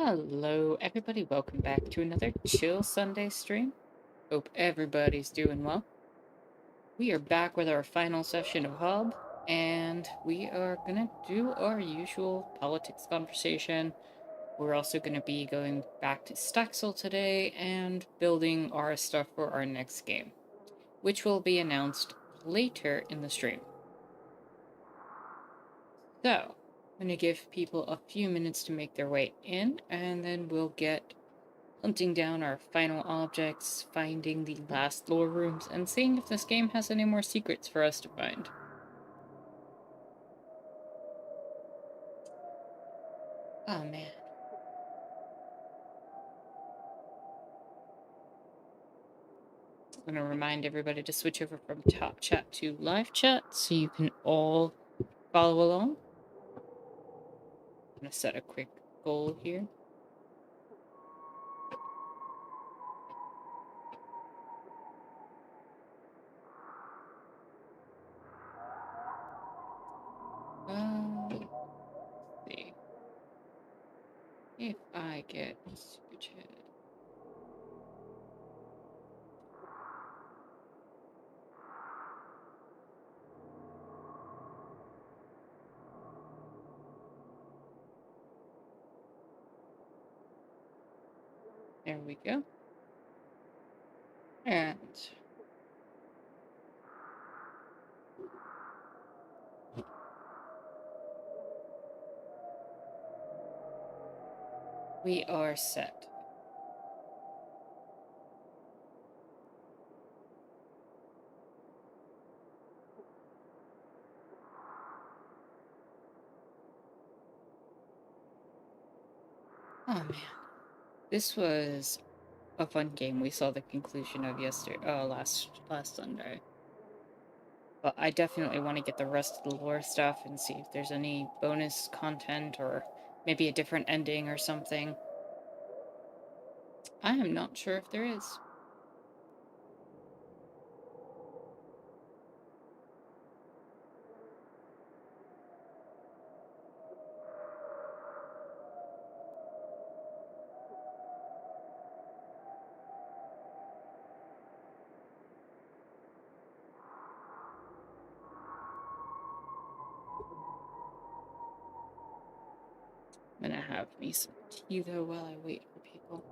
Hello, everybody. Welcome back to another Chill Sunday stream. Hope everybody's doing well. We are back with our final session of Hub, and we are gonna do our usual politics conversation. We're also gonna be going back to Staxel today and building our stuff for our next game, which will be announced later in the stream. So, I'm gonna give people a few minutes to make their way in, and then we'll get hunting down our final objects, finding the last lore rooms, and seeing if this game has any more secrets for us to find. Oh man. I'm gonna remind everybody to switch over from top chat to live chat so you can all follow along. I'm gonna set a quick goal here. Let's see. If I get super chat. There we go. And we are set. Oh man. This was a fun game we saw the conclusion of last Sunday. But I definitely want to get the rest of the lore stuff and see if there's any bonus content or maybe a different ending or something. I am not sure if there is. I'm gonna have me some tea though while I wait for people.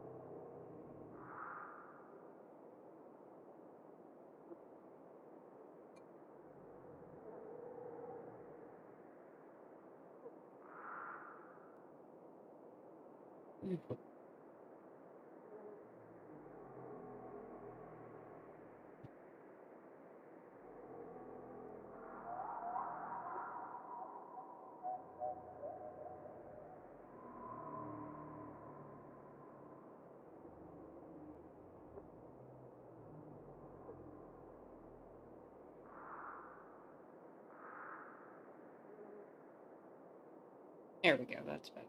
There we go, that's better.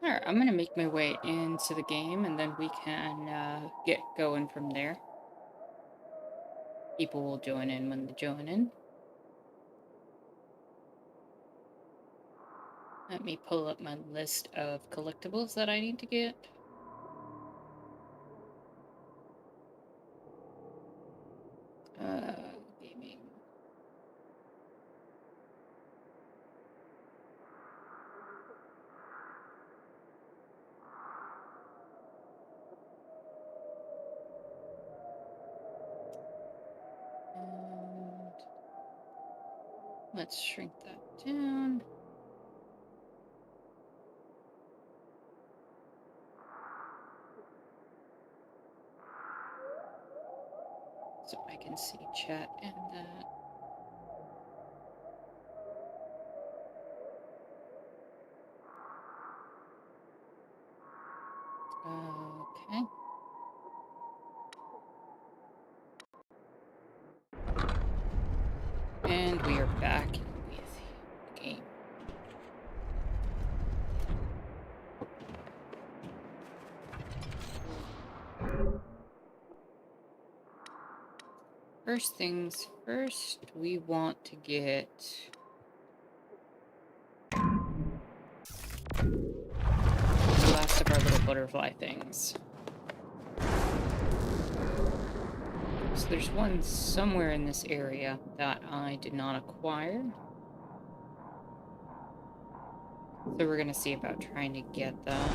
Alright, I'm gonna make my way into the game and then we can get going from there. People will join in when they join in. Let me pull up my list of collectibles that I need to get. Gaming. And let's shrink that down. So I can see chat and that. Okay. And we are back with the game. First things first, we want to get the last of our little butterfly things. So there's one somewhere in this area that I did not acquire. So we're gonna see about trying to get that.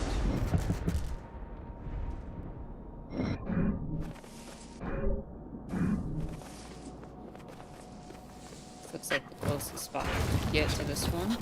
Looks like the closest spot to get to this one.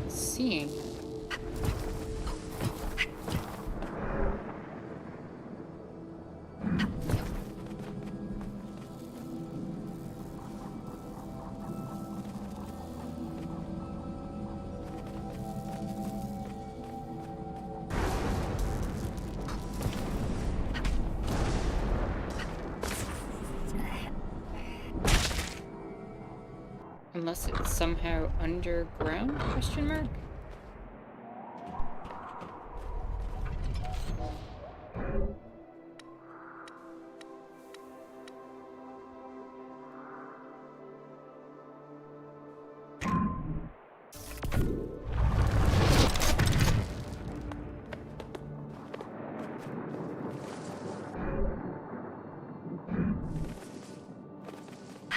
Seeing. Unless it's somehow underground, question mark?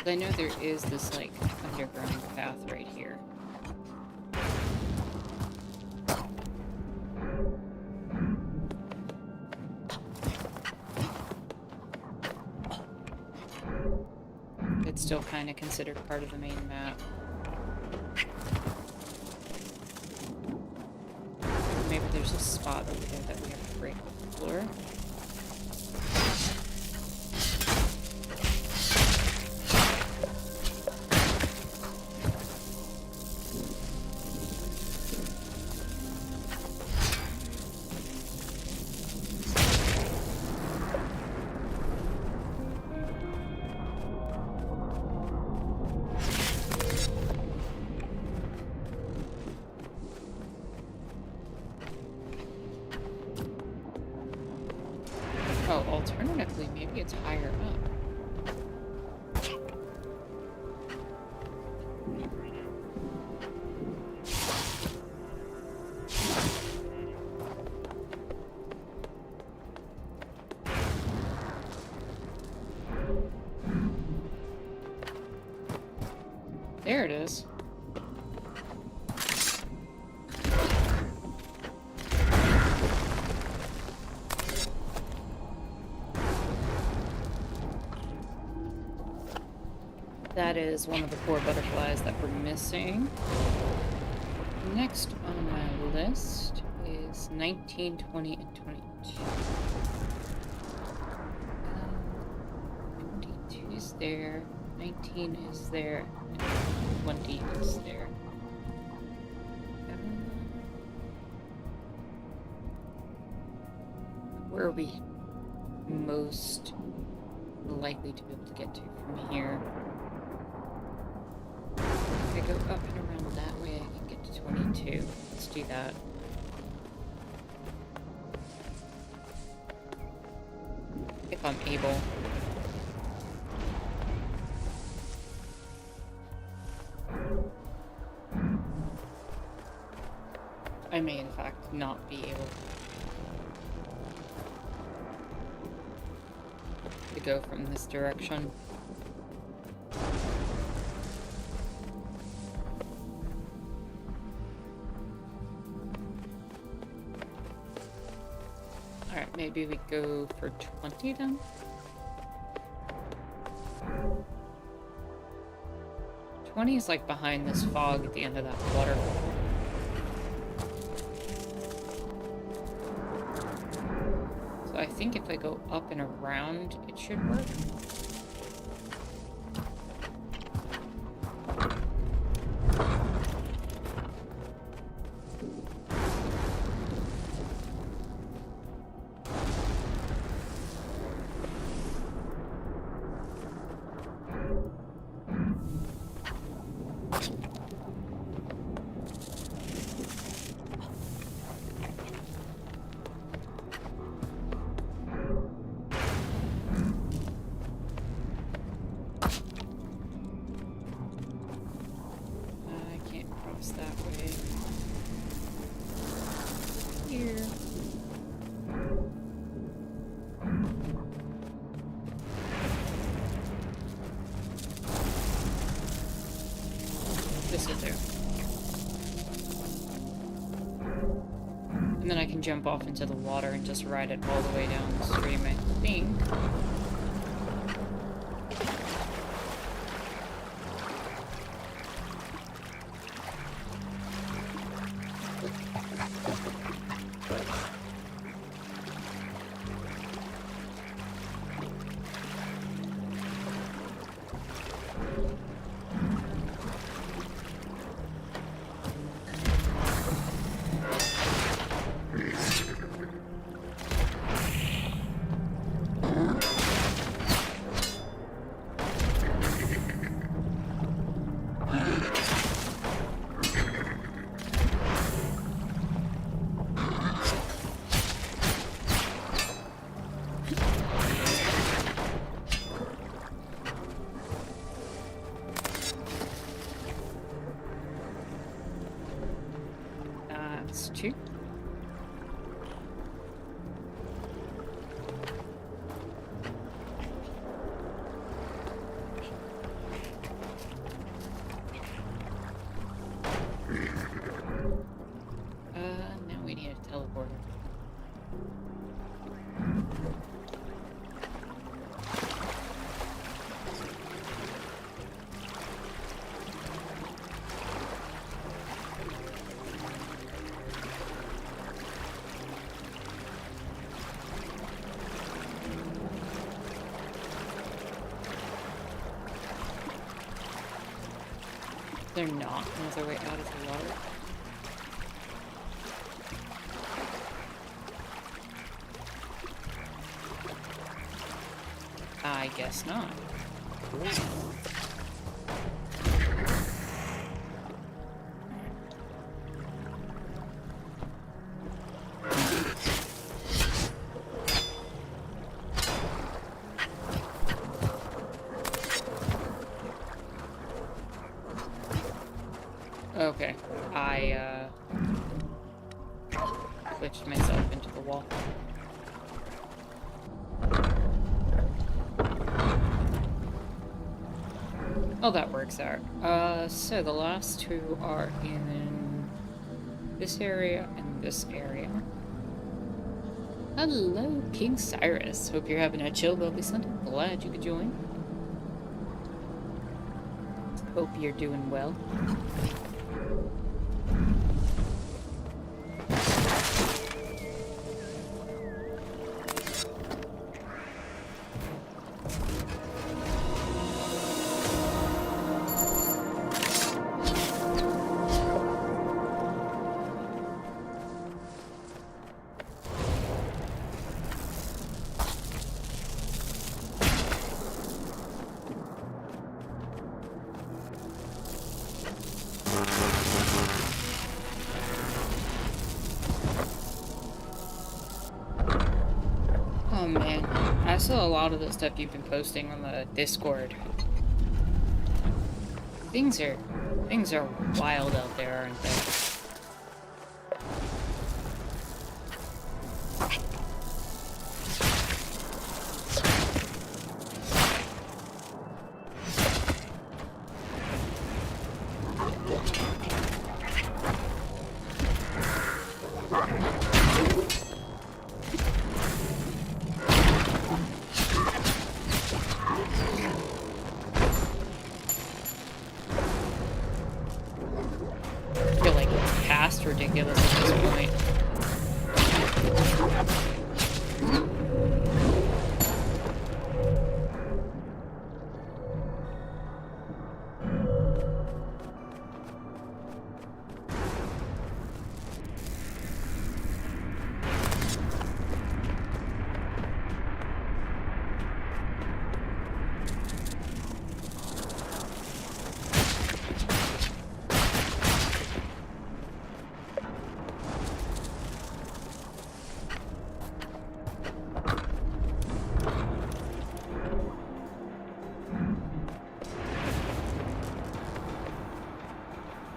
I know there is this, like, underground path right here. It's still kind of considered part of the main map. Maybe there's a spot over there that we have to break the floor. Oh, alternatively, maybe it's higher up. There it is. That is one of the 4 butterflies that we're missing. Next on my list is 19, 20, and 22. 22 is there, 19 is there, and 20 is there. Where are we most likely to be able to get to from here? If I go up and around that way, I can get to 22. Let's do that. If I'm able. I may, in fact, not be able to go from this direction. Alright, maybe we go for 20 then? $20 is like behind this fog at the end of that waterfall. So I think if I go up and around, it should work. That way. Here. This will do. And then I can jump off into the water and just ride it all the way down the stream, I think. That's 2. Now we need a teleporter. They're not another way out of the water. I guess not. Okay, I glitched myself into the wall. Oh, that works out. So the last 2 are in this area and this area. Hello, King Cyrus. Hope you're having a chill, bubbly Sunday. Glad you could join. Hope you're doing well. Oh man, I saw a lot of the stuff you've been posting on the Discord. Things are wild out there, aren't they?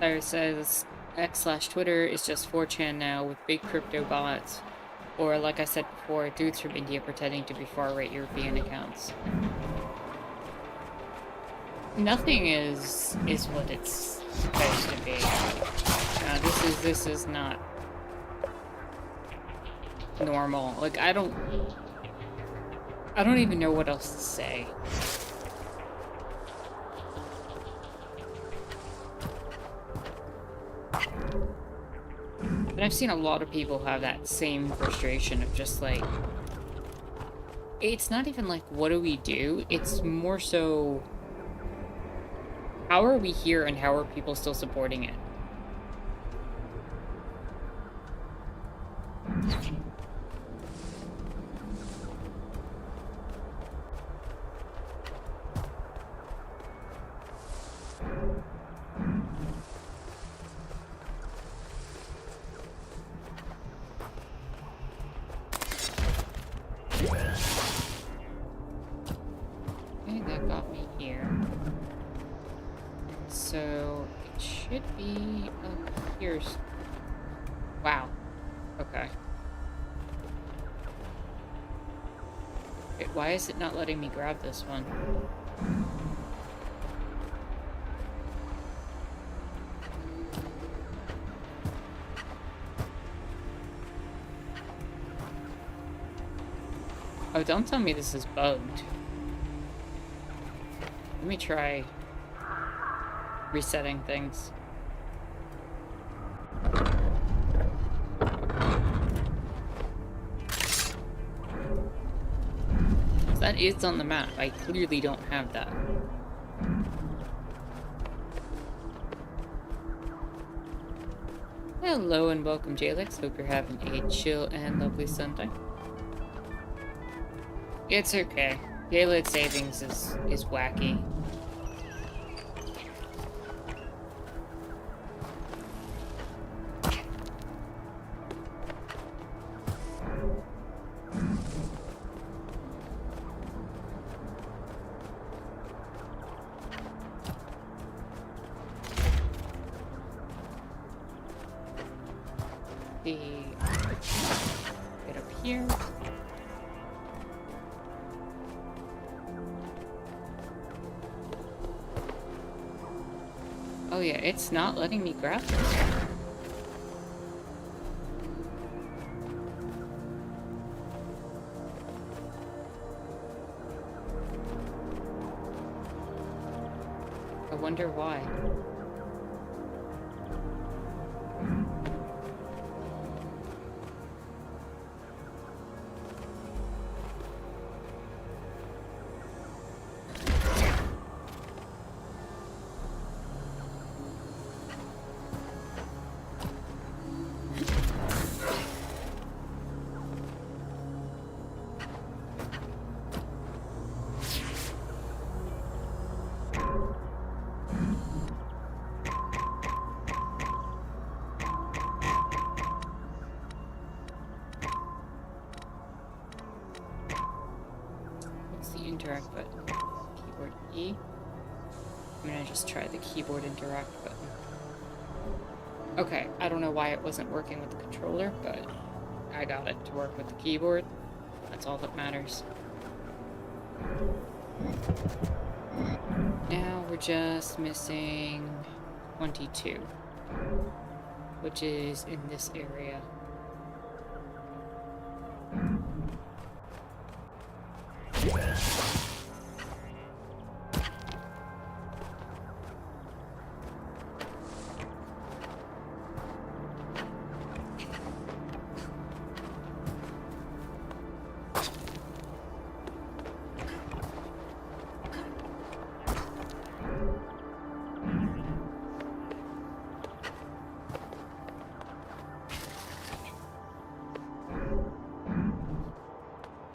Cyrus says X/Twitter is just 4chan now with big crypto bots. Or, like I said before, dudes from India pretending to be far-right European accounts. Nothing is what it's supposed to be. This is not normal. Like, I don't even know what else to say. But I've seen a lot of people have that same frustration of just like, it's not even like, what do we do? It's more so, how are we here and how are people still supporting it? Okay, that got me here. So, it should be up here. Wow. Okay. Wait, why is it not letting me grab this one? Oh, don't tell me this is bugged. Let me try resetting things. That is on the map. I clearly don't have that. Hello and welcome, Jalix. Hope you're having a chill and lovely Sunday. It's okay. Daylight savings is wacky. Get up here. Oh yeah, it's not letting me grab this. I wonder why. Interact button. Keyboard E. I'm gonna just try the keyboard interact button. Okay, I don't know why it wasn't working with the controller, but I got it to work with the keyboard. That's all that matters. Now we're just missing 22, which is in this area.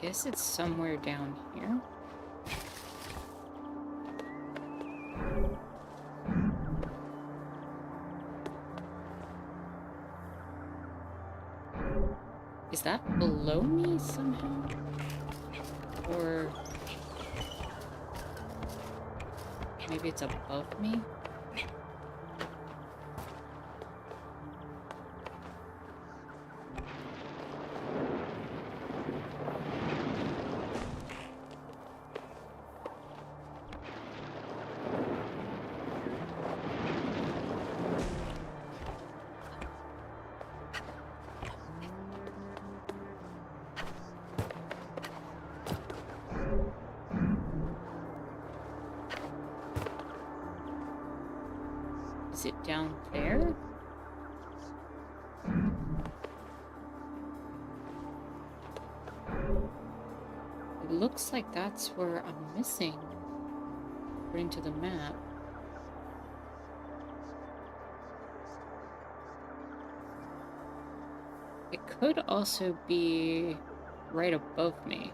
Guess it's somewhere down here. Is that below me somehow? Or maybe it's above me? Is it down there? It looks like that's where I'm missing, according to the map. It could also be right above me.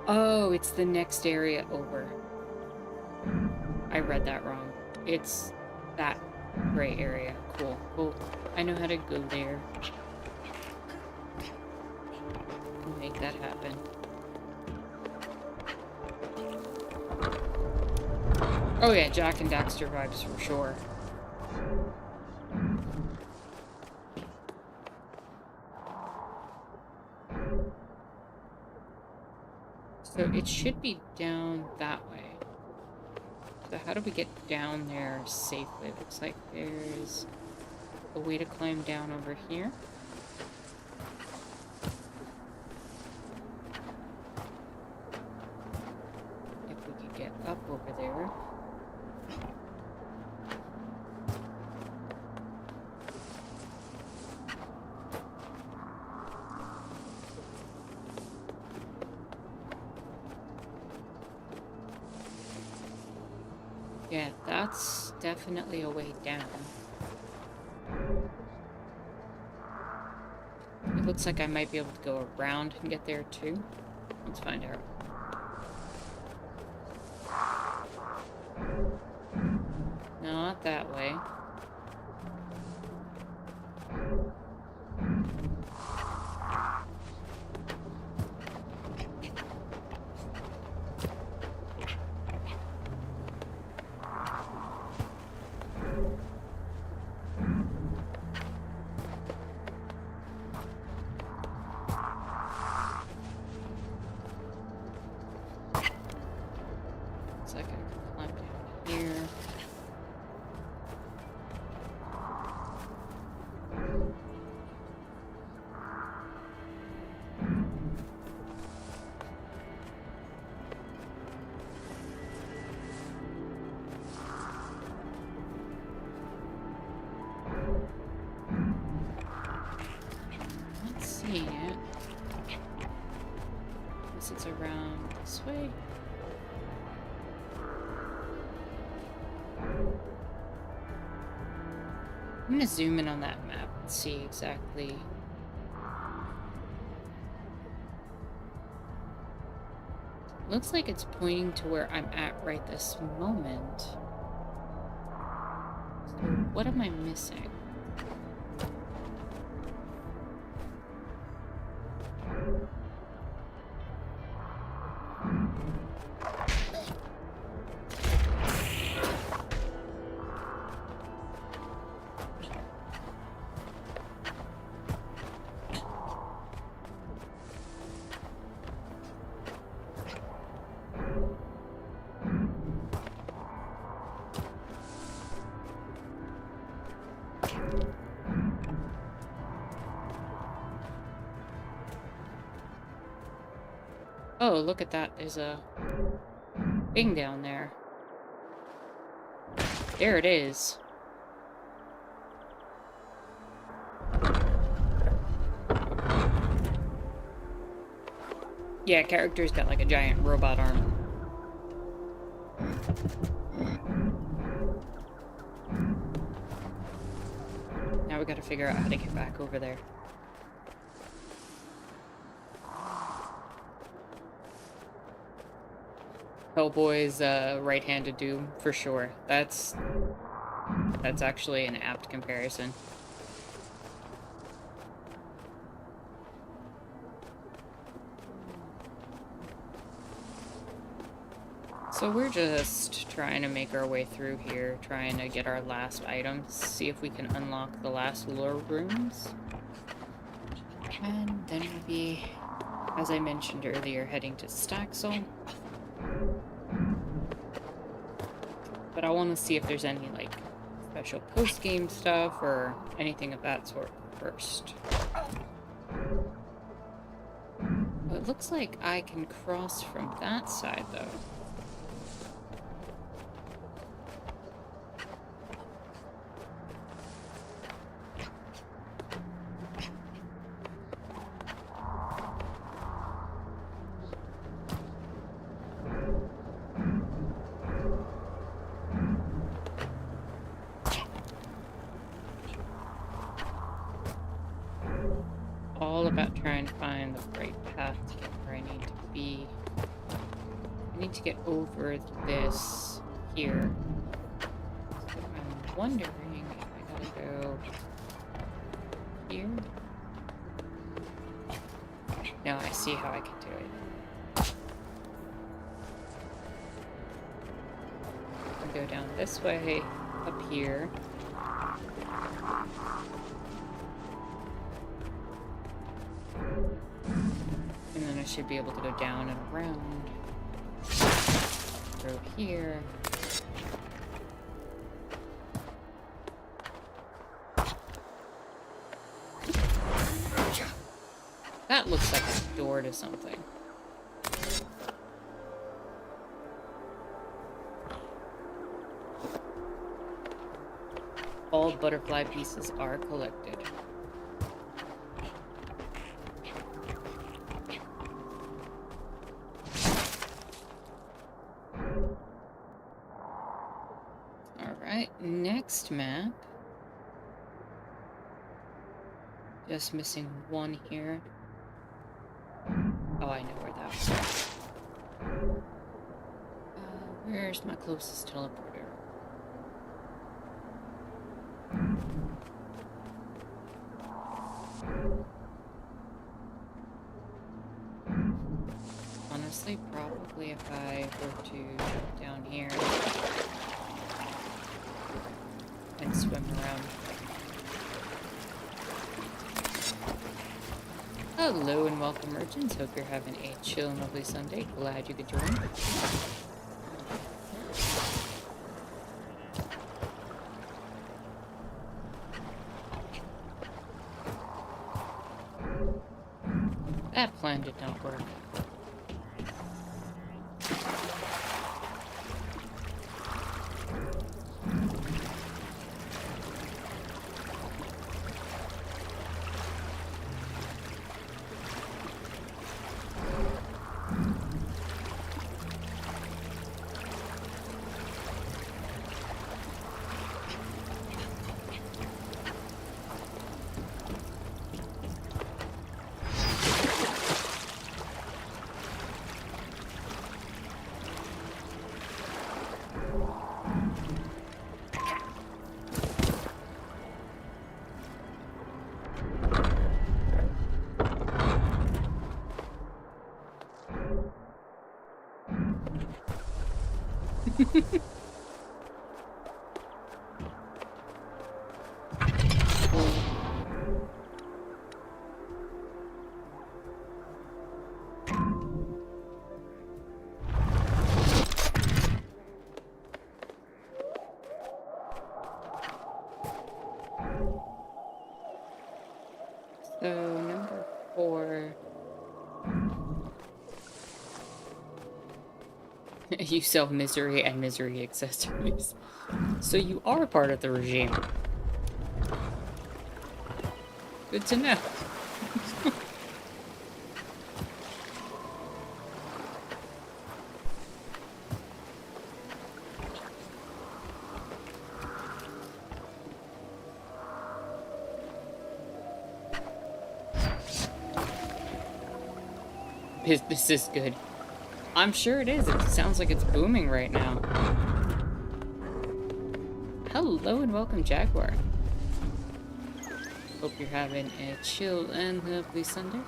Oh, it's the next area over. I read that wrong. It's that gray area. Cool. Cool. I know how to go there. Make that happen. Oh yeah, Jak and Daxter vibes for sure. So it should be down that way. So how do we get down there safely? It looks like there's a way to climb down over here. If we could get up over there. Yeah, that's definitely a way down. It looks like I might be able to go around and get there too. Let's find out. No, not that way. It's around this way. I'm gonna zoom in on that map and see exactly. Looks like it's pointing to where I'm at right this moment. So what am I missing? Oh, look at that. There's a thing down there. There it is. Yeah, character's got like a giant robot arm. Now we gotta figure out how to get back over there. Hellboy's right-handed Doom, for sure. That's actually an apt comparison. So we're just trying to make our way through here, trying to get our last items, see if we can unlock the last lure rooms. And then we'll be, as I mentioned earlier, heading to Staxel. But I want to see if there's any, like, special post-game stuff or anything of that sort first. Well, it looks like I can cross from that side, though. All about trying to find the right path to get where I need to be. I need to get over this here. So I'm wondering if I gotta go here. No, I see how I can do it. I go down this way, up here. And then I should be able to go down and around. Go here. That looks like a door to something. All butterfly pieces are collected. Alright, next map. Just missing one here. Oh, I know where that was. Where's my closest teleporter? Honestly, probably if I were to jump down here and swim around. Hello and welcome, merchants. Hope you're having a chill and lovely Sunday. Glad you could join. That plan did not work. So, number 4. You sell misery and misery accessories. So you are part of the regime. Good to know. This is good. I'm sure it is. It sounds like it's booming right now. Hello and welcome, Jaguar. Hope you're having a chill and lovely Sunday.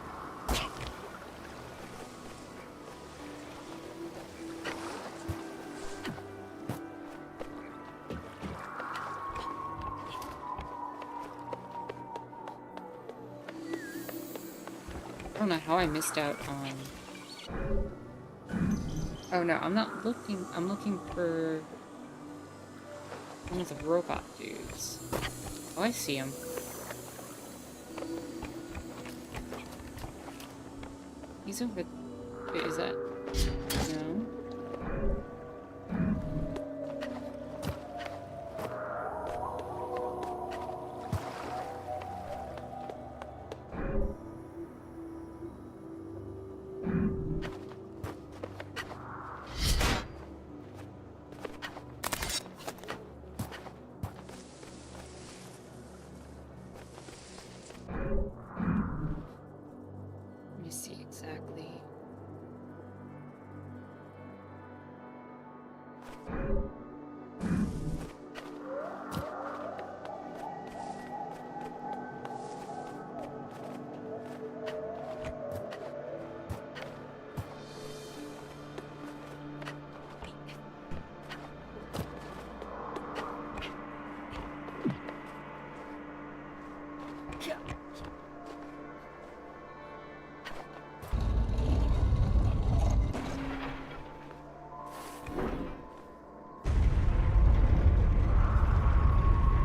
I don't know how I missed out on... Oh no, I'm not looking. I'm looking for... One of the robot dudes. Oh, I see him. He's over... Is that... No? Let me see exactly.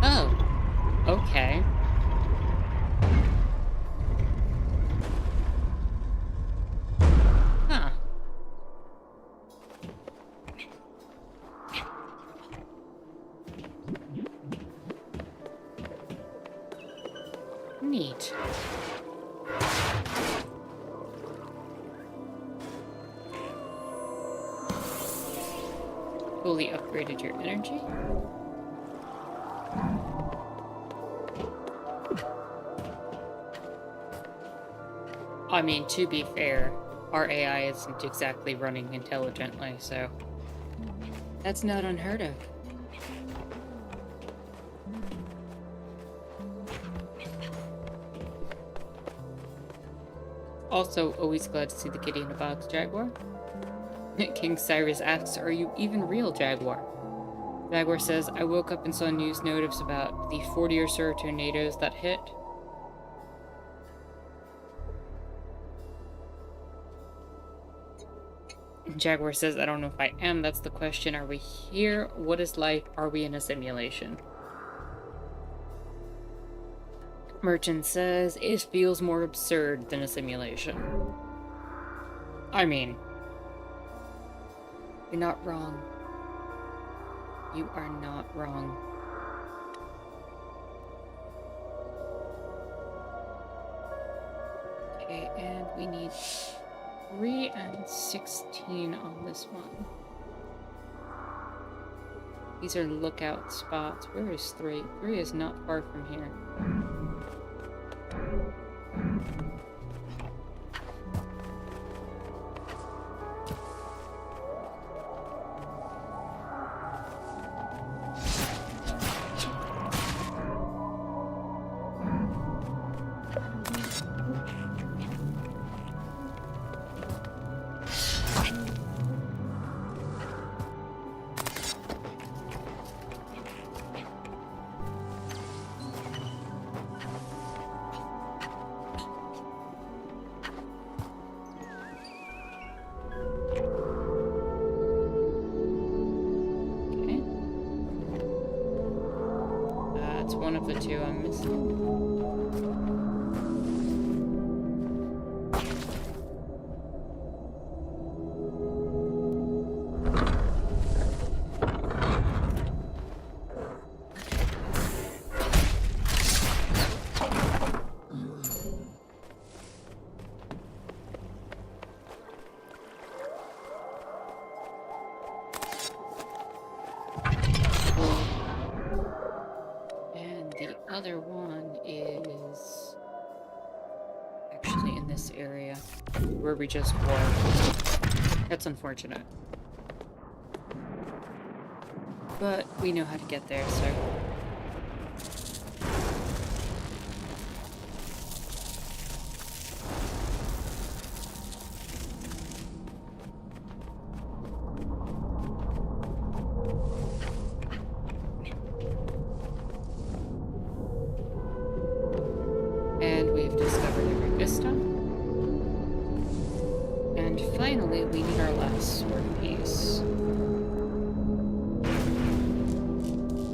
Oh, okay. Huh. Neat. Fully upgraded your energy? I mean, to be fair, our AI isn't exactly running intelligently, so that's not unheard of. Also, always glad to see the kitty in a box, Jaguar. King Cyrus asks, are you even real, Jaguar? Jaguar says, I woke up and saw news notice about the 40 or so tornadoes that hit. Jaguar says, I don't know if I am. That's the question. Are we here? What is life? Are we in a simulation? Merchant says, it feels more absurd than a simulation. I mean, you're not wrong. You are not wrong. Okay, and we need 3 and 16 on this one. These are lookout spots. Where is 3? 3 is not far from here. One of the 2 I'm missing. Other one is actually in this area where we just were. That's unfortunate. But we know how to get there, so... And we've discovered every vista. And finally, we need our last sword piece.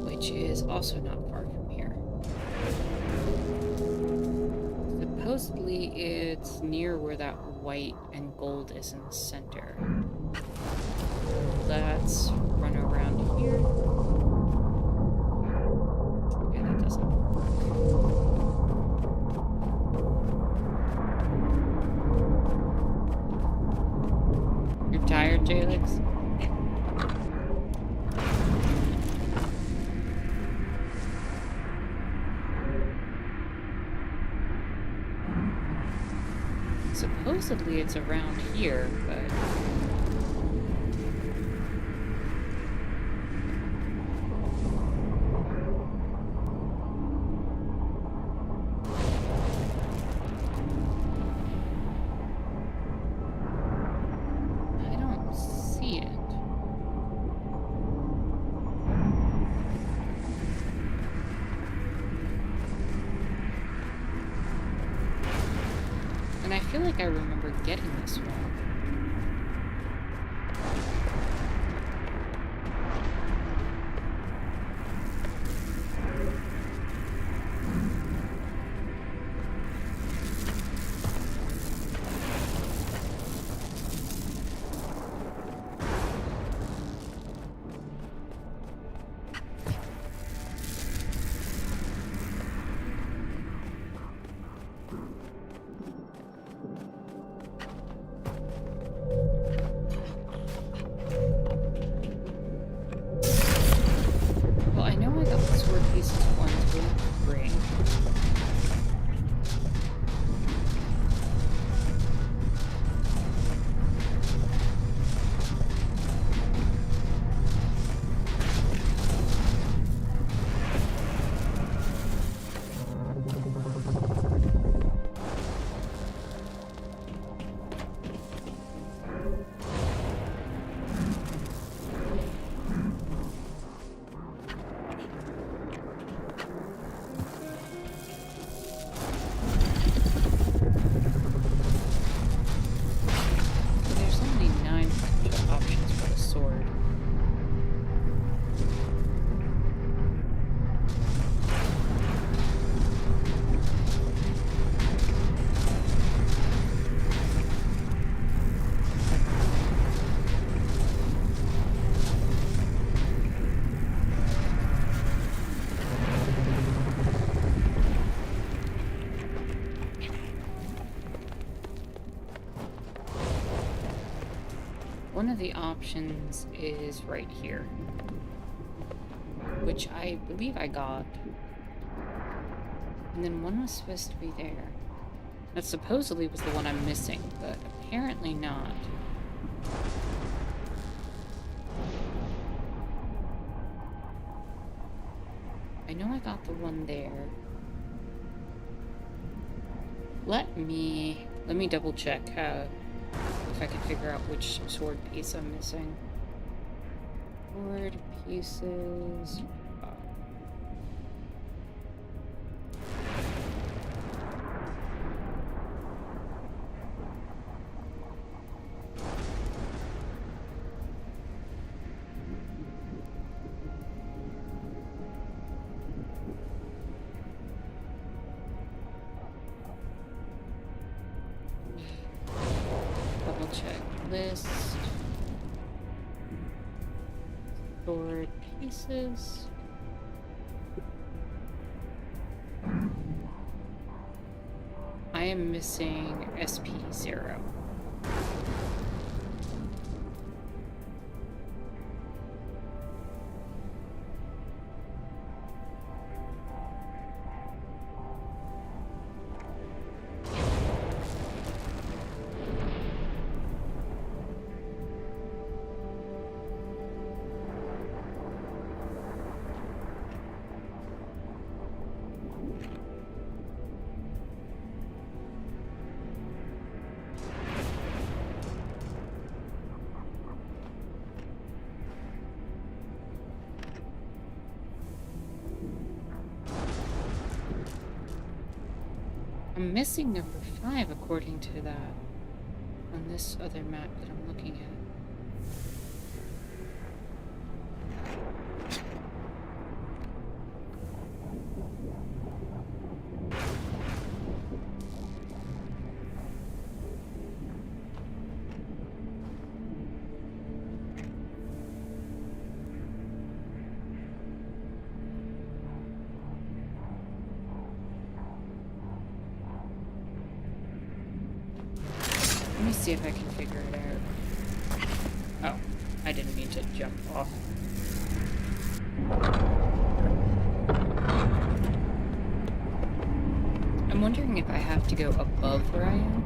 Which also not far from here. Supposedly it's near where that white and gold is in the center. Let's run around here. Okay, that doesn't work. You're tired, Jalix? Supposedly it's around here, but... I don't see it. And I feel like I remember getting this one. Well, I know I got the sword pieces 1, 2, and 3. There's only 9 potential options for the sword. One of the options is right here, which I believe I got. And then one was supposed to be there. That supposedly was the one I'm missing, but apparently not. I know I got the one there. Let me double check if I can figure out which sword piece I'm missing. Sword pieces. Double check list. Sword pieces. I am missing SP0. I'm missing number 5 according to that on this other map that I'm looking at. see if I can figure it out. Oh, I didn't mean to jump off. I'm wondering if I have to go above where I am.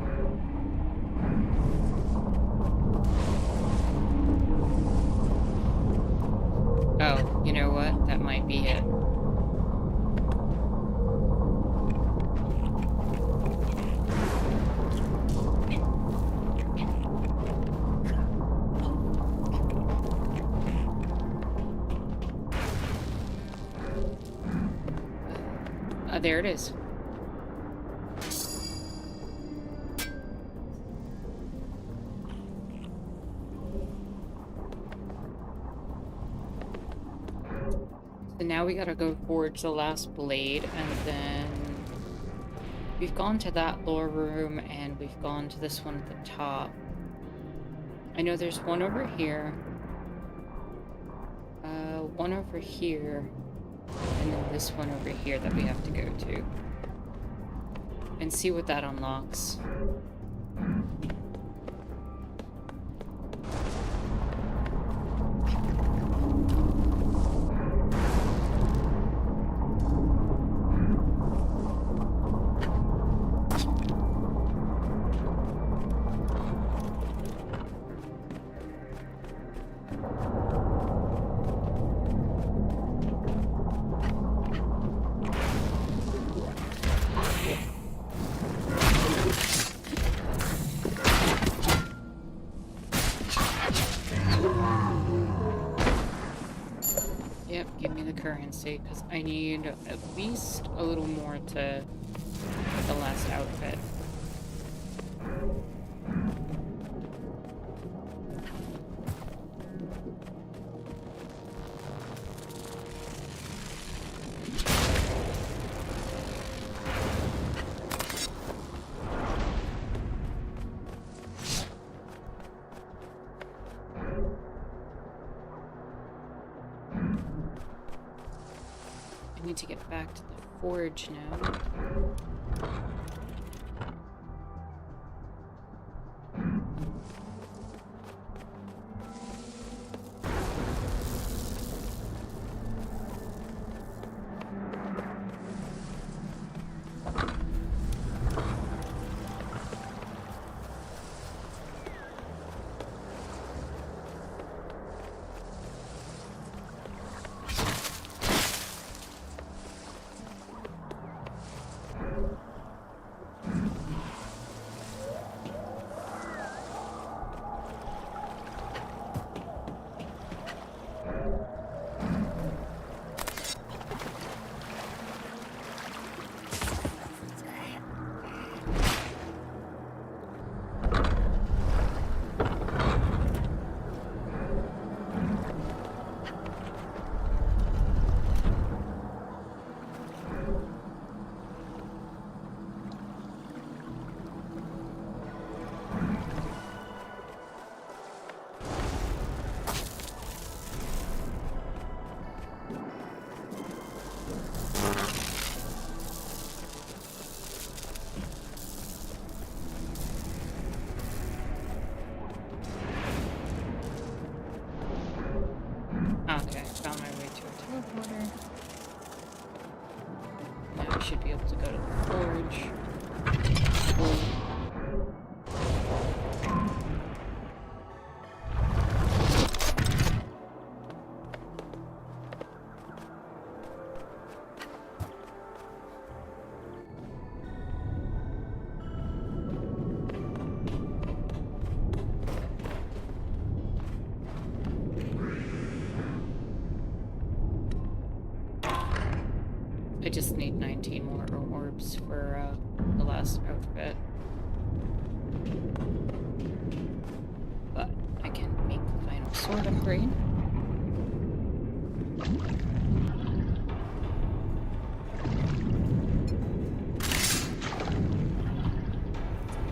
Oh, you know what? That might be it. There it is. So now we gotta go forge the last blade, and then we've gone to that lore room, and we've gone to this one at the top. I know there's one over here, one over here, and then this one over here that we have to go to. And see what that unlocks. Yep, give me the currency, because I need at least a little more to get the last outfit. I need to get back to the forge now. Okay, found my way to a teleporter. Now I should be able to go to the forge. I just need 19 more orbs for the last outfit. But I can make the final sword upgrade.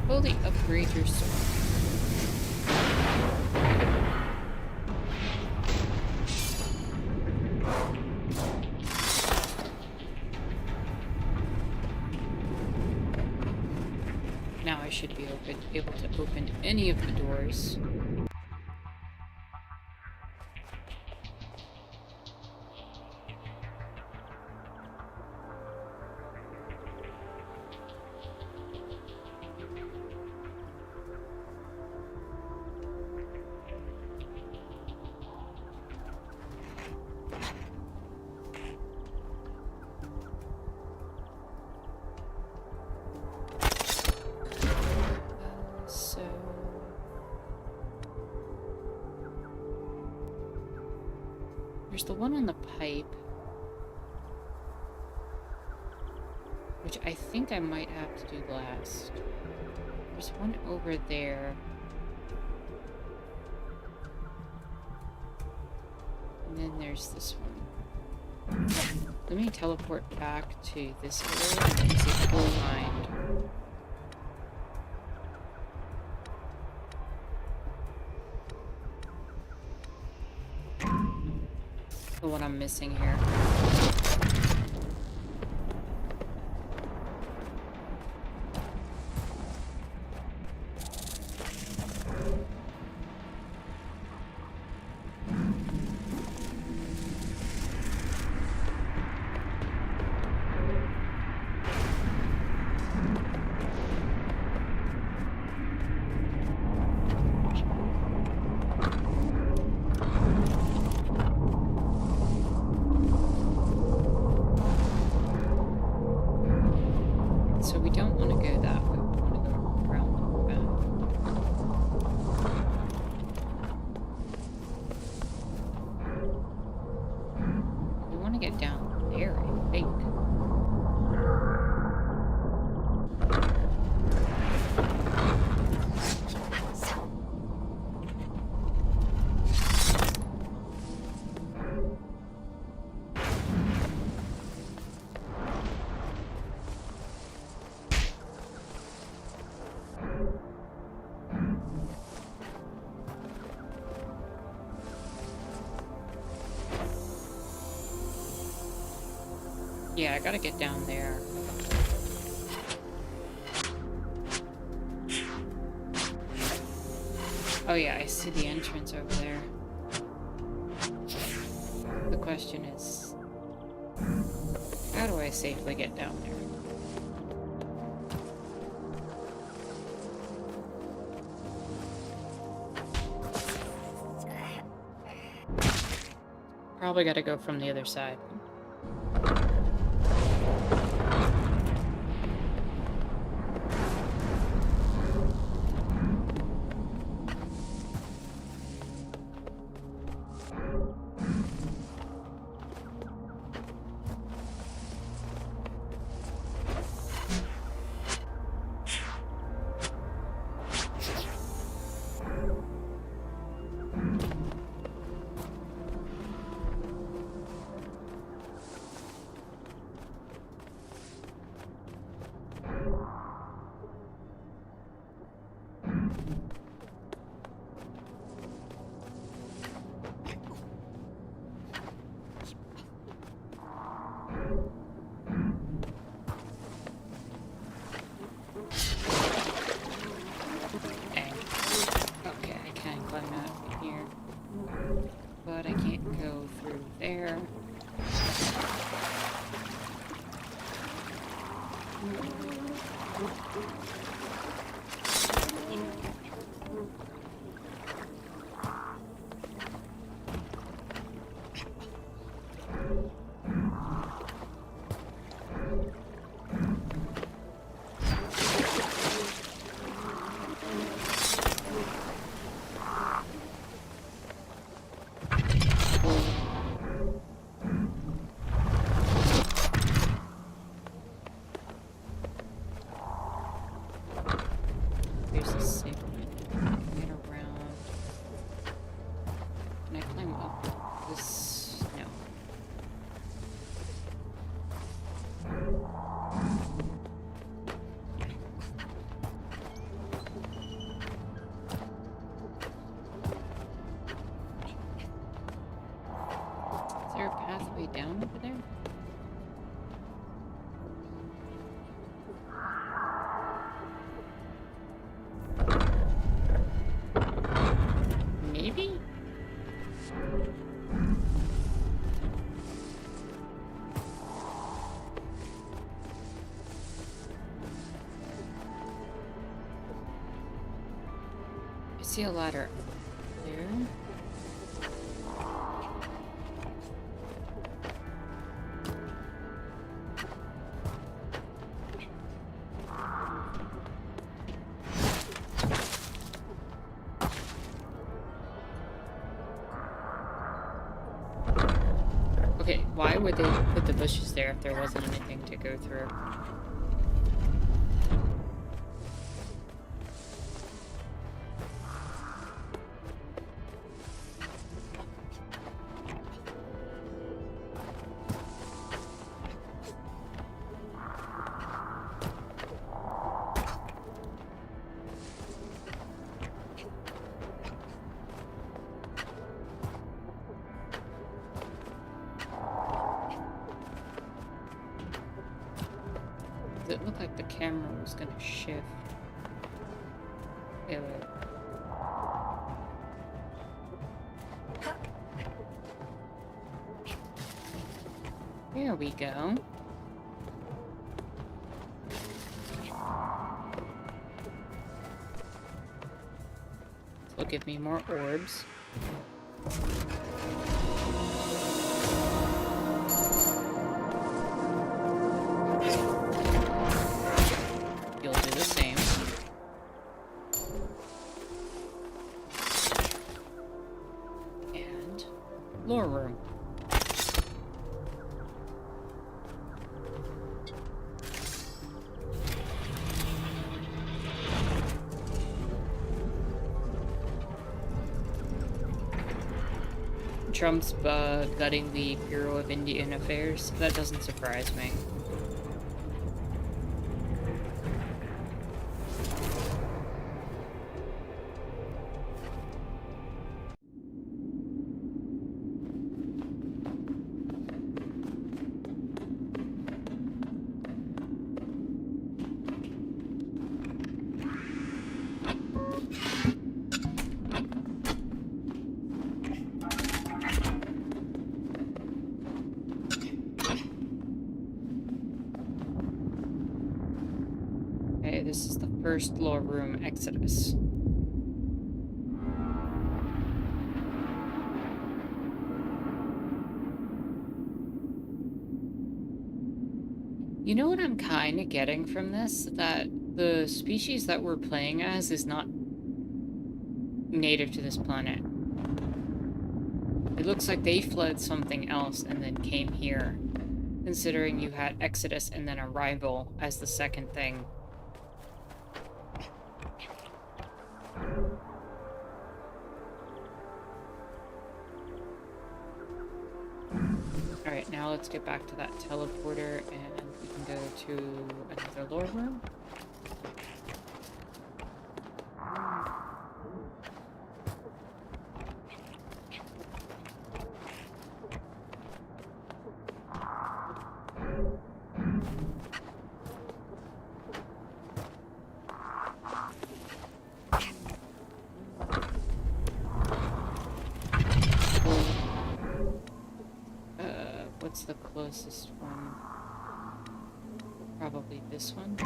Fully upgrade your sword. should be able to open any of the doors. There's the one on the pipe, which I think I might have to do last. There's one over there. And then there's this one. Let me teleport back to this area and use it full mind. The one I'm missing here. So we don't want to go that way. We want to go around the back. We want to get down there, I think. Yeah, I gotta get down there. Oh yeah, I see the entrance over there. The question is, how do I safely get down there? Probably gotta go from the other side. But I can't go through there. There's a safe get around. Can I climb up this? No. Is there a pathway down over there? Maybe? I see a ladder there. Okay, why would they put the bushes there if there wasn't anything to go through? It looked like the camera was gonna shift. Yeah, wait. There we go. This will give me more orbs. You'll do the same. And lore room. Trump's gutting the Bureau of Indian Affairs. That doesn't surprise me. Okay, this is the first lore room, Exodus. You know what I'm kind of getting from this? That the species that we're playing as is not native to this planet. It looks like they fled something else and then came here, considering you had Exodus and then Arrival as the second thing. Alright, now let's get back to that teleporter and we can go to another lore room. What's the closest one? Probably this one.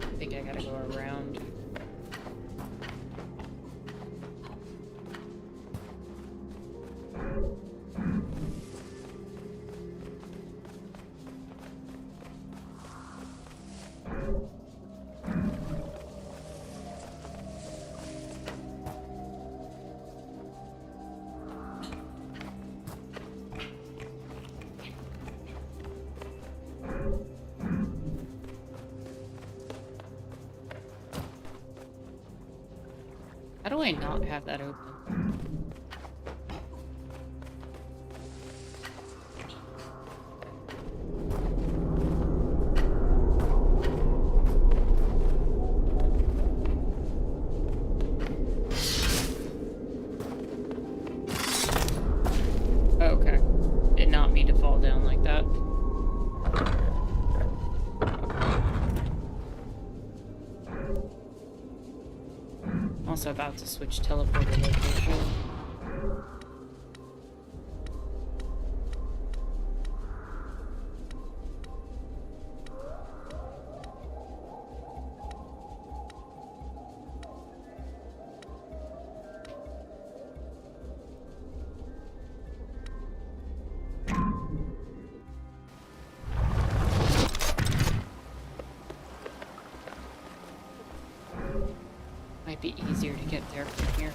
I think I gotta go around. How do I not have that open? Also about to switch teleporter location. Might be easier to get there from here.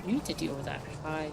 I need to deal with that hive.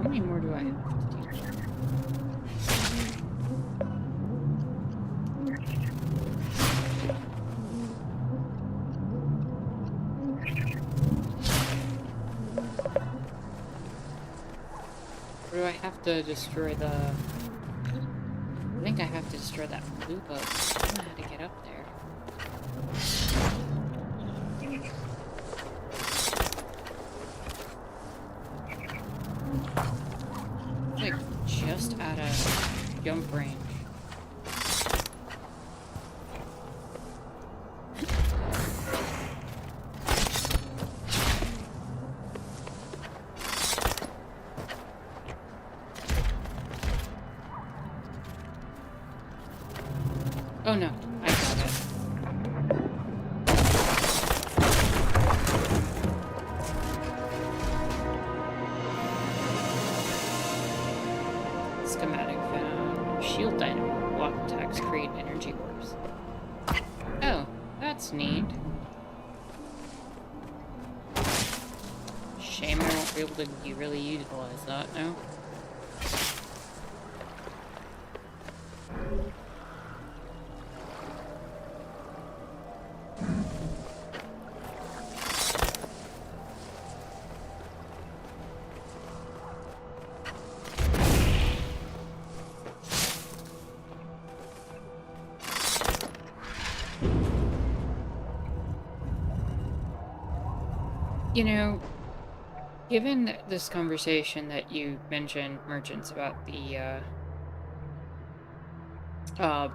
How many more do I have to do? Or do I have to destroy the... I think I have to destroy that blue bug. I don't know how to get up there. Like, just out of jump range. Oh no, I got it. Schematic found. Shield dynamo. Block attacks create energy orbs. Oh, that's neat. Shame I won't be able to really utilize that now. You know, given this conversation that you mentioned, merchants, about the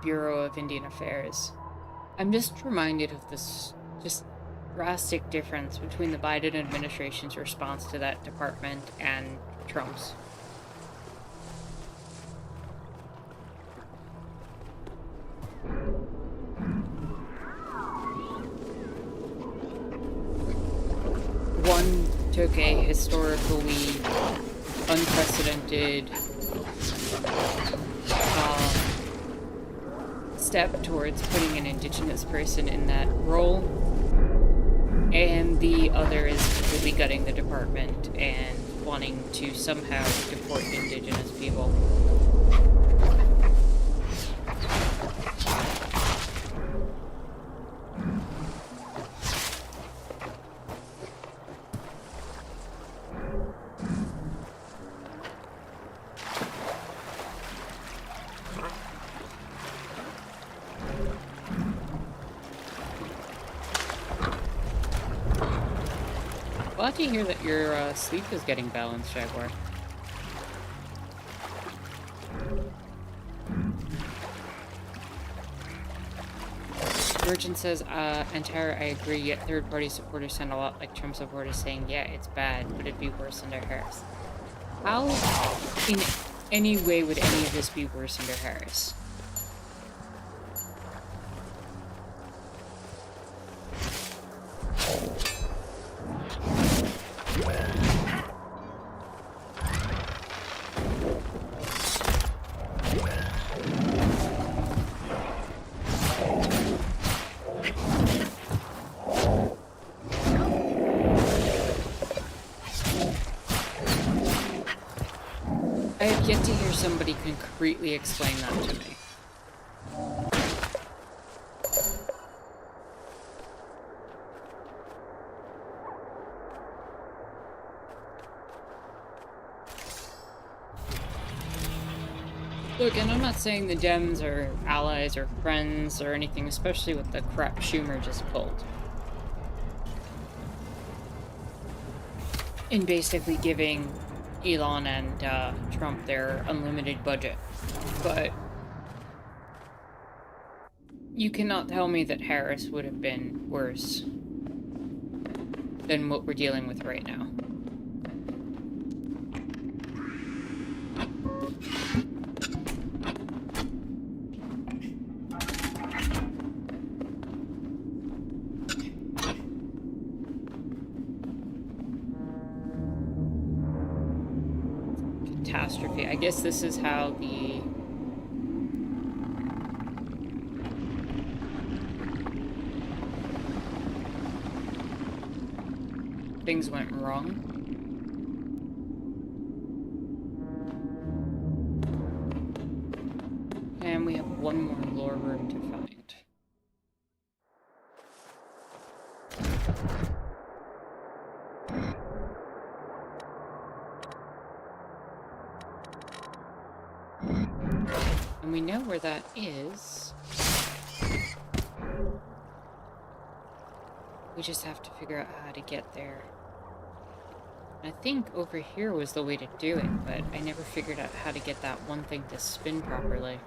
Bureau of Indian Affairs, I'm just reminded of this just drastic difference between the Biden administration's response to that department and Trump's. One took a historically unprecedented step towards putting an Indigenous person in that role, and the other is completely gutting the department and wanting to somehow deport Indigenous people. Glad to hear that your sleep is getting balanced, Jaguar. Merchant says, Antara, I agree, yet third-party supporters sound a lot like Trump supporters saying, yeah, it's bad, but it'd be worse under Harris. How, in any way, would any of this be worse under Harris? I have yet to hear somebody concretely explain that to me. Look, and I'm not saying the Dems are allies or friends or anything, especially with the crap Schumer just pulled. In basically giving Elon and Trump their unlimited budget. But you cannot tell me that Harris would have been worse than what we're dealing with right now. Catastrophe. I guess this is how the things went wrong. And we have one more lore room to find. And we know where that is. We just have to figure out how to get there. I think over here was the way to do it, but I never figured out how to get that one thing to spin properly.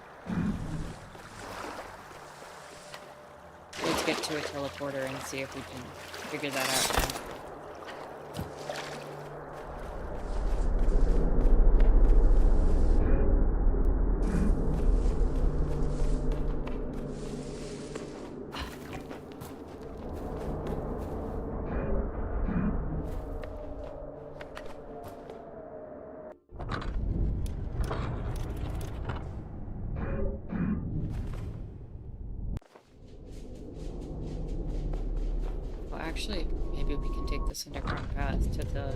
Let's get to a teleporter and see if we can figure that out now. Actually, maybe we can take this underground path to the...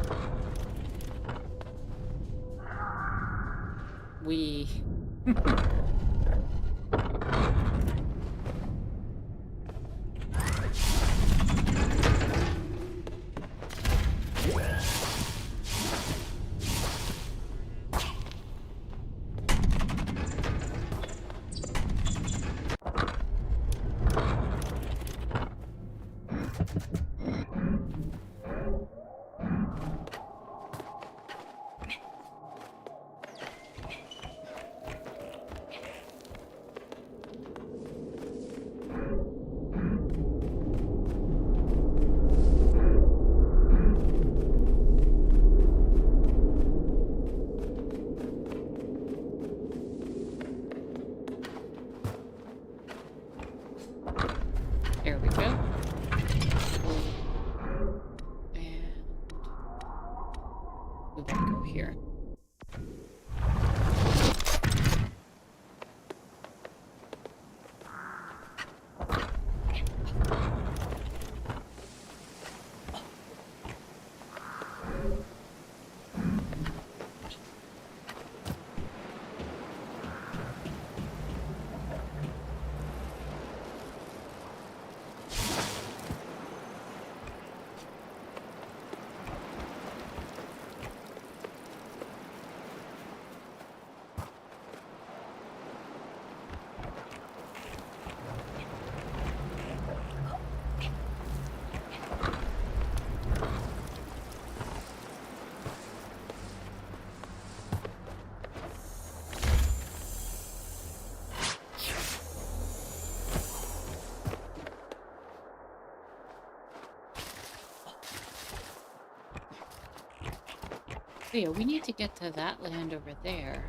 Oh yeah, we need to get to that land over there.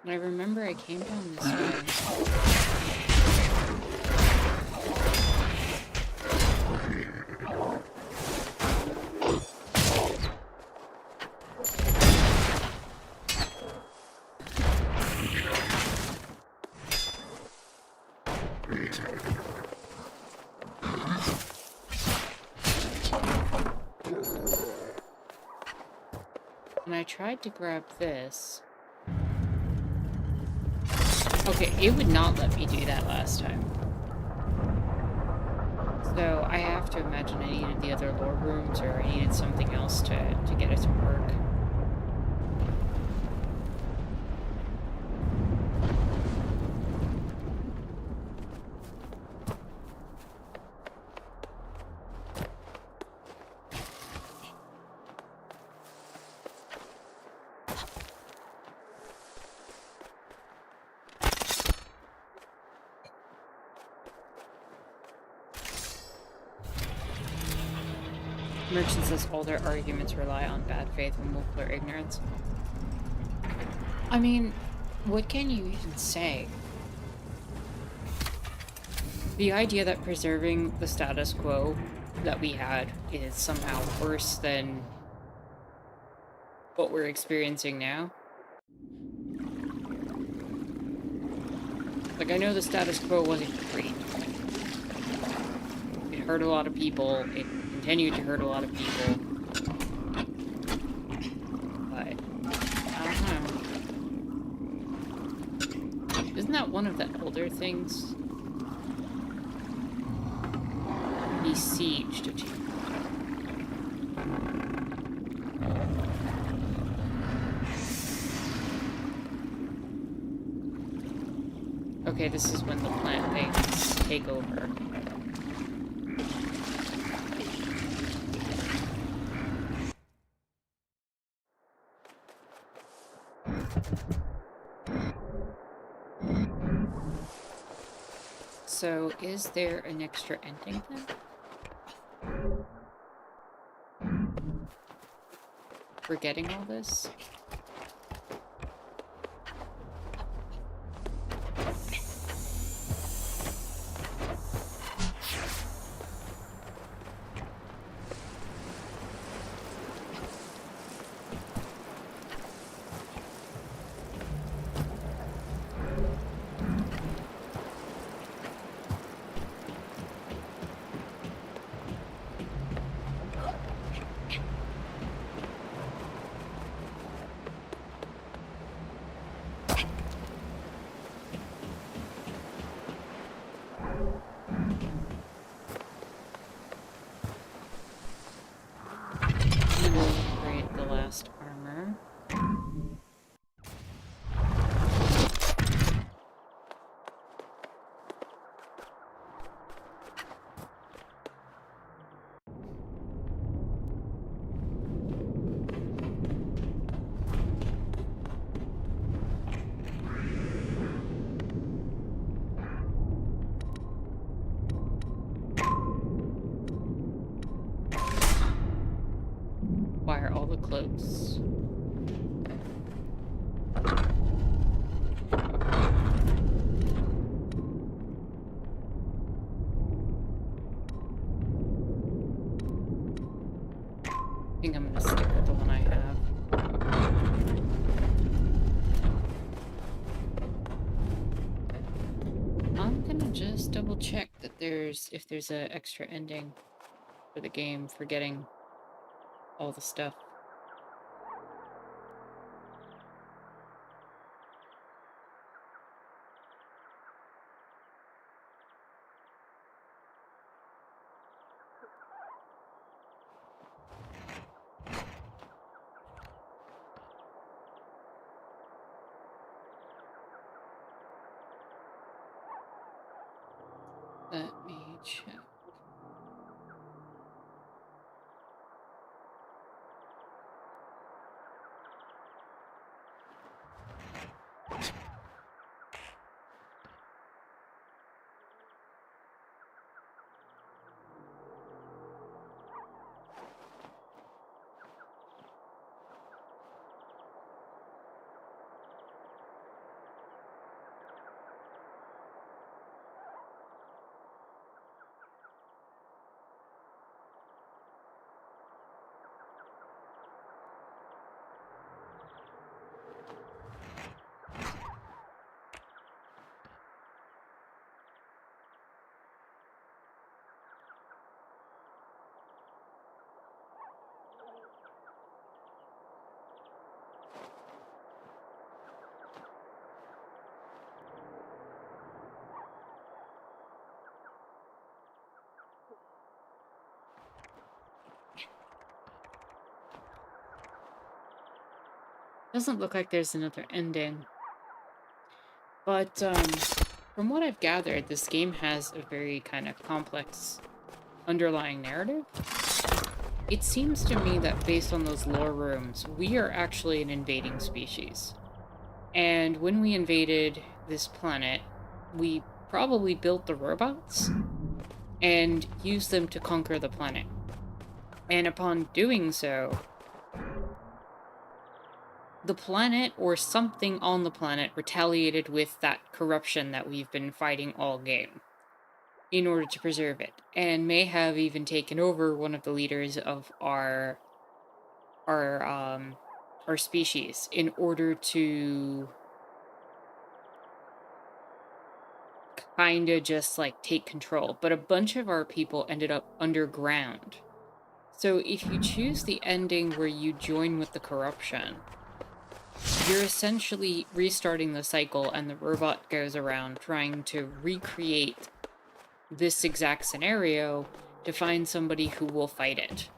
And I remember I came down this way. And I tried to grab this. Okay, it would not let me do that last time. So I have to imagine I needed the other lore rooms, or I needed something else to get it to work. Merchant says all their arguments rely on bad faith and willful or ignorance. I mean, what can you even say? The idea that preserving the status quo that we had is somehow worse than what we're experiencing now. Like, I know the status quo wasn't great. It hurt a lot of people. It continued to hurt a lot of people. But, I don't know. Isn't that one of the elder things? Besieged achievement. Okay, this is when the plant things take over. So, is there an extra ending then? We're getting all this? Upgrade the last armor. Wire all the cloaks. I think I'm gonna stick with the one I have. I'm gonna just double check that if there's an extra ending for the game for getting all the stuff. Let me check. Doesn't look like there's another ending. But, from what I've gathered, this game has a very kind of complex underlying narrative. It seems to me that based on those lore rooms, we are actually an invading species. And when we invaded this planet, we probably built the robots and used them to conquer the planet. And upon doing so, the planet or something on the planet retaliated with that corruption that we've been fighting all game in order to preserve it, and may have even taken over one of the leaders of our species in order to kinda just like take control. But a bunch of our people ended up underground. So if you choose the ending where you join with the corruption, you're essentially restarting the cycle, and the robot goes around trying to recreate this exact scenario to find somebody who will fight it.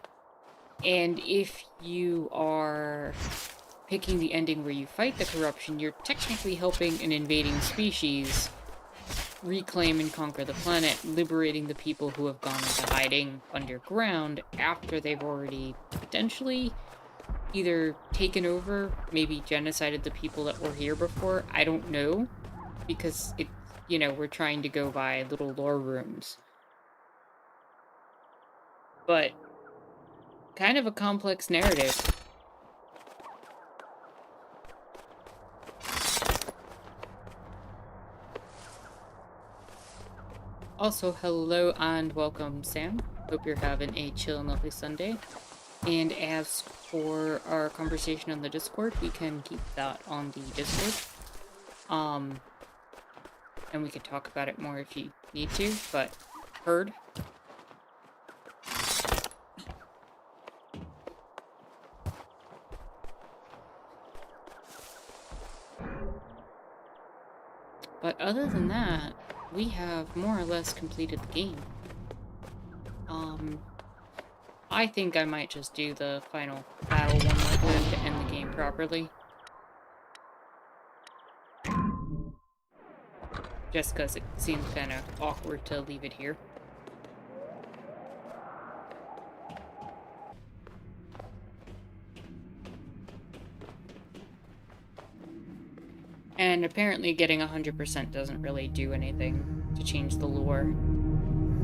And if you are picking the ending where you fight the corruption, you're technically helping an invading species reclaim and conquer the planet, liberating the people who have gone into hiding underground after they've already potentially either taken over, maybe genocided the people that were here before. I don't know, because it, we're trying to go by little lore rooms. But kind of a complex narrative. Also, hello and welcome, Sam. Hope you're having a chill and lovely Sunday. And as for our conversation on the Discord, we can keep that on the Discord. And we can talk about it more if you need to, but heard. But other than that, we have more or less completed the game. I think I might just do the final battle one more time to end the game properly. Just because it seems kind of awkward to leave it here. And apparently getting 100% doesn't really do anything to change the lore.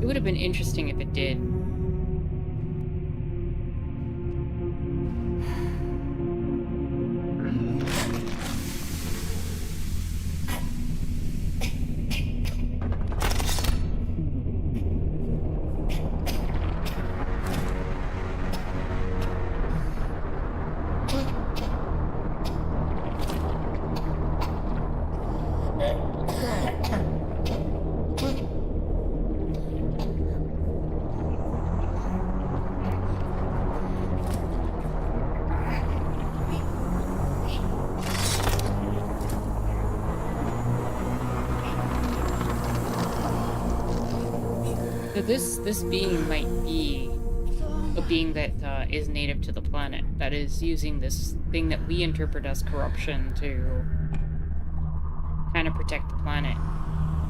It would have been interesting if it did. So this being might be a being that is native to the planet, that is using this thing that we interpret as corruption to kind of protect the planet.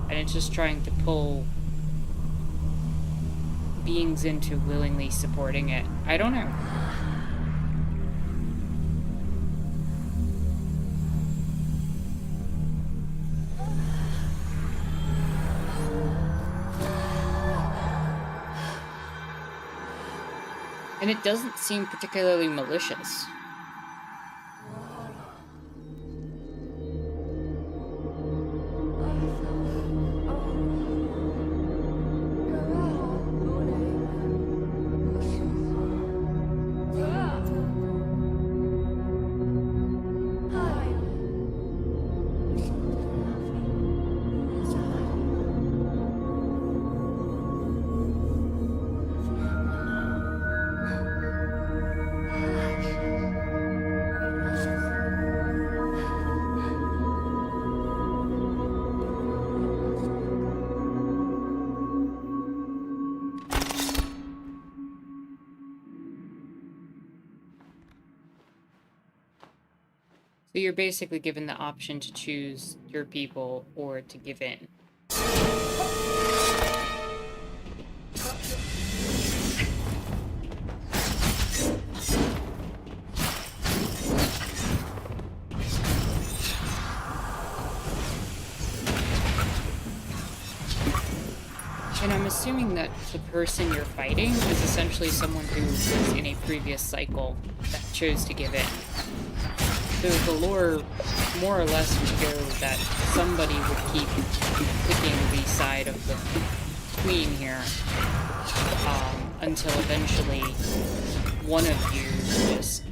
And it's just trying to pull beings into willingly supporting it. I don't know. And it doesn't seem particularly malicious. So you're basically given the option to choose your people or to give in. And I'm assuming that the person you're fighting is essentially someone who was in a previous cycle that chose to give in. So the lore more or less would go that somebody would keep picking the side of the queen here until eventually one of you just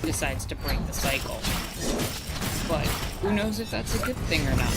decides to break the cycle. But who knows if that's a good thing or not.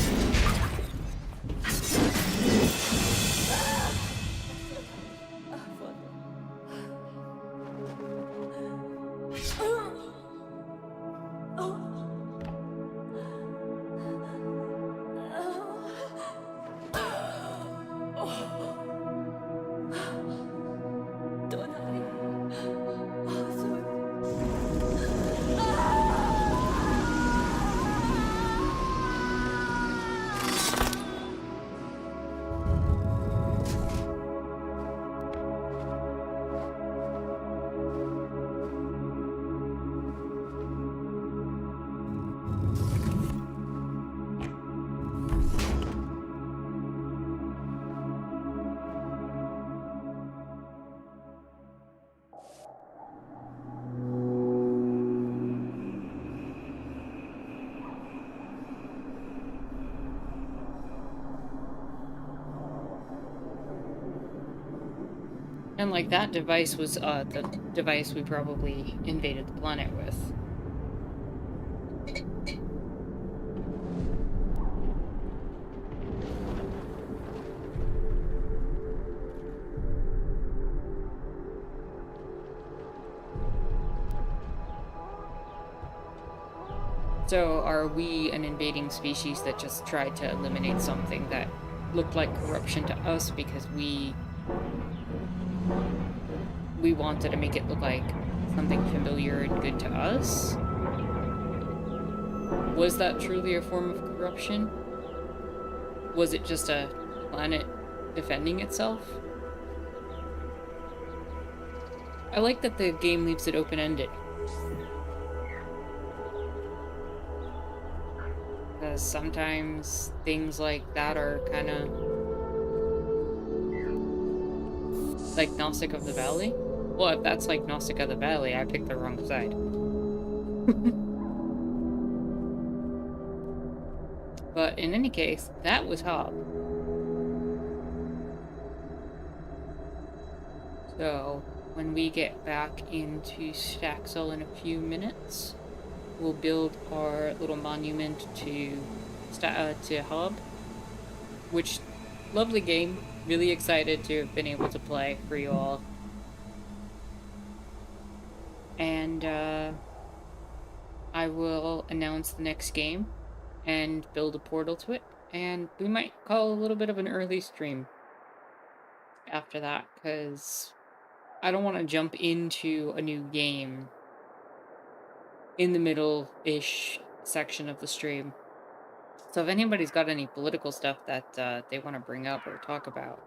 And like that device was the device we probably invaded the planet with. So are we an invading species that just tried to eliminate something that looked like corruption to us because we wanted to make it look like something familiar and good to us? Was that truly a form of corruption? Was it just a planet defending itself? I like that the game leaves it open-ended. Because sometimes things like that are kind of like Gnostic of the Valley. Well, if that's like Gnostic of the Valley, I picked the wrong side. But in any case, that was Hob. So, when we get back into Staxel in a few minutes, we'll build our little monument to Hob, which, lovely game. Really excited to have been able to play for you all. And, I will announce the next game and build a portal to it, and we might call a little bit of an early stream after that, because I don't want to jump into a new game in the middle-ish section of the stream. So if anybody's got any political stuff that they want to bring up or talk about,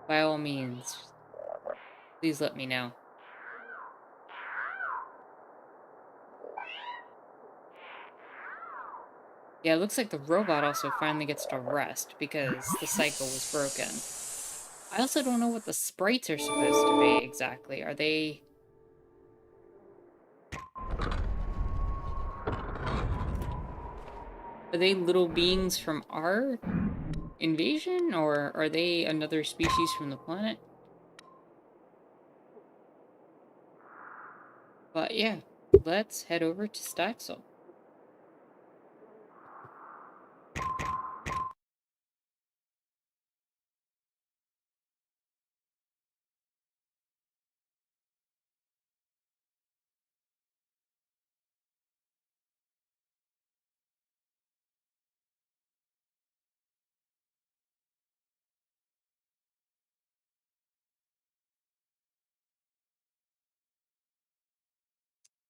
by all means, please let me know. Yeah, it looks like the robot also finally gets to rest because the cycle was broken. I also don't know what the sprites are supposed to be exactly. Are they... Are they little beings from our invasion, or are they another species from the planet? But yeah, let's head over to Staxel.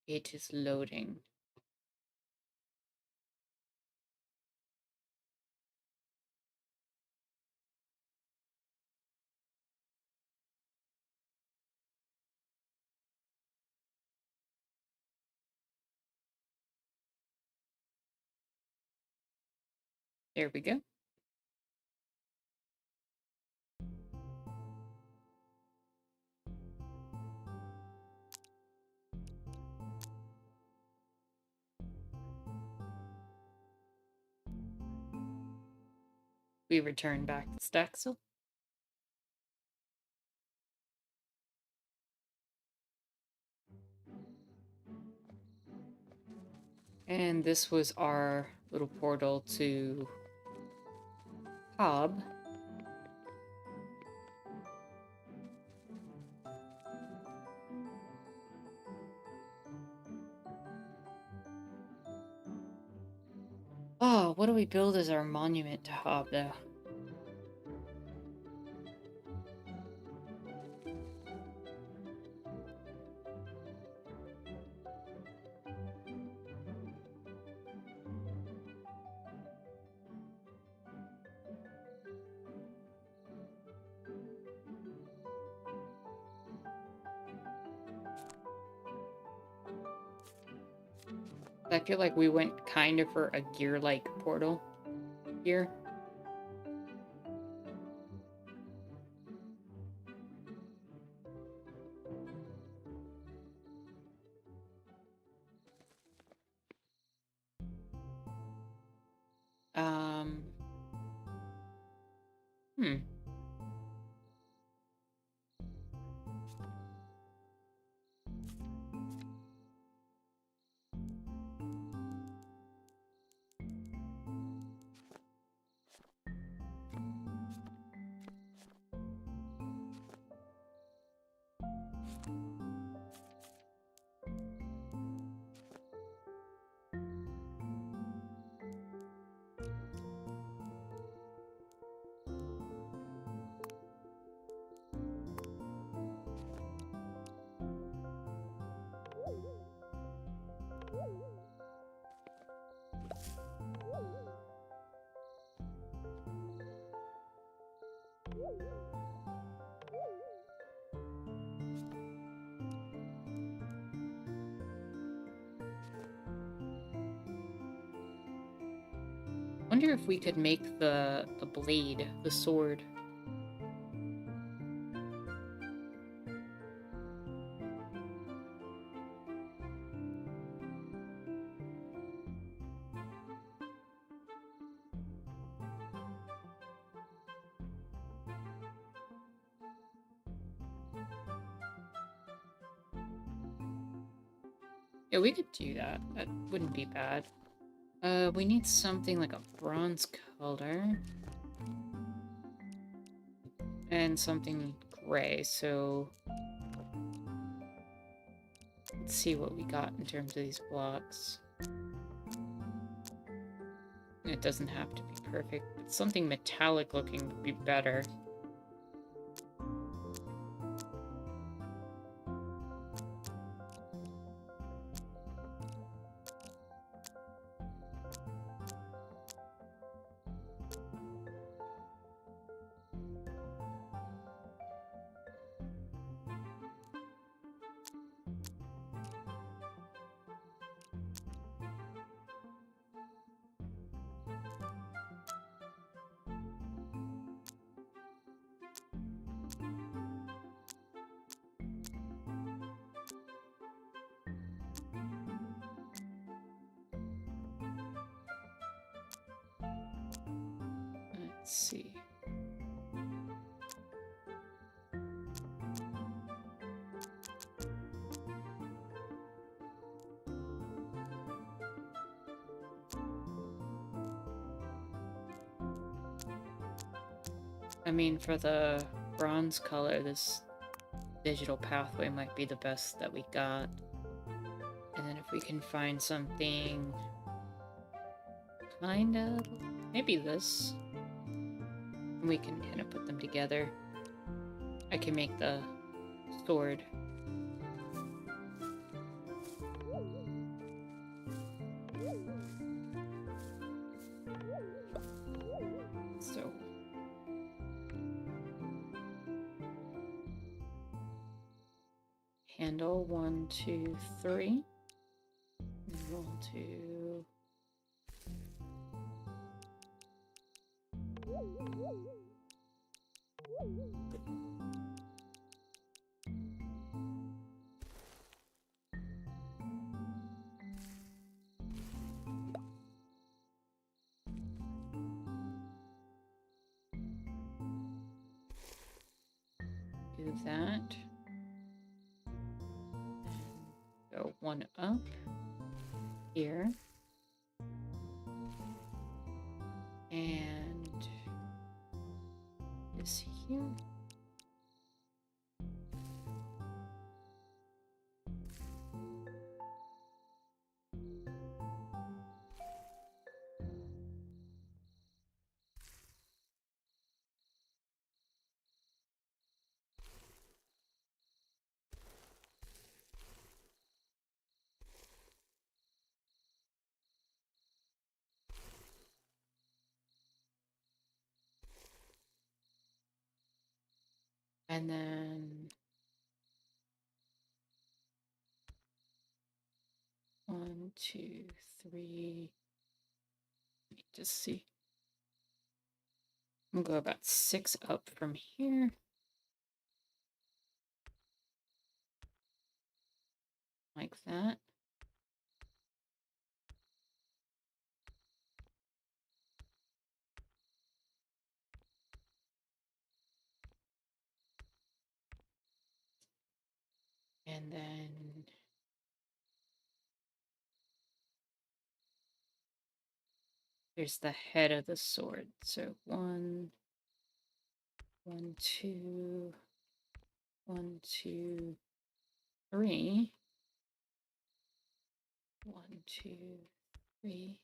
It is loading. There we go. We return back to Staxel. And this was our little portal to Hob. Oh, what do we build as our monument to Hob, though? I feel like we went kind of for a gear-like portal here. Um. Hmm. Wonder if we could make the blade, the sword. Yeah, we could do that. That wouldn't be bad. We need something like a bronze color. And something gray, so... Let's see what we got in terms of these blocks. It doesn't have to be perfect, but something metallic looking would be better. Let's see. I mean, for the bronze color, this digital pathway might be the best that we got. And then if we can find something kind of... maybe this. We can kind of put them together. I can make the sword. So... handle 1, 2, 3. And 1, 2... do that. Go one up here. And this here. And then 1, 2, 3. Let me just see. I'm gonna go about 6 up from here. Like that. And then here's the head of the sword. So 1, 1, 2, 1, 2, 3. 1, 2, 3.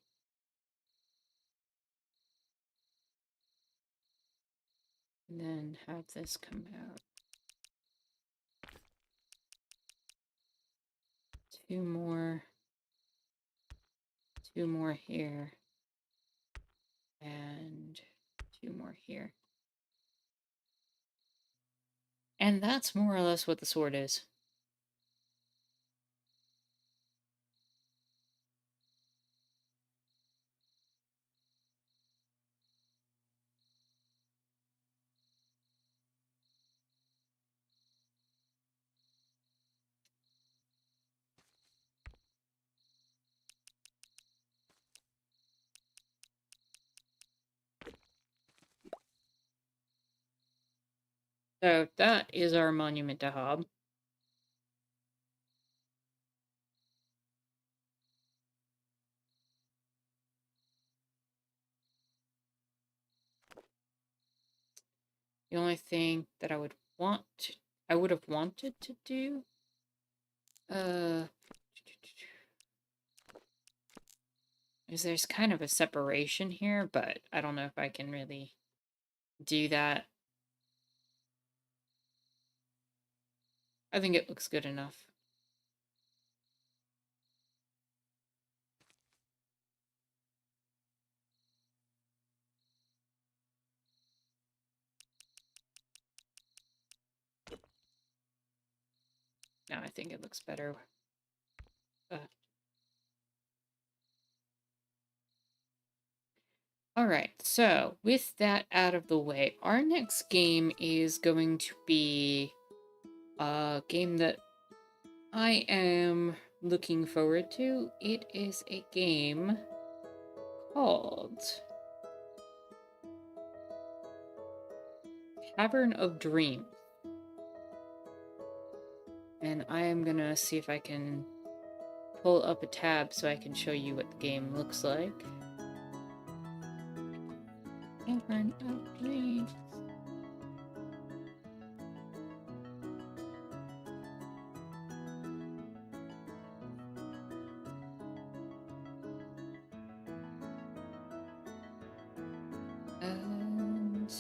And then have this come out. 2 more. 2 more here. And 2 more here. And that's more or less what the sword is. So that is our monument to Hob. The only thing that I would have wanted to do, is there's kind of a separation here, but I don't know if I can really do that. I think it looks good enough. Now I think it looks better. Alright, so with that out of the way, our next game is going to be a game that I am looking forward to. It is a game called Cavern of Dreams. And I am gonna see if I can pull up a tab so I can show you what the game looks like. Cavern of Dreams. And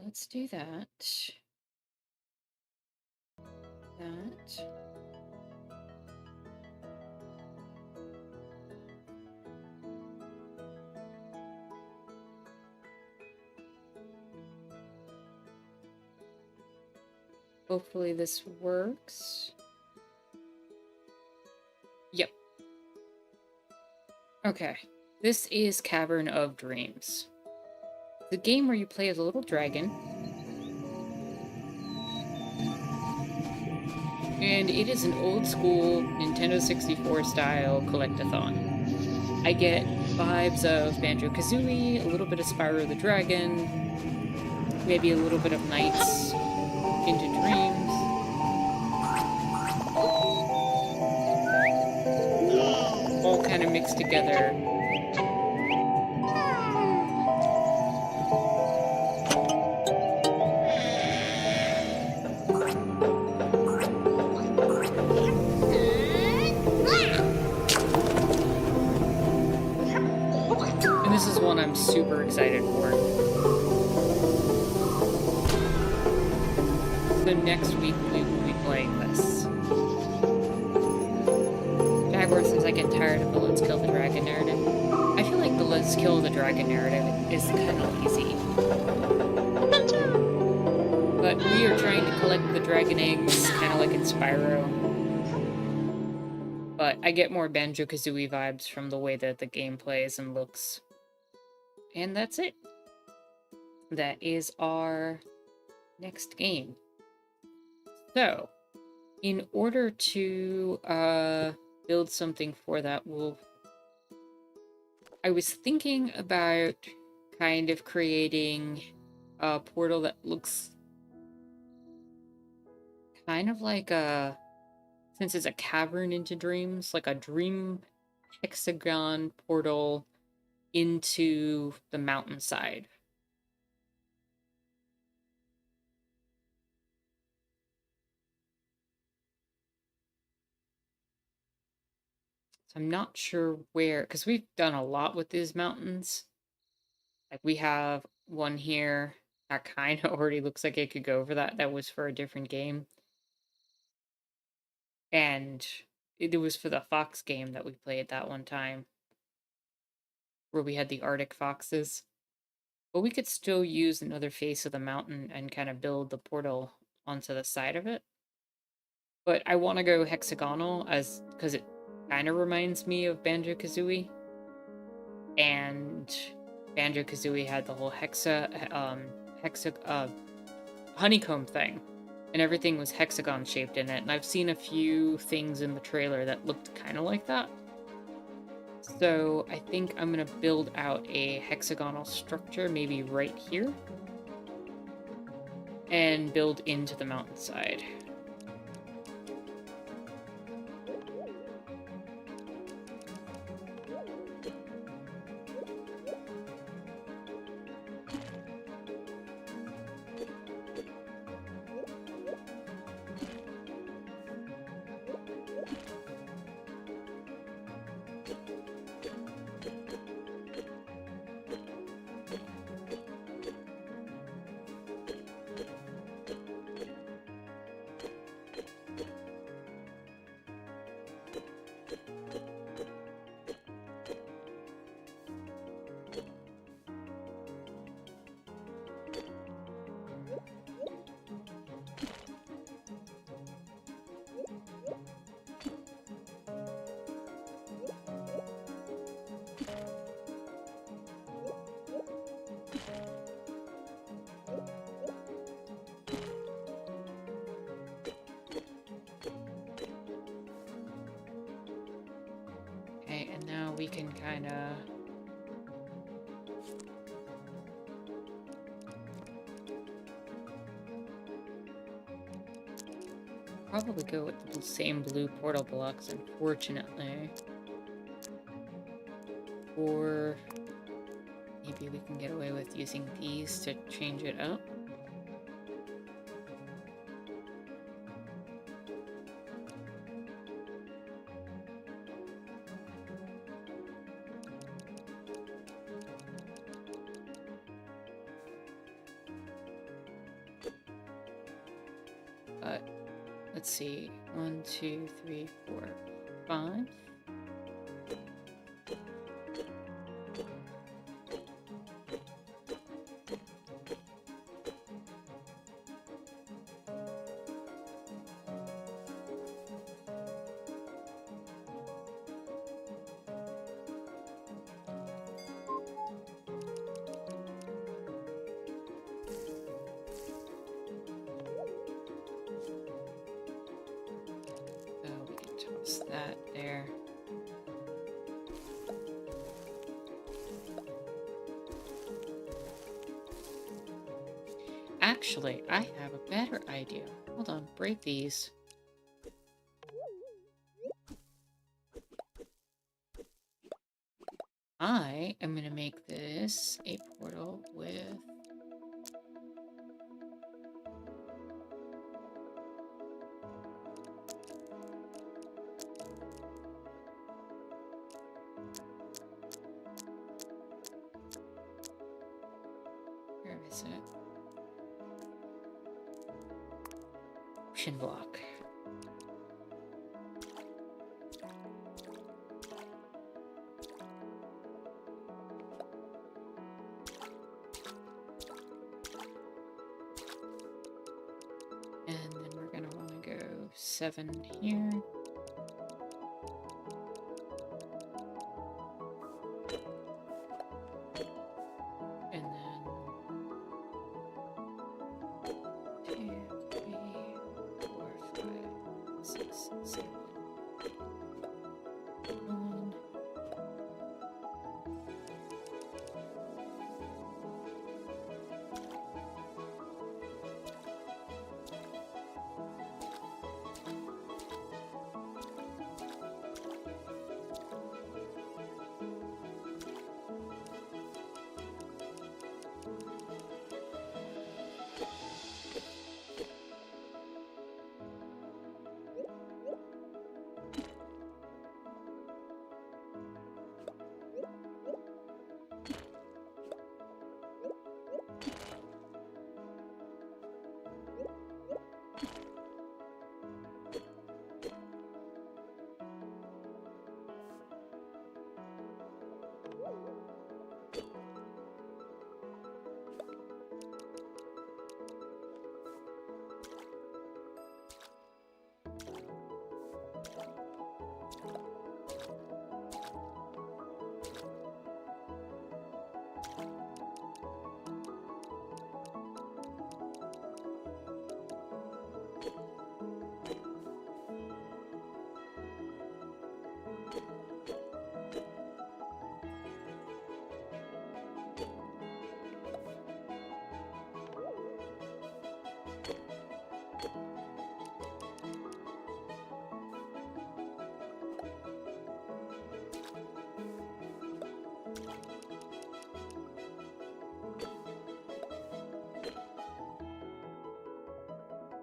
let's do that. That. Hopefully this works. Yep. Okay. This is Cavern of Dreams. The game where you play as a little dragon. And it is an old school Nintendo 64 style collect-a-thon. I get vibes of Banjo-Kazooie, a little bit of Spyro the Dragon, maybe a little bit of Nights into Dreams. All kind of mixed together. And this is one I'm super excited for. So next week we will be playing this. Jaguar says I get tired of the Let's Kill the Dragon narrative. I feel like the Let's Kill the Dragon narrative is kind of easy. But we are trying to collect the dragon eggs, kind of like in Spyro. But I get more Banjo-Kazooie vibes from the way that the game plays and looks. And that's it. That is our next game. So, in order to build something for that, I was thinking about kind of creating a portal that looks kind of like since it's a cavern into dreams, like a dream hexagon portal into the mountainside. So I'm not sure where, because we've done a lot with these mountains. Like we have one here that kind of already looks like it could go over that. That was for a different game. And it was for the fox game that we played that one time, where we had the Arctic foxes. But we could still use another face of the mountain and kind of build the portal onto the side of it. But I want to go hexagonal because it kind of reminds me of Banjo-Kazooie. And Banjo-Kazooie had the whole honeycomb thing. And everything was hexagon shaped in it. And I've seen a few things in the trailer that looked kind of like that. So I think I'm going to build out a hexagonal structure, maybe right here. And build into the mountainside. Okay, and now we can kind of... probably go with the same blue portal blocks, unfortunately. Or maybe we can get away with using these to change it up. But let's see. 1, 2, 3, 4, 5. That there. Actually, I have a better idea. Hold on, break these. I am gonna make this a portal with... Where is it? Ocean block. And then we're gonna want to go 7 here. And then 2, 3, 4, 5, 6, 7. 1.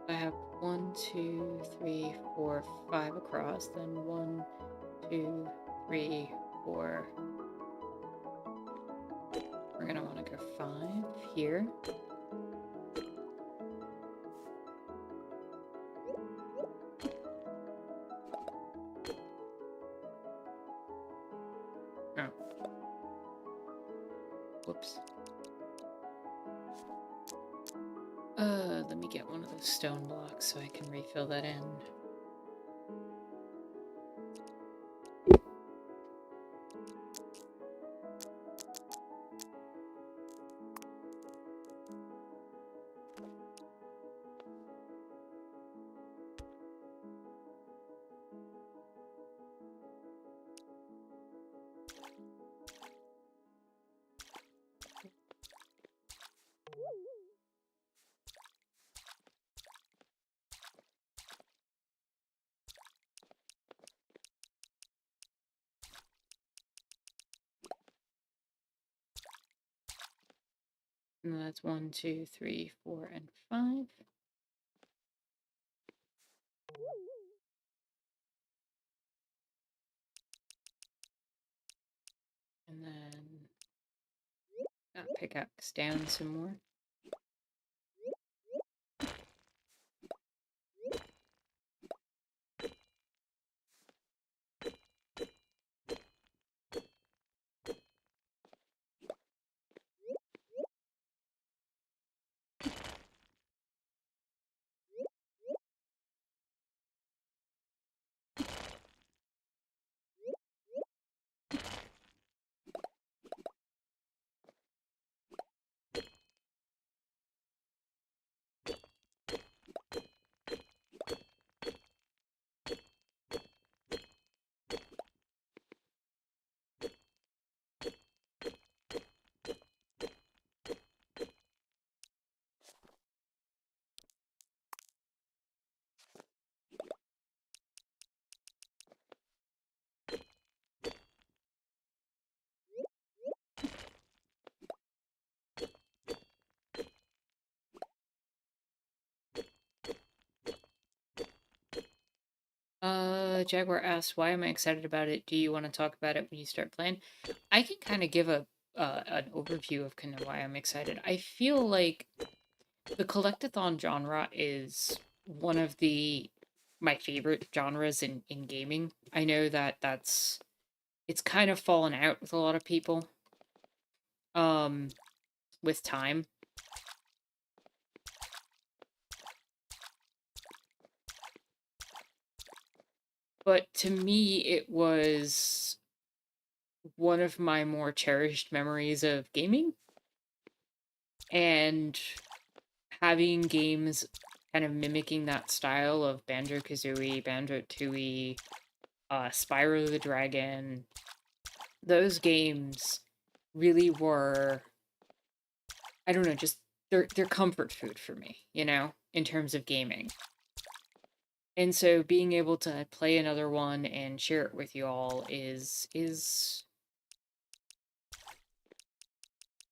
I have 1, 2, 3, 4, 5 across, then 1, 2, 3, 4. We're gonna want to go 5 here. Oh. Whoops. Let me get one of those stone blocks so I can refill that in. And that's 1, 2, 3, 4, and 5. And then that pickaxe down some more. Jaguar asks, "Why am I excited about it? Do you want to talk about it when you start playing?" I can kind of give a an overview of kind of why I'm excited. I feel like the collectathon genre is one of the my favorite genres in gaming. I know that it's kind of fallen out with a lot of people um with time. But to me it was one of my more cherished memories of gaming, and having games kind of mimicking that style of Banjo-Kazooie, Banjo-Tooie, Spyro the Dragon, those games really were, I don't know, just they're comfort food for me, you know, in terms of gaming. And so being able to play another one and share it with you all is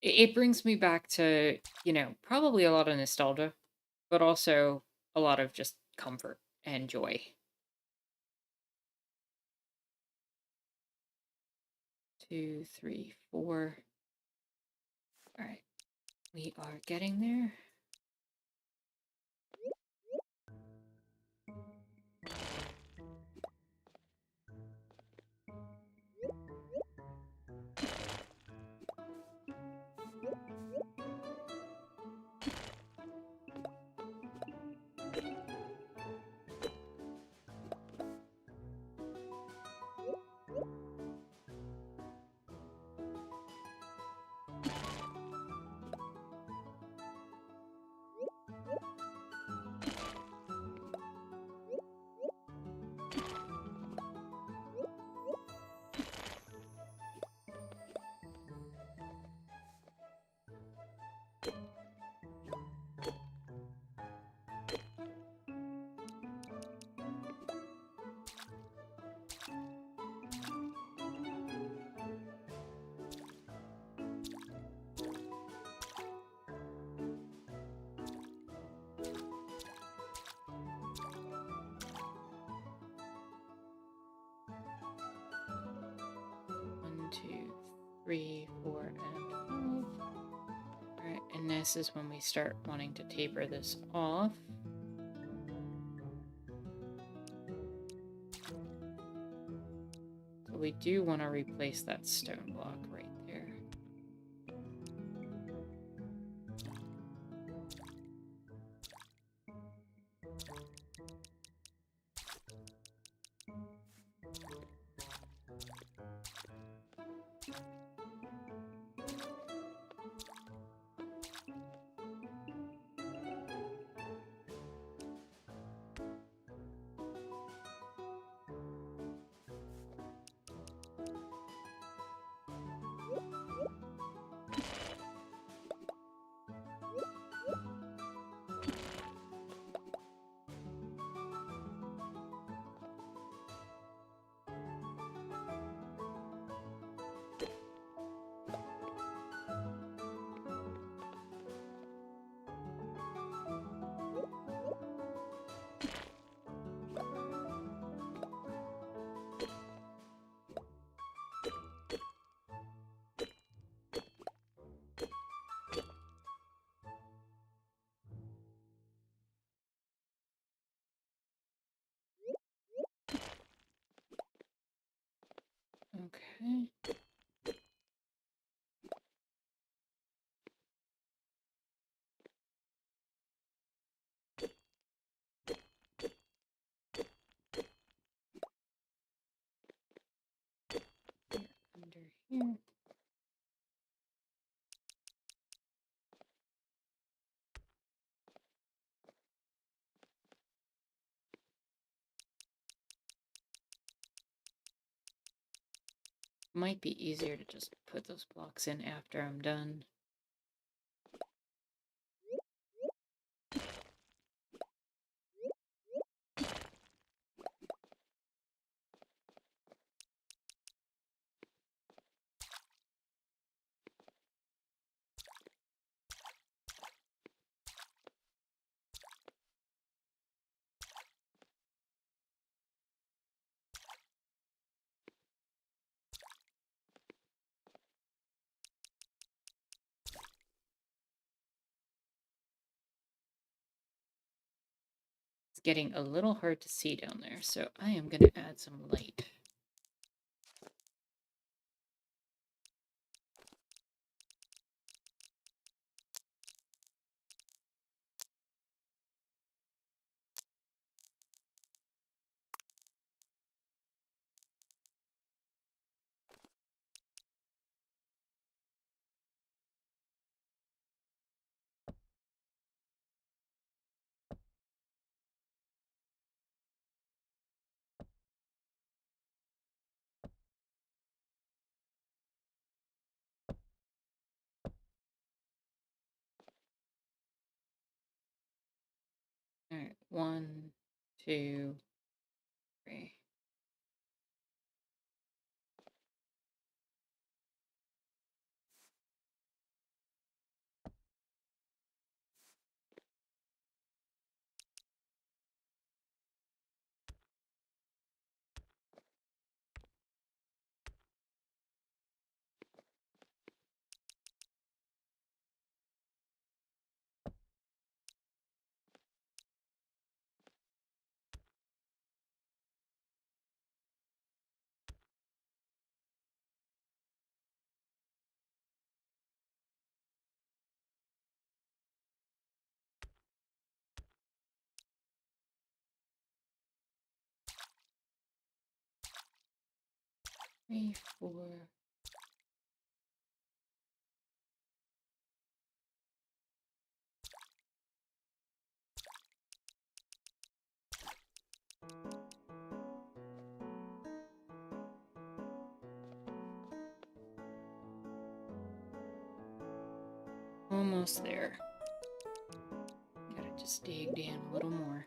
it brings me back to, you know, probably a lot of nostalgia, but also a lot of just comfort and joy. 2, 3, 4. All right, we are getting there. One, two, three, four, and 5. Alright, and this is when we start wanting to taper this off. So we do want to replace that stone block right there. Okay. Under here. Might be easier to just put those blocks in after I'm done. getting a little hard to see down there, so I am going to add some light. Alright, 1, 2, 3. Three, 4. Almost there. Gotta just dig down a little more.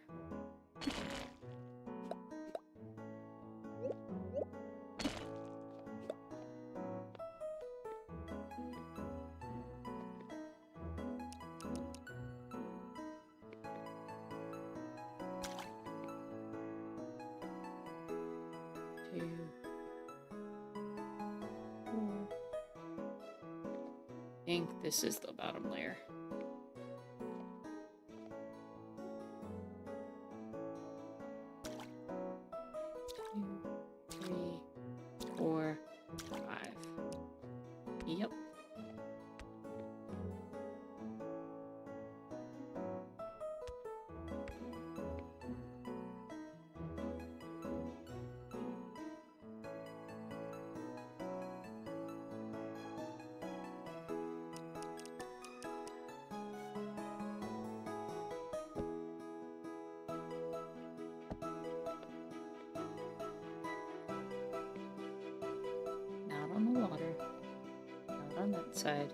Two, 4. I think this is the bottom layer. 2, 3, 4, 5. Yep. Not on the water. Not on that side.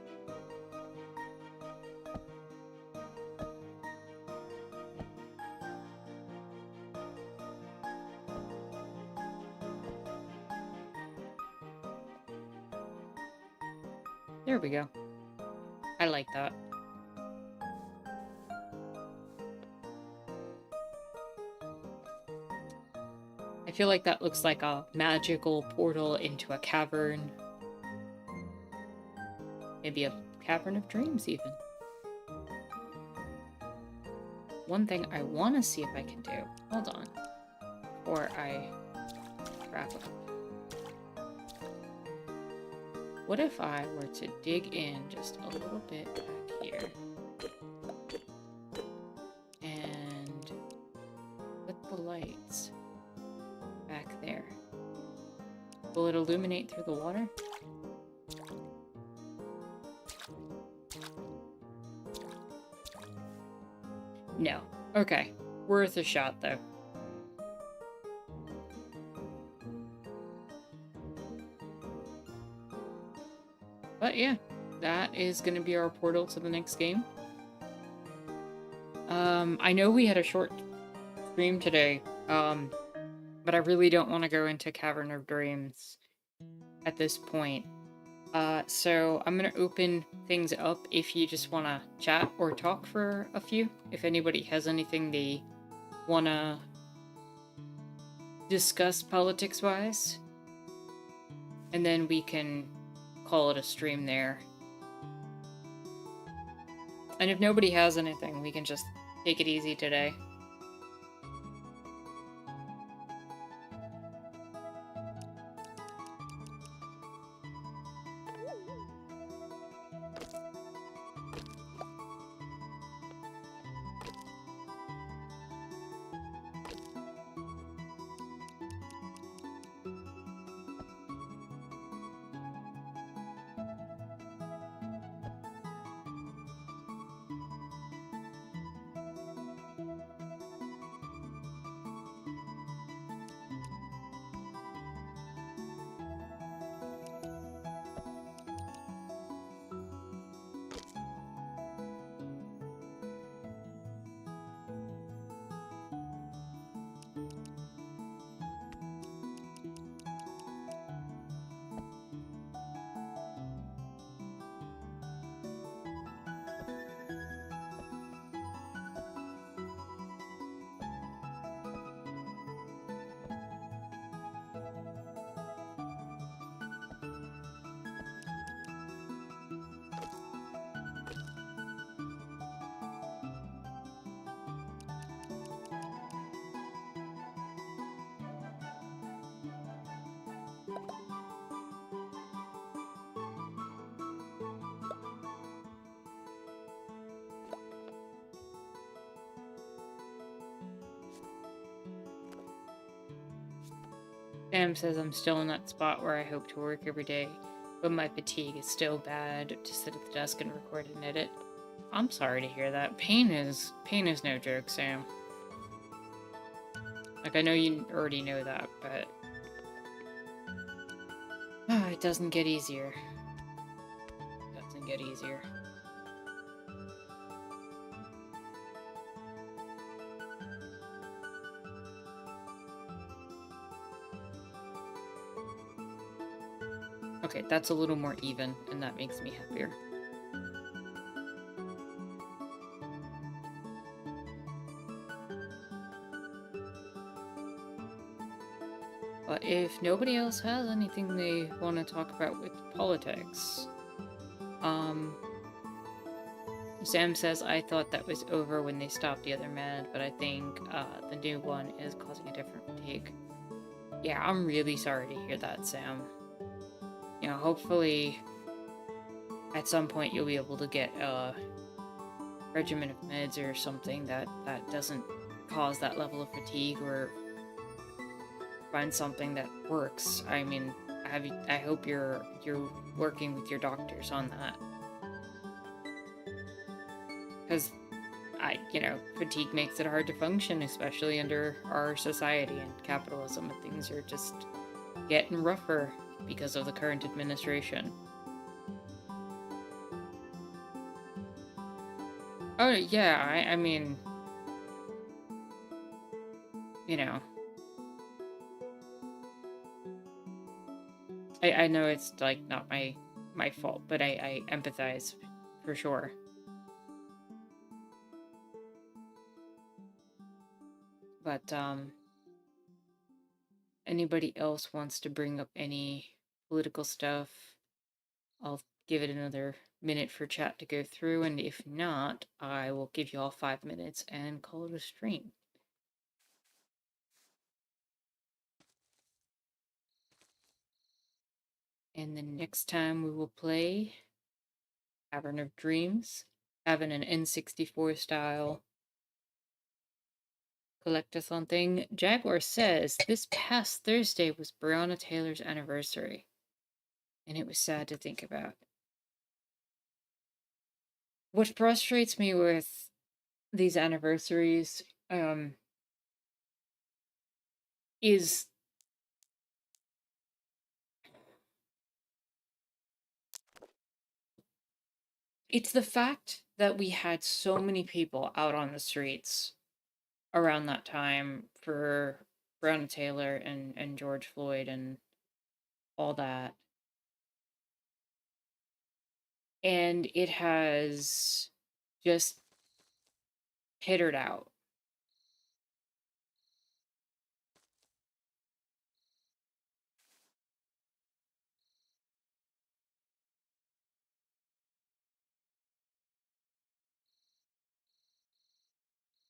There we go. I like that. I feel like that looks like a magical portal into a cavern. Maybe a cavern of dreams, even. One thing I want to see if I can do. Hold on. Before I wrap up. What if I were to dig in just a little bit back here and put the lights back there? Will it illuminate through the water? No. Okay. Worth a shot, though. But yeah, that is going to be our portal to the next game. I know we had a short stream today, but I really don't want to go into Cavern of Dreams at this point. So I'm going to open things up if you just want to chat or talk for a few. If anybody has anything they want to discuss politics-wise. And then we can call it a stream there. And if nobody has anything, we can just take it easy today. Sam says I'm still in that spot where I hope to work every day, but my fatigue is still bad to sit at the desk and record and edit. I'm sorry to hear that. Pain is no joke, Sam. Like, I know you already know that, but it doesn't get easier. It doesn't get easier. Okay, that's a little more even, and that makes me happier. But if nobody else has anything they want to talk about with politics, Sam says, I thought that was over when they stopped the other man, but I think the new one is causing a different fatigue. Yeah, I'm really sorry to hear that, Sam. You know, hopefully at some point you'll be able to get a regimen of meds or something that doesn't cause that level of fatigue, or find something that works. I mean, I hope you're working with your doctors on that. Because fatigue makes it hard to function, especially under our society and capitalism, and things are just getting rougher because of the current administration. Oh, yeah, I mean, I know it's, like, not my fault, but I empathize, for sure. But, anybody else wants to bring up any political stuff, I'll give it another minute for chat to go through, and if not, I will give you all 5 minutes and call it a stream. And then next time we will play Cavern of Dreams, having an N64 style collectathon thing. Jaguar says this past Thursday was Breonna Taylor's anniversary, and it was sad to think about. What frustrates me with these anniversaries is it's the fact that we had so many people out on the streets around that time for Breonna Taylor and George Floyd and all that. And it has just petered out.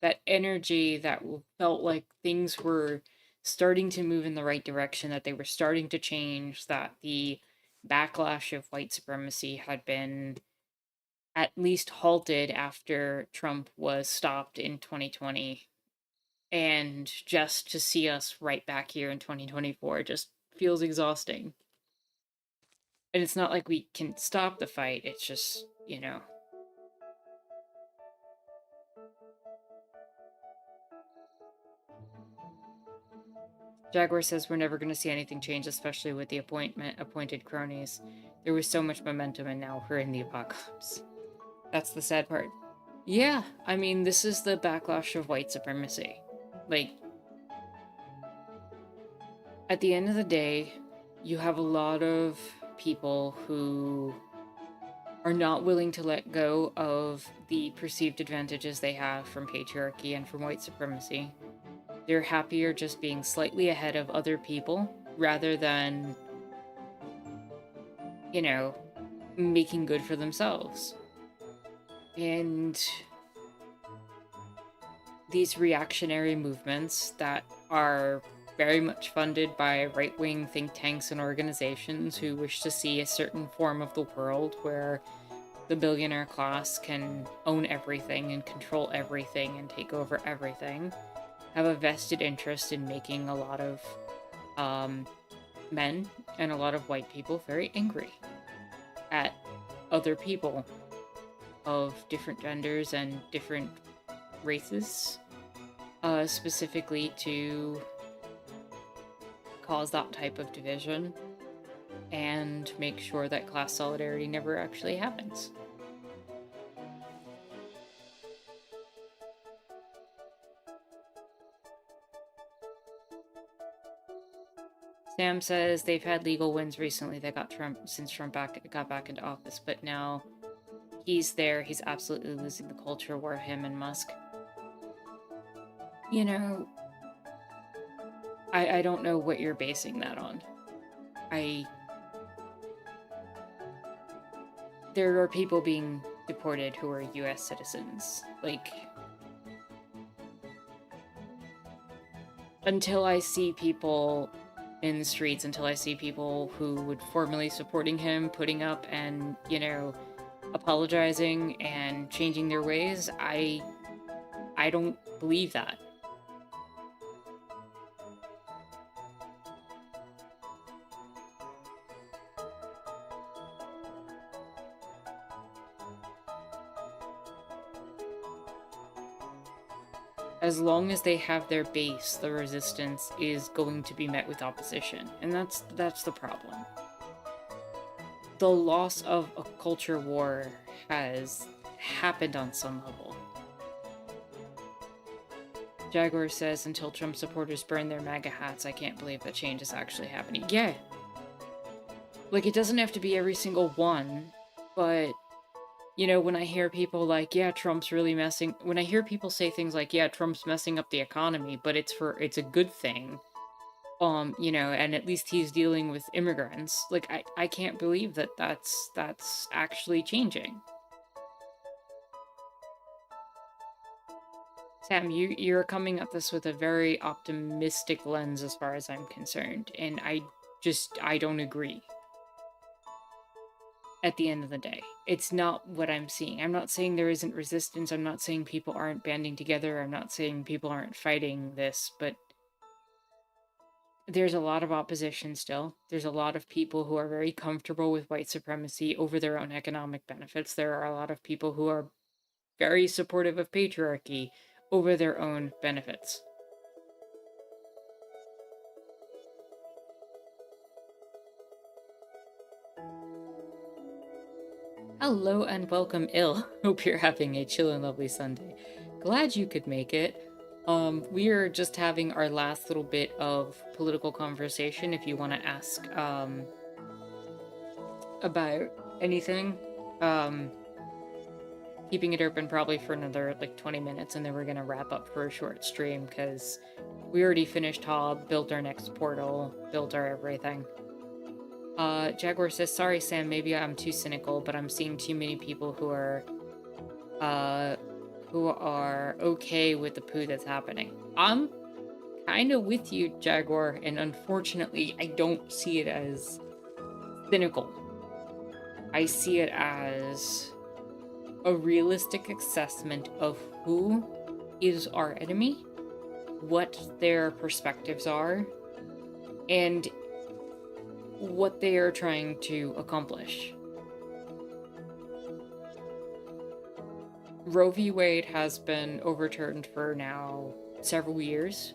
That energy that felt like things were starting to move in the right direction, that they were starting to change, that the backlash of white supremacy had been at least halted after Trump was stopped in 2020. And just to see us right back here in 2024 just feels exhausting. And it's not like we can stop the fight, it's just, Jaguar says we're never going to see anything change, especially with the appointed cronies. There was so much momentum, and now we're in the apocalypse. That's the sad part. Yeah, I mean, this is the backlash of white supremacy. Like, at the end of the day, you have a lot of people who are not willing to let go of the perceived advantages they have from patriarchy and from white supremacy. They're happier just being slightly ahead of other people rather than, making good for themselves. And these reactionary movements that are very much funded by right-wing think tanks and organizations who wish to see a certain form of the world where the billionaire class can own everything and control everything and take over everything, have a vested interest in making a lot of men and a lot of white people very angry at other people of different genders and different races, specifically to cause that type of division and make sure that class solidarity never actually happens. Sam says they've had legal wins recently that got Trump got back into office, but now he's there. He's absolutely losing the culture war, him and Musk. You know, I don't know what you're basing that on. There are people being deported who are US citizens. Like, until I see people in the streets, until I see people who would formally supporting him, putting up and, apologizing and changing their ways, I don't believe that. As long as they have their base, the resistance is going to be met with opposition, and that's the problem. The loss of a culture war has happened on some level. Jaguar says, until Trump supporters burn their MAGA hats, I can't believe that change is actually happening. Yeah. Like, it doesn't have to be every single one, but when I hear people like, yeah, Trump's really when I hear people say things like, yeah, Trump's messing up the economy, but it's a good thing, and at least he's dealing with immigrants, like, I can't believe that that's actually changing. Sam, you're coming at this with a very optimistic lens as far as I'm concerned, and I don't agree. At the end of the day, it's not what I'm seeing. I'm not saying there isn't resistance. I'm not saying people aren't banding together. I'm not saying people aren't fighting this, but there's a lot of opposition still. There's a lot of people who are very comfortable with white supremacy over their own economic benefits. There are a lot of people who are very supportive of patriarchy over their own benefits. Hello and welcome, Ill. Hope you're having a chill and lovely Sunday. Glad you could make it. We are just having our last little bit of political conversation. If you want to ask, about anything, keeping it open probably for another, 20 minutes, and then we're gonna wrap up for a short stream, because we already finished Hob, built our next portal, built our everything. Jaguar says, sorry, Sam, maybe I'm too cynical, but I'm seeing too many people who are okay with the poo that's happening. I'm kind of with you, Jaguar, and unfortunately, I don't see it as cynical. I see it as a realistic assessment of who is our enemy, what their perspectives are, and what they are trying to accomplish. Roe v. Wade has been overturned for now several years,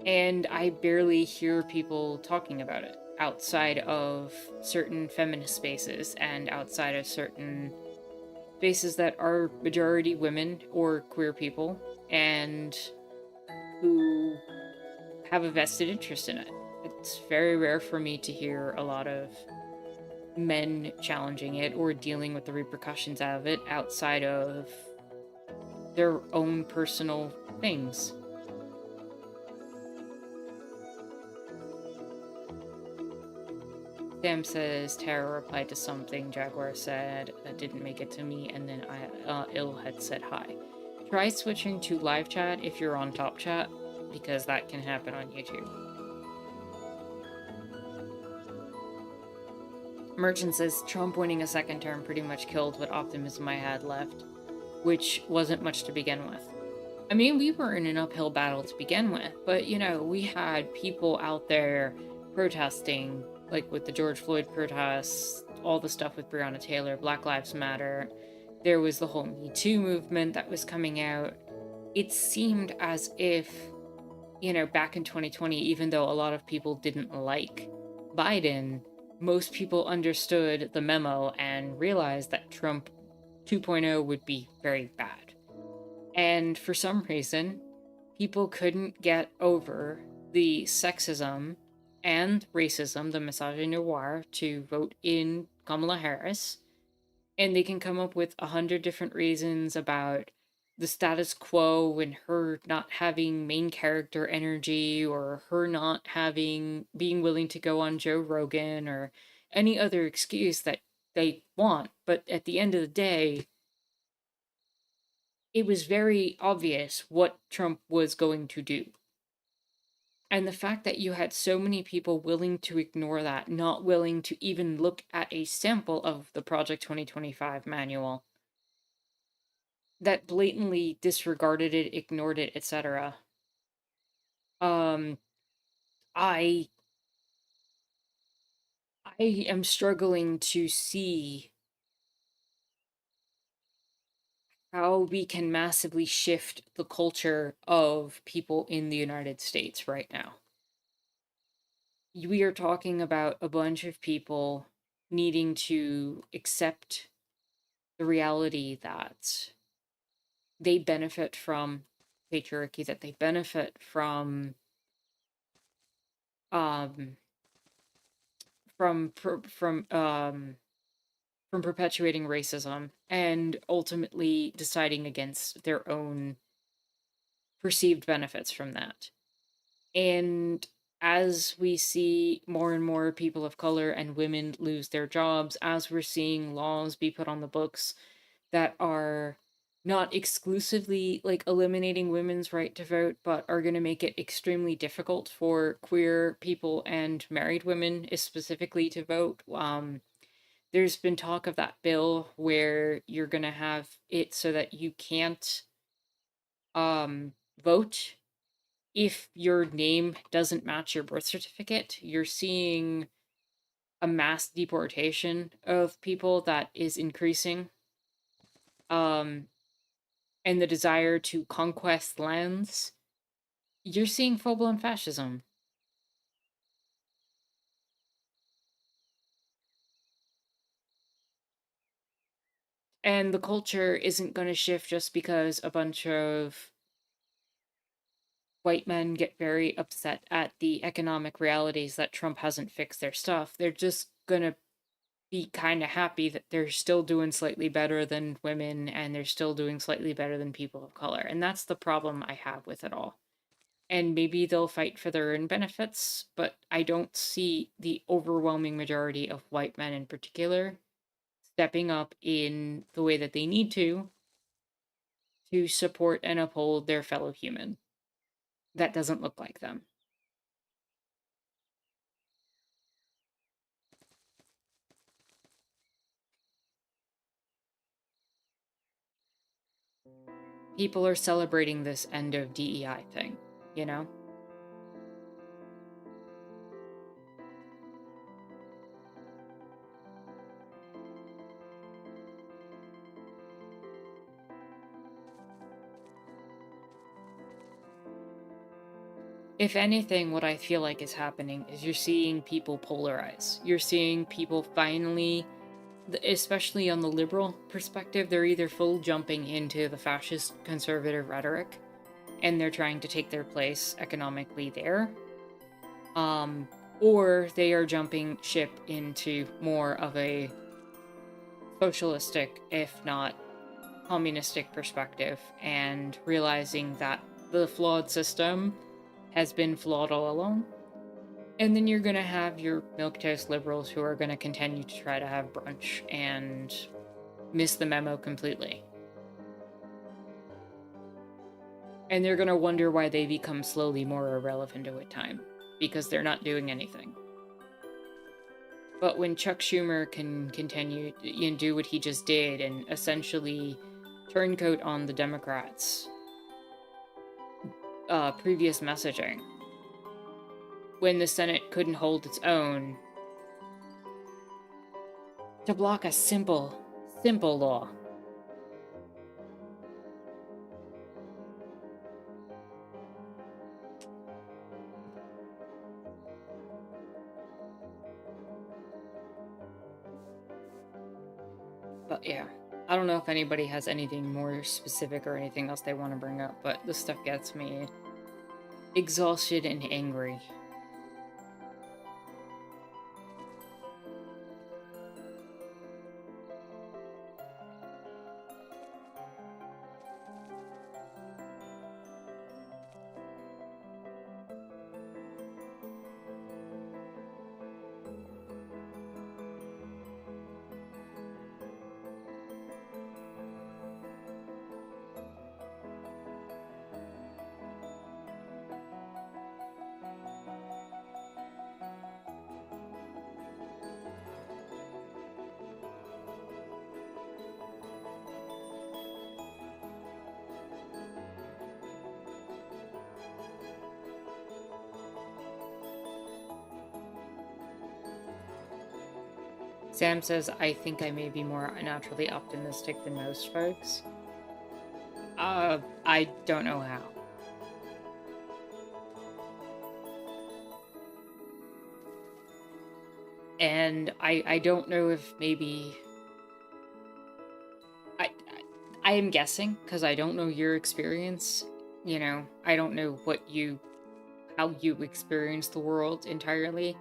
and I barely hear people talking about it outside of certain feminist spaces and outside of certain spaces that are majority women or queer people and who have a vested interest in it. It's very rare for me to hear a lot of men challenging it or dealing with the repercussions out of it outside of their own personal things. Sam says Tara replied to something Jaguar said that didn't make it to me, and then Ill had said hi. Try switching to live chat if you're on top chat, because that can happen on YouTube. Merchant says Trump winning a second term pretty much killed what optimism I had left, which wasn't much to begin with. I mean, we were in an uphill battle to begin with, but you know, we had people out there protesting, like with the George Floyd protests, all the stuff with Breonna Taylor, Black Lives Matter. There was the whole Me Too movement that was coming out. It seemed as if, you know, back in 2020, even though a lot of people didn't like Biden, most people understood the memo and realized that Trump 2.0 would be very bad. And for some reason, people couldn't get over the sexism and racism, the misogynoir, to vote in Kamala Harris. And they can come up with 100 different reasons about the status quo and her not having main character energy, or her not having being willing to go on Joe Rogan, or any other excuse that they want. But at the end of the day, it was very obvious what Trump was going to do. And the fact that you had so many people willing to ignore that, not willing to even look at a sample of the Project 2025 manual, that blatantly disregarded it, ignored it, etc. Um, I I am struggling to see how we can massively shift the culture of people in the United States right now. We are talking about a bunch of people needing to accept the reality that they benefit from patriarchy, that they benefit um from from perpetuating racism, and ultimately deciding against their own perceived benefits from that. And as we see more and more people of color and women lose their jobs, as we're seeing laws be put on the books that are not exclusively like eliminating women's right to vote, but are going to make it extremely difficult for queer people and married women specifically to vote. There's been talk of that bill where you're going to have it so that you can't um, vote if your name doesn't match your birth certificate. You're seeing a mass deportation of people that is increasing. Um, and the desire to conquest lands, you're seeing full blown fascism. And the culture isn't going to shift just because a bunch of white men get very upset at the economic realities that Trump hasn't fixed their stuff. They're just going to be kind of happy that they're still doing slightly better than women, and they're still doing slightly better than people of color. And that's the problem I have with it all. And maybe they'll fight for their own benefits, but I don't see the overwhelming majority of white men in particular stepping up in the way that they need to support and uphold their fellow human that doesn't look like them. People are celebrating this end of DEI thing, you know? If anything, what I feel like is happening is you're seeing people polarize. You're seeing people finally, especially on the liberal perspective, they're either full jumping into the fascist conservative rhetoric and they're trying to take their place economically there, or they are jumping ship into more of a socialistic, if not communistic perspective, and realizing that the flawed system has been flawed all along. And then you're going to have your milquetoast liberals who are going to continue to try to have brunch and miss the memo completely. And they're going to wonder why they become slowly more irrelevant over time, because they're not doing anything. But when Chuck Schumer can continue and do what he just did and essentially turncoat on the Democrats previous messaging when the Senate couldn't hold its own to block a simple law. But yeah, I don't know if anybody has anything more specific or anything else they want to bring up, but this stuff gets me exhausted and angry. Sam says, I think I may be more naturally optimistic than most folks. I don't know how. And I don't know if maybe I I am guessing because I don't know your experience. You know, I don't know how you experience the world entirely.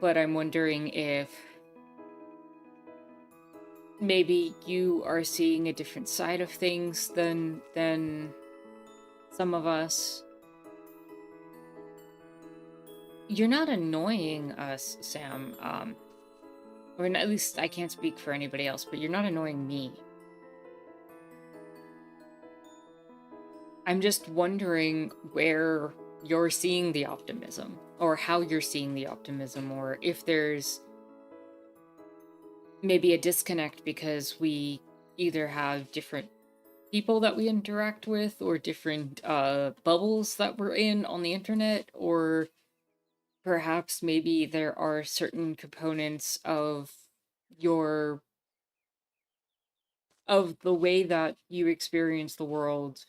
But I'm wondering if maybe you are seeing a different side of things than some of us. You're not annoying us, Sam. Or at least I can't speak for anybody else, but you're not annoying me. I'm just wondering where you're seeing the optimism, or how you're seeing the optimism, or if there's maybe a disconnect because we either have different people that we interact with, or different bubbles that we're in on the internet, or perhaps maybe there are certain components of your of the way that you experience the world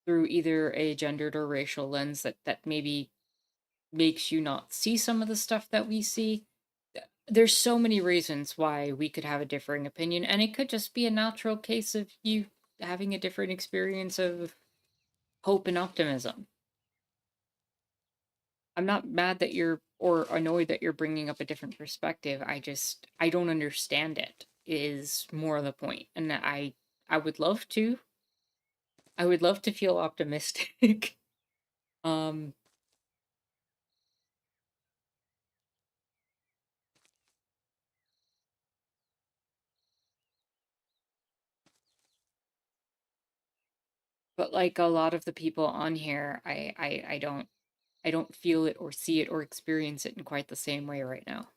through either a gendered or racial lens that maybe makes you not see some of the stuff that we see. There's so many reasons why we could have a differing opinion, and it could just be a natural case of you having a different experience of hope and optimism. I'm not mad that you're or annoyed that you're bringing up a different perspective. I don't understand it is more the point. And I would love to. I would love to feel optimistic. um but like a lot of the people on here, I don't feel it or see it or experience it in quite the same way right now.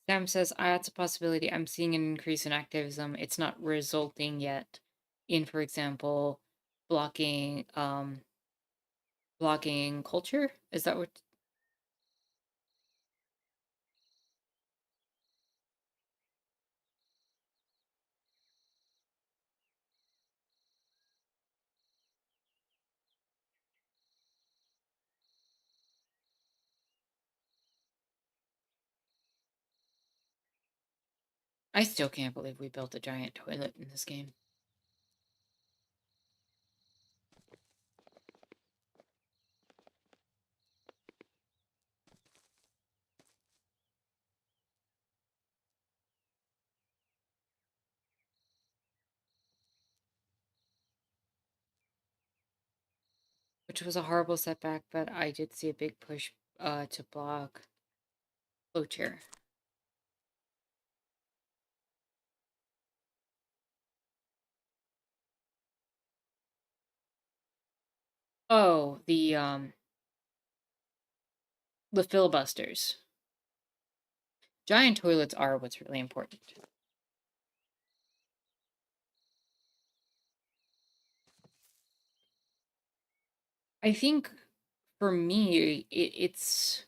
Sam says, that's a possibility. I'm seeing an increase in activism. It's not resulting yet in, for example, blocking blocking culture. Is that what I still can't believe we built a giant toilet in this game. Which was a horrible setback, but I did see a big push to block Cloture. Oh, the filibusters. Giant toilets are what's really important. I think for me, it's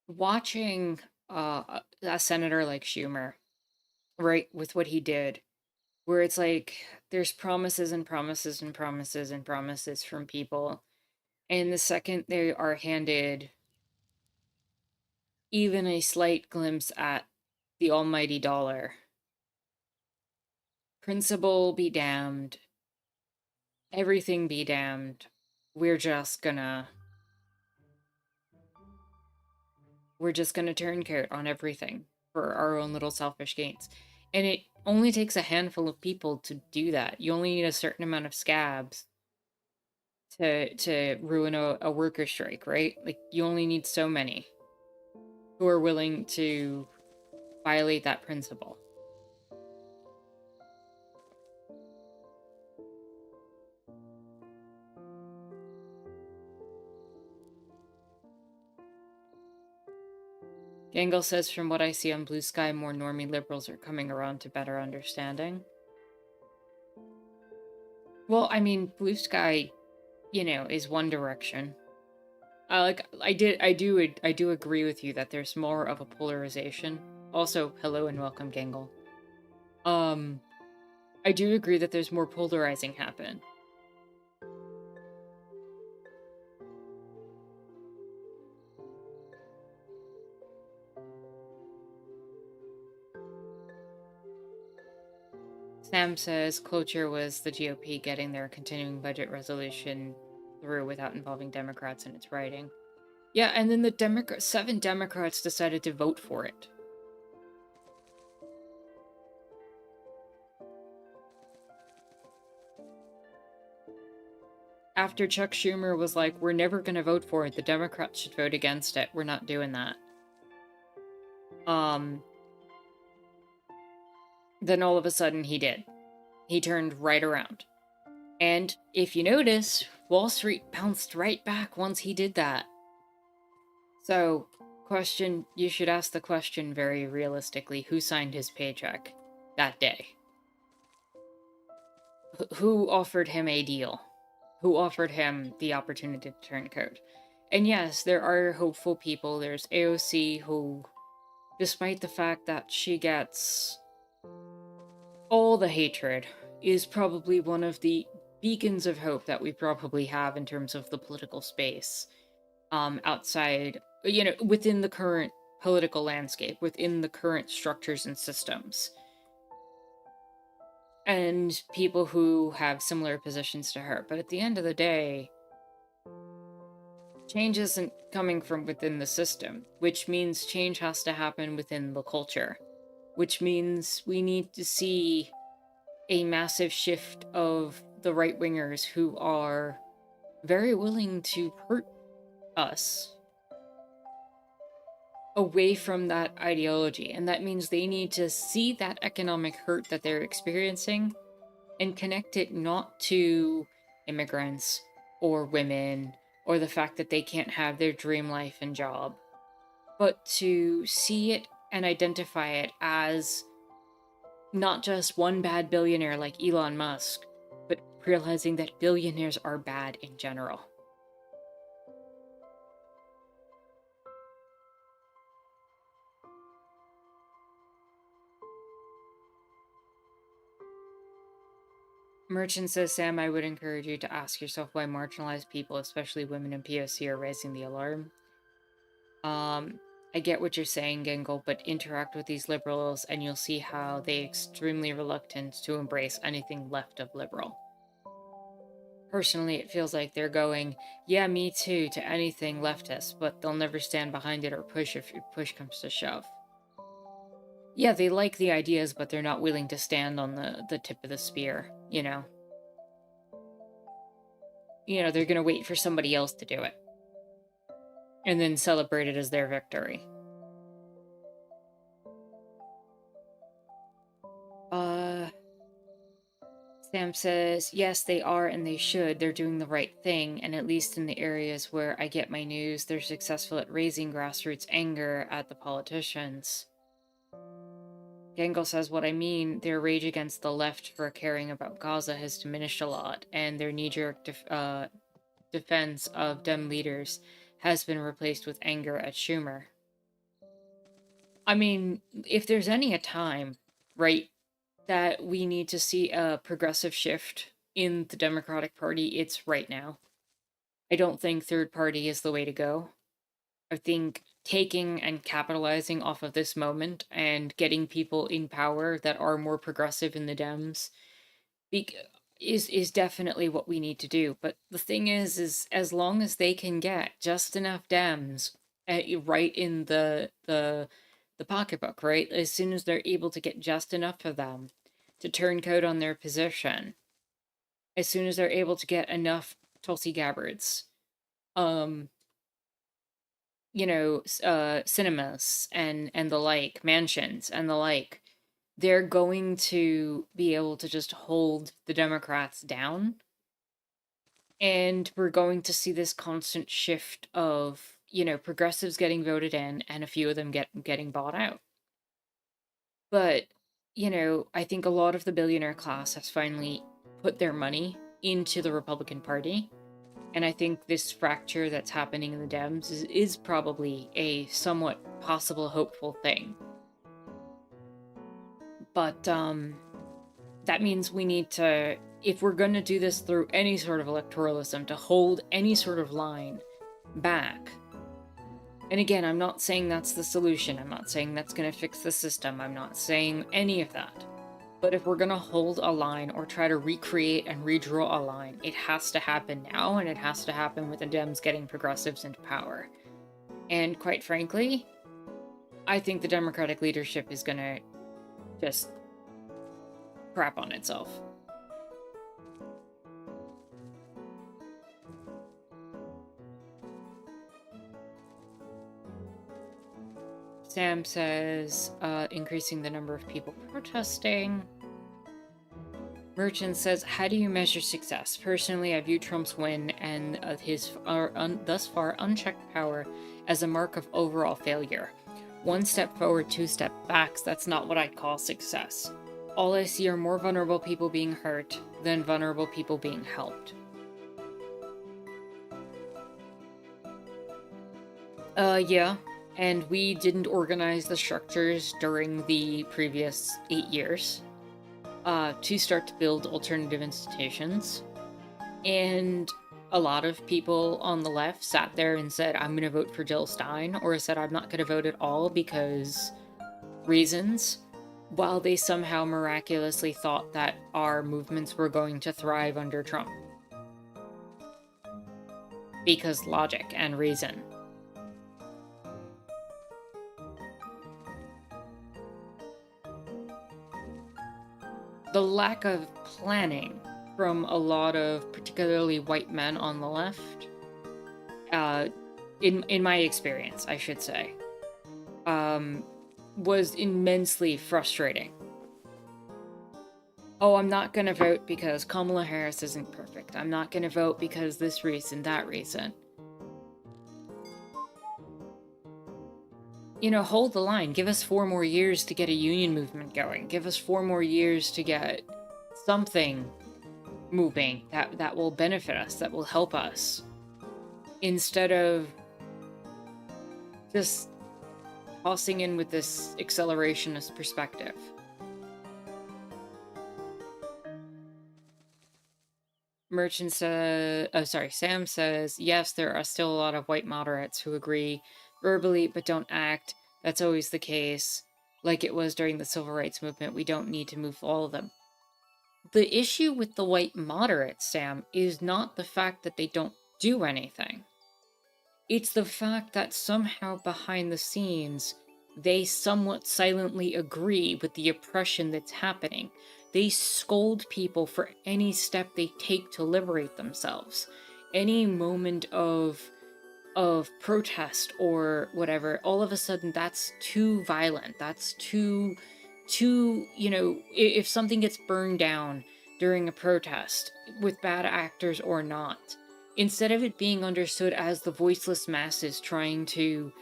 watching a senator like Schumer, right, with what he did, where it's like there's promises and promises and promises and promises from people. And the second they are handed even a slight glimpse at the almighty dollar, principle be damned, everything be damned, we're just gonna we're just gonna turncoat on everything for our own little selfish gains. And it only takes a handful of people to do that. You only need a certain amount of scabs to ruin a worker strike, right? Like you only need so many who are willing to violate that principle. Gangle says, from what I see on Blue Sky, more normie liberals are coming around to better understanding. Well, I mean, Blue Sky, is one direction. I do agree with you that there's more of a polarization. Also, hello and welcome, Gangle. I do agree that there's more polarizing happen. Sam says cloture was the GOP getting their continuing budget resolution through without involving Democrats in its writing. Yeah, and then the 7 Democrats decided to vote for it. After Chuck Schumer was like, we're never going to vote for it, the Democrats should vote against it, we're not doing that. Then all of a sudden he did. He turned right around. And if you notice, Wall Street bounced right back once he did that. So, you should ask the question very realistically, who signed his paycheck that day? Who offered him a deal? Who offered him the opportunity to turn code? And yes, there are hopeful people. There's AOC who, despite the fact that she gets all the hatred, is probably one of the beacons of hope that we probably have in terms of the political space. Outside, within the current political landscape, within the current structures and systems. And people who have similar positions to her. But at the end of the day, change isn't coming from within the system, which means change has to happen within the culture, which means we need to see a massive shift of the right-wingers who are very willing to hurt us away from that ideology. And that means they need to see that economic hurt that they're experiencing and connect it not to immigrants or women or the fact that they can't have their dream life and job, but to see it and identify it as not just one bad billionaire like Elon Musk, but realizing that billionaires are bad in general. Merchant says, Sam, I would encourage you to ask yourself why marginalized people, especially women and POC, are raising the alarm. I get what you're saying, Gangle, but interact with these liberals and you'll see how they're extremely reluctant to embrace anything left of liberal. Personally, it feels like they're going, yeah, me too, to anything leftist, but they'll never stand behind it or push if push comes to shove. Yeah, they like the ideas, but they're not willing to stand on the tip of the spear, they're gonna wait for somebody else to do it. And then celebrate it as their victory. Sam says, yes, they are and they should. They're doing the right thing, and at least in the areas where I get my news, they're successful at raising grassroots anger at the politicians. Gengel says, what I mean, their rage against the left for caring about Gaza has diminished a lot, and their knee-jerk defense of Dem leaders has been replaced with anger at Schumer. I mean, if there's any a time, right, that we need to see a progressive shift in the Democratic Party, it's right now. I don't think third party is the way to go. I think taking and capitalizing off of this moment and getting people in power that are more progressive in the Dems is definitely what we need to do. But the thing is as long as they can get just enough Dems right in the pocketbook, right? As soon as they're able to get just enough of them to turn code on their position, as soon as they're able to get enough Tulsi Gabbards, cinemas and the like, mansions and the like, they're going to be able to just hold the Democrats down. And we're going to see this constant shift of, progressives getting voted in and a few of them getting bought out. But, I think a lot of the billionaire class has finally put their money into the Republican Party. And I think this fracture that's happening in the Dems is probably a somewhat possible hopeful thing. But that means we need to, if we're going to do this through any sort of electoralism, to hold any sort of line back. And again, I'm not saying that's the solution. I'm not saying that's going to fix the system. I'm not saying any of that. But if we're going to hold a line or try to recreate and redraw a line, it has to happen now, and it has to happen with the Dems getting progressives into power. And quite frankly, I think the Democratic leadership is going to just crap on itself. Sam says, increasing the number of people protesting. Merchant says, how do you measure success? Personally, I view Trump's win and his thus far unchecked power as a mark of overall failure. One step forward, two step backs, that's not what I'd call success. All I see are more vulnerable people being hurt than vulnerable people being helped. Yeah. And we didn't organize the structures during the previous 8 years to start to build alternative institutions. And a lot of people on the left sat there and said, I'm going to vote for Jill Stein, or said, I'm not going to vote at all because reasons, while they somehow miraculously thought that our movements were going to thrive under Trump. Because logic and reason. The lack of planning from a lot of particularly white men on the left, in my experience, I should say, was immensely frustrating. Oh, I'm not going to vote because Kamala Harris isn't perfect. I'm not going to vote because this reason, that reason. Hold the line. Give us 4 more years to get a union movement going. Give us 4 more years to get something moving that will benefit us, that will help us. Instead of just tossing in with this accelerationist perspective. Sam says, yes, there are still a lot of white moderates who agree verbally but don't act. That's always the case. Like it was during the civil rights movement, we don't need to move all of them. The issue with the white moderates, Sam, is not the fact that they don't do anything. It's the fact that somehow behind the scenes, they somewhat silently agree with the oppression that's happening. They scold people for any step they take to liberate themselves. Any moment of protest or whatever, all of a sudden that's too violent. That's too, if something gets burned down during a protest with bad actors or not, instead of it being understood as the voiceless masses trying to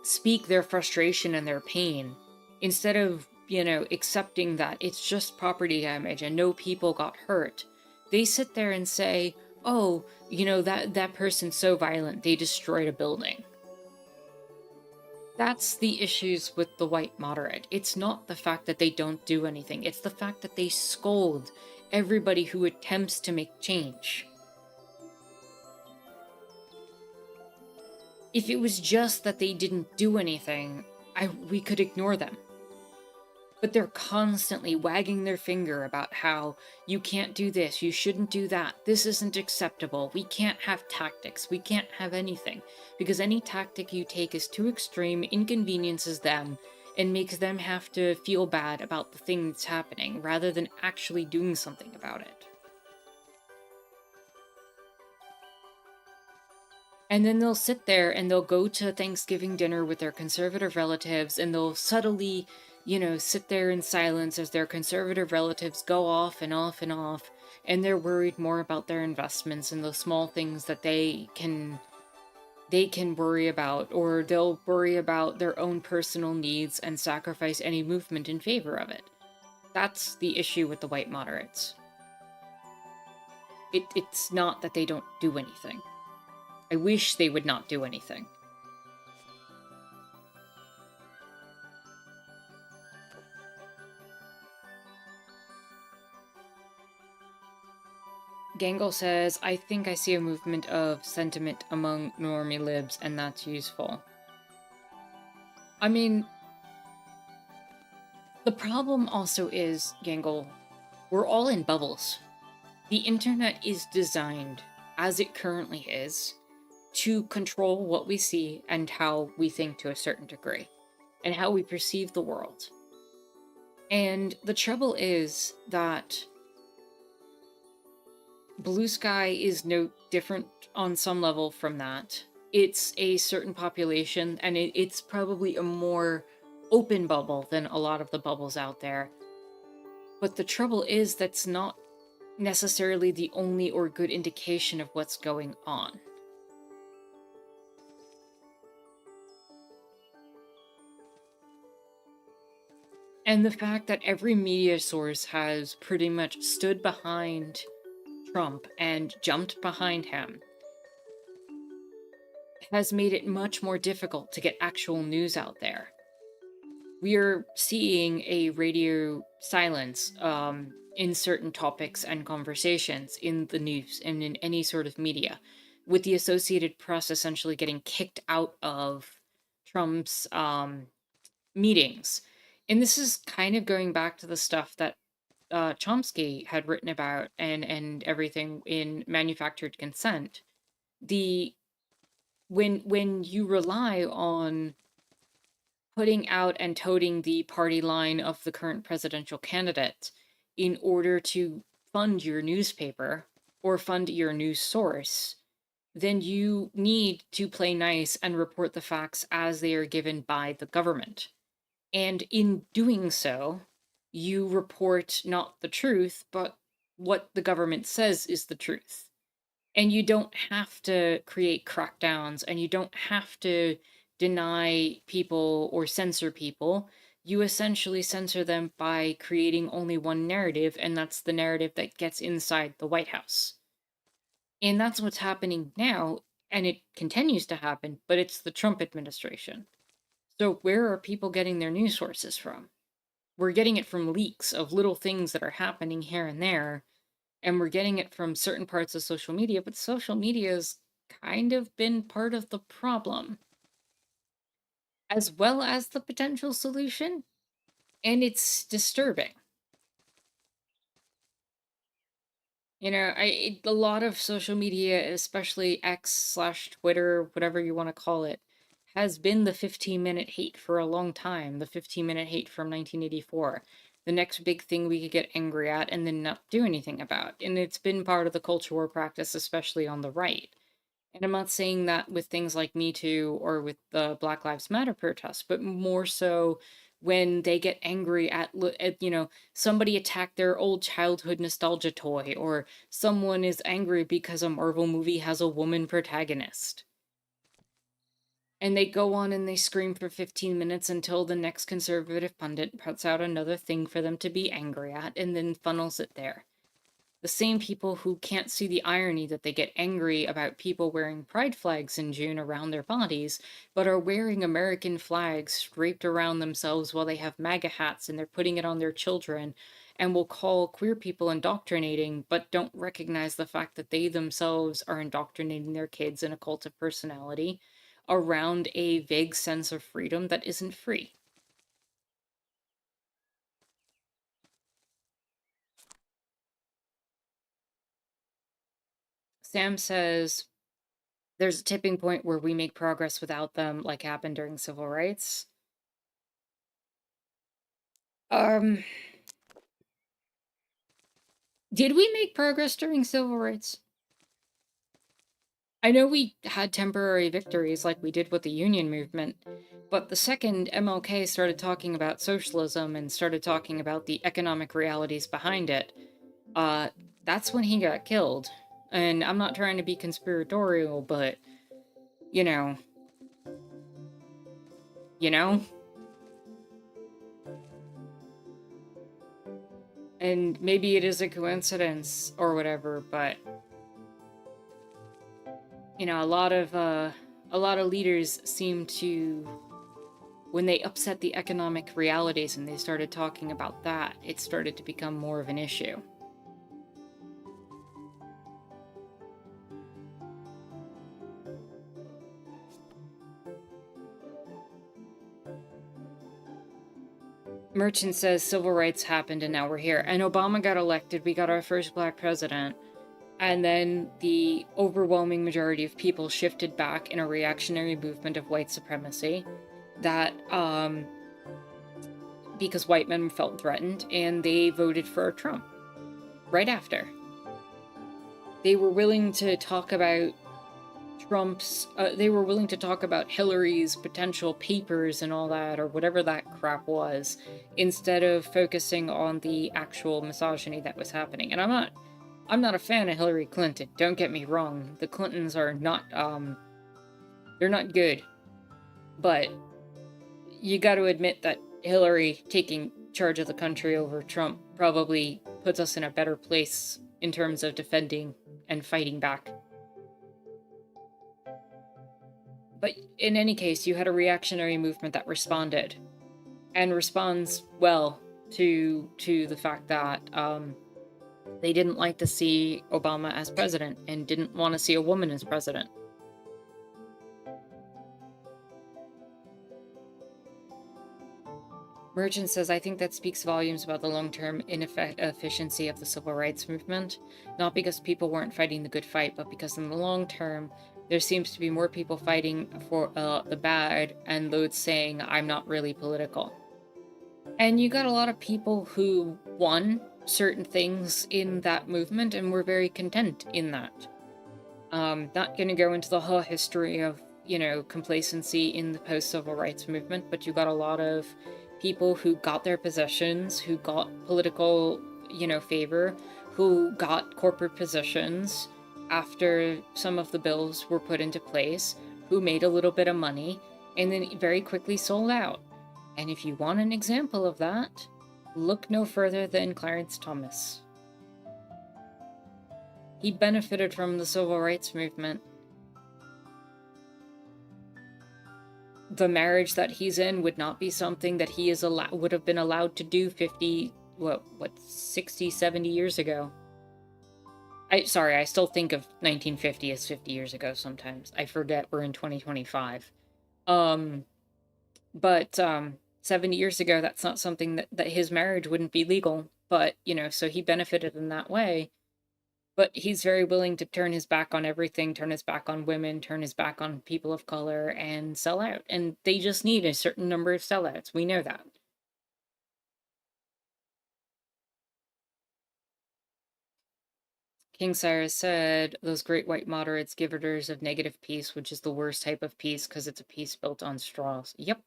speak their frustration and their pain instead of, accepting that it's just property damage and no people got hurt. They sit there and say, oh, that person's so violent, they destroyed a building. That's the issues with the white moderate. It's not the fact that they don't do anything, it's the fact that they scold everybody who attempts to make change. If it was just that they didn't do anything, we could ignore them. But they're constantly wagging their finger about how you can't do this, you shouldn't do that, this isn't acceptable, we can't have tactics, we can't have anything. Because any tactic you take is too extreme, inconveniences them, and makes them have to feel bad about the thing that's happening, rather than actually doing something about it. And then they'll sit there and they'll go to Thanksgiving dinner with their conservative relatives and they'll subtly, sit there in silence as their conservative relatives go off and off and off. And they're worried more about their investments and the small things that they can worry about, or they'll worry about their own personal needs and sacrifice any movement in favor of it. That's the issue with the white moderates. It's not that they don't do anything. I wish they would not do anything. Gangle says, I think I see a movement of sentiment among normie libs, and that's useful. I mean, the problem also is, Gangle, we're all in bubbles. The internet is designed, as it currently is, to control what we see and how we think to a certain degree, and how we perceive the world. And the trouble is that Blue Sky is no different on some level from that. It's a certain population, and it's probably a more open bubble than a lot of the bubbles out there. But the trouble is that's not necessarily the only or good indication of what's going on. And the fact that every media source has pretty much stood behind Trump and jumped behind him has made it much more difficult to get actual news out there. We are seeing a radio silence in certain topics and conversations in the news and in any sort of media, with the Associated Press essentially getting kicked out of Trump's meetings. And this is kind of going back to the stuff that Chomsky had written about and everything in Manufactured Consent. When you rely on putting out and toting the party line of the current presidential candidate in order to fund your newspaper or fund your news source, then you need to play nice and report the facts as they are given by the government. And in doing so, you report not the truth, but what the government says is the truth. And you don't have to create crackdowns, and you don't have to deny people or censor people. You essentially censor them by creating only one narrative, and that's the narrative that gets inside the White House. And that's what's happening now, and it continues to happen, but it's the Trump administration. So where are people getting their news sources from? We're getting it from leaks of little things that are happening here and there, and we're getting it from certain parts of social media, but social media has kind of been part of the problem, as well as the potential solution, and it's disturbing. A lot of social media, especially X/Twitter, whatever you want to call it, has been the 15-minute hate for a long time. The 15-minute hate from 1984. The next big thing we could get angry at and then not do anything about. And it's been part of the culture war practice, especially on the right. And I'm not saying that with things like Me Too or with the Black Lives Matter protests, but more so when they get angry at somebody attacked their old childhood nostalgia toy, or someone is angry because a Marvel movie has a woman protagonist. And they go on and they scream for 15 minutes until the next conservative pundit puts out another thing for them to be angry at and then funnels it there. The same people who can't see the irony that they get angry about people wearing pride flags in June around their bodies, but are wearing American flags draped around themselves while they have MAGA hats and they're putting it on their children, and will call queer people indoctrinating, but don't recognize the fact that they themselves are indoctrinating their kids in a cult of personality around a vague sense of freedom that isn't free. Sam says there's a tipping point where we make progress without them, like happened during civil rights. Um, did we make progress during civil rights? I know we had temporary victories like we did with the union movement, but the second MLK started talking about socialism and started talking about the economic realities behind it, uh, that's when he got killed. And I'm not trying to be conspiratorial, but you know, you know? And maybe it is a coincidence or whatever, but you know, a lot of leaders seem to, when they upset the economic realities and they started talking about that, it started to become more of an issue. Merchant says civil rights happened and now we're here. And Obama got elected, we got our first black president. And then the overwhelming majority of people shifted back in a reactionary movement of white supremacy that, because white men felt threatened, and they voted for Trump right after. They were willing to talk about they were willing to talk about Hillary's potential papers and all that, or whatever that crap was, instead of focusing on the actual misogyny that was happening. And I'm not a fan of Hillary Clinton. Don't get me wrong. The Clintons are not, they're not good. But you got to admit that Hillary taking charge of the country over Trump probably puts us in a better place in terms of defending and fighting back. But in any case, you had a reactionary movement that responded, and responds well to the fact that they didn't like to see Obama as president and didn't want to see a woman as president. Merchant says, I think that speaks volumes about the long-term inefficiency of the civil rights movement, not because people weren't fighting the good fight, but because in the long term, there seems to be more people fighting for the bad and those saying, I'm not really political. And you got a lot of people who won certain things in that movement and were very content in that. Not going to go into the whole history of, you know, complacency in the post-civil rights movement, but you got a lot of people who got their positions, who got political, you know, favor, who got corporate positions after some of the bills were put into place, who made a little bit of money, and then very quickly sold out. And if you want an example of that, look no further than Clarence Thomas. He benefited from the civil rights movement. The marriage that he's in would not be something that he would have been allowed to do 60, 70 years ago. I still think of 1950 as 50 years ago sometimes. I forget we're in 2025. But 70 years ago, that's not something that his marriage wouldn't be legal. But, you know, so he benefited in that way. But he's very willing to turn his back on everything, turn his back on women, turn his back on people of color, and sell out. And they just need a certain number of sellouts. We know that. King Cyrus said, those great white moderates give orders of negative peace, which is the worst type of peace because it's a peace built on straws. Yep.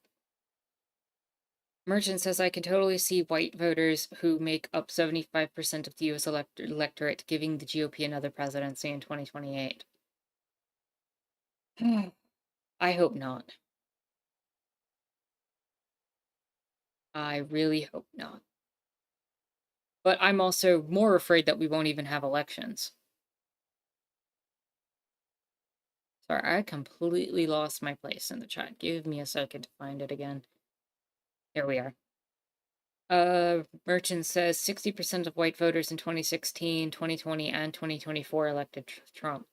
Merchant says, I can totally see white voters who make up 75% of the US electorate giving the GOP another presidency in 2028. I hope not. I really hope not. But I'm also more afraid that we won't even have elections. Sorry, I completely lost my place in the chat. Give me a second to find it again. There we are. Merchant says 60% of white voters in 2016, 2020, and 2024 elected Trump.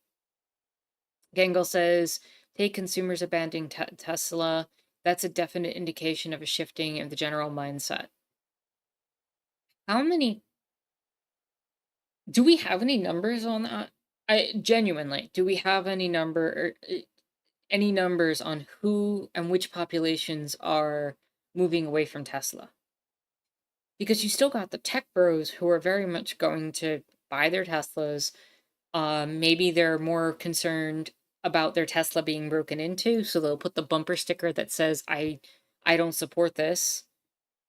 Gangle says, take consumers abandoning Tesla. That's a definite indication of a shifting of the general mindset. How many... Do we have any numbers on that? Genuinely, do we have any any numbers on who and which populations are moving away from Tesla? Because you still got the tech bros who are very much going to buy their Teslas. Maybe they're more concerned about their Tesla being broken into, so they'll put the bumper sticker that says, I don't support this.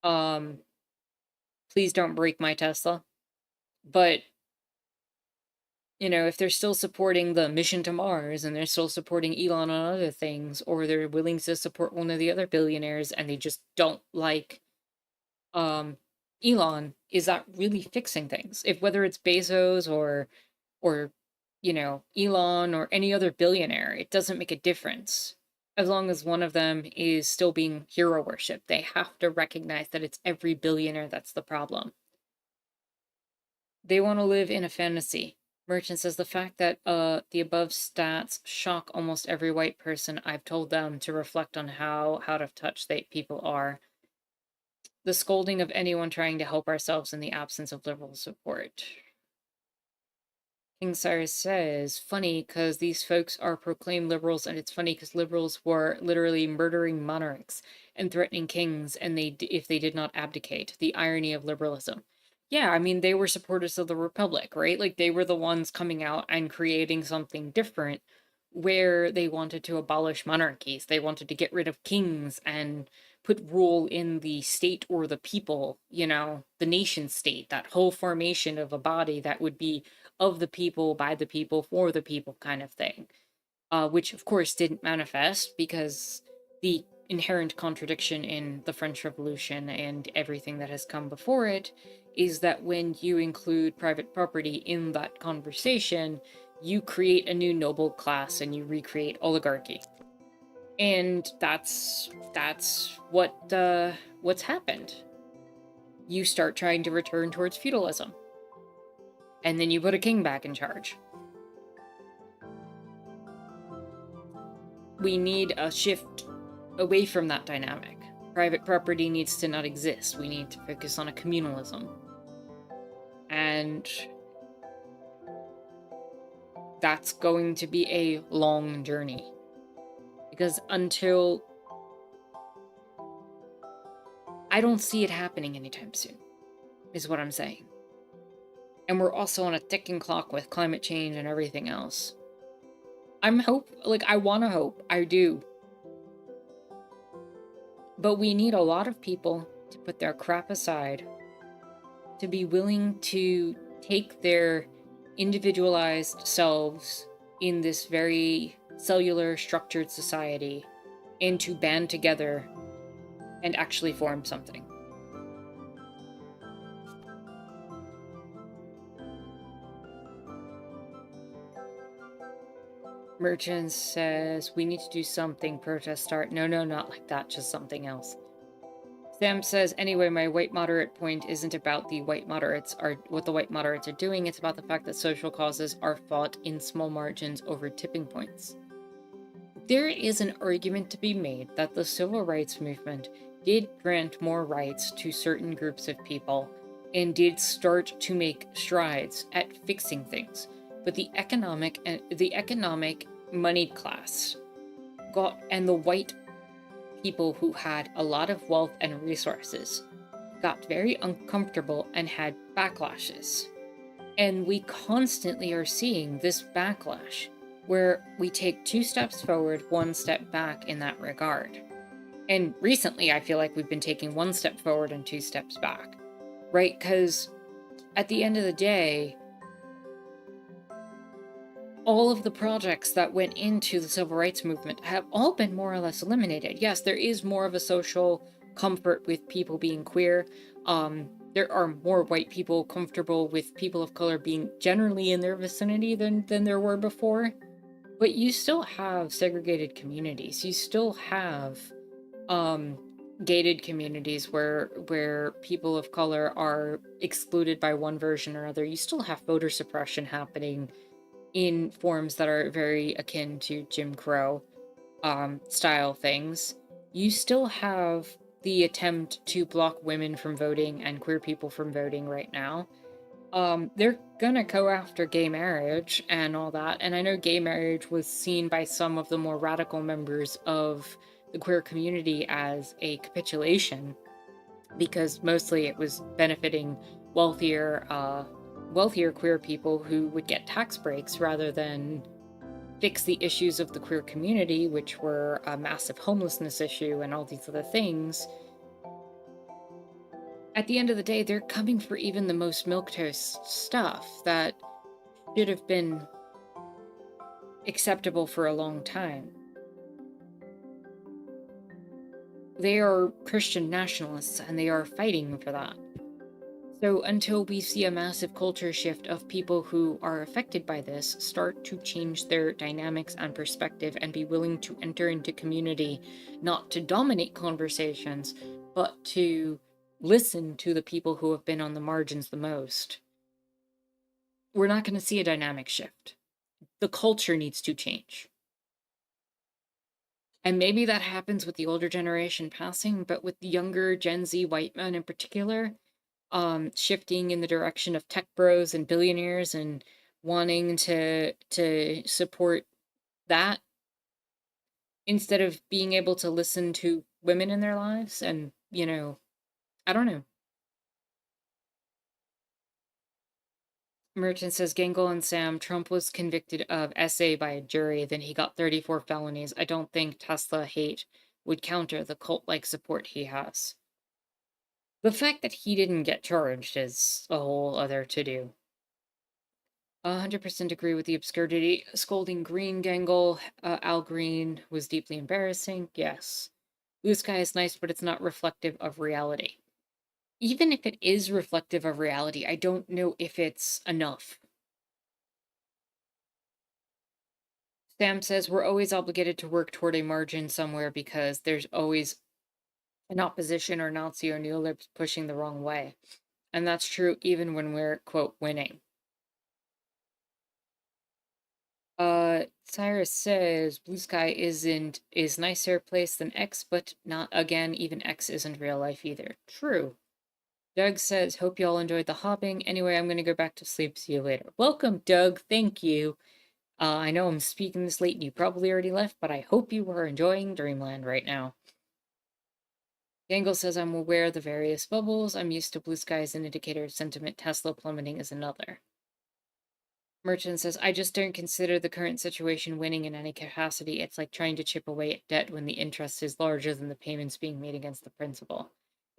Please don't break my Tesla. But, you know, if they're still supporting the mission to Mars and they're still supporting Elon on other things, or they're willing to support one of the other billionaires and they just don't like Elon, is that really fixing things? If whether it's Bezos or you know, Elon or any other billionaire, it doesn't make a difference. As long as one of them is still being hero worship, they have to recognize that it's every billionaire that's the problem. They want to live in a fantasy. Merchant says the fact that the above stats shock almost every white person I've told them to reflect on how out of touch people are. The scolding of anyone trying to help ourselves in the absence of liberal support. King Cyrus says, funny because these folks are proclaimed liberals, and it's funny because liberals were literally murdering monarchs and threatening kings, and if they did not abdicate. The irony of liberalism. Yeah, I mean, they were supporters of the Republic, right? Like, they were the ones coming out and creating something different where they wanted to abolish monarchies. They wanted to get rid of kings and put rule in the state or the people, you know, the nation state, that whole formation of a body that would be of the people, by the people, for the people kind of thing. Which, of course, didn't manifest because the inherent contradiction in the French Revolution and everything that has come before it is that when you include private property in that conversation, you create a new noble class and you recreate oligarchy. And that's what's happened. You start trying to return towards feudalism. And then you put a king back in charge. We need a shift away from that dynamic. Private property needs to not exist. We need to focus on a communalism. And that's going to be a long journey. Because until... I don't see it happening anytime soon, is what I'm saying. And we're also on a ticking clock with climate change and everything else. I want to hope. I do. But we need a lot of people to put their crap aside, to be willing to take their individualized selves in this very cellular structured society and to band together and actually form something. Merchant says, we need to do something, protest start. No, not like that, just something else. Sam says, anyway, my white moderate point isn't about the white moderates are what the white moderates are doing, it's about the fact that social causes are fought in small margins over tipping points. There is an argument to be made that the civil rights movement did grant more rights to certain groups of people and did start to make strides at fixing things. But the economic moneyed class and the white people who had a lot of wealth and resources got very uncomfortable and had backlashes. And we constantly are seeing this backlash where we take 2 steps forward, 1 step back in that regard. And recently I feel like we've been taking 1 step forward and 2 steps back, right? Because at the end of the day, all of the projects that went into the civil rights movement have all been more or less eliminated. Yes, there is more of a social comfort with people being queer. There are more white people comfortable with people of color being generally in their vicinity than there were before. But you still have segregated communities. You still have gated communities where people of color are excluded by one version or another. You still have voter suppression happening in forms that are very akin to Jim Crow style things. You still have the attempt to block women from voting and queer people from voting right now. They're gonna go after gay marriage and all that, and I know gay marriage was seen by some of the more radical members of the queer community as a capitulation, because mostly it was benefiting wealthier wealthier queer people who would get tax breaks rather than fix the issues of the queer community, which were a massive homelessness issue and all these other things. At the end of the day, they're coming for even the most milquetoast stuff that should have been acceptable for a long time. They are Christian nationalists, and they are fighting for that. So until we see a massive culture shift of people who are affected by this start to change their dynamics and perspective and be willing to enter into community, not to dominate conversations, but to listen to the people who have been on the margins the most, we're not going to see a dynamic shift. The culture needs to change. And maybe that happens with the older generation passing, but with the younger Gen Z white men in particular, shifting in the direction of tech bros and billionaires and wanting to support that instead of being able to listen to women in their lives. And, I don't know. Merchant says Gangle and Sam, Trump was convicted of SA by a jury, then he got 34 felonies. I don't think Tesla hate would counter the cult-like support he has. The fact that he didn't get charged is a whole other to-do. 100% agree with the absurdity. Scolding Green Gangle, Al Green was deeply embarrassing. Yes. Blue Sky is nice, but it's not reflective of reality. Even if it is reflective of reality, I don't know if it's enough. Sam says we're always obligated to work toward a margin somewhere because there's always an opposition or Nazi or neolibs pushing the wrong way. And that's true even when we're, quote, winning. Cyrus says Blue Sky is nicer place than X, but not again, even X isn't real life either. True. Doug says, hope y'all enjoyed the hopping. Anyway, I'm gonna go back to sleep. See you later. Welcome, Doug. Thank you. I know I'm speaking this late and you probably already left, but I hope you are enjoying Dreamland right now. Gangle says, I'm aware of the various bubbles. I'm used to Blue Sky as an indicator of sentiment. Tesla plummeting is another. Merchant says, I just don't consider the current situation winning in any capacity. It's like trying to chip away at debt when the interest is larger than the payments being made against the principal.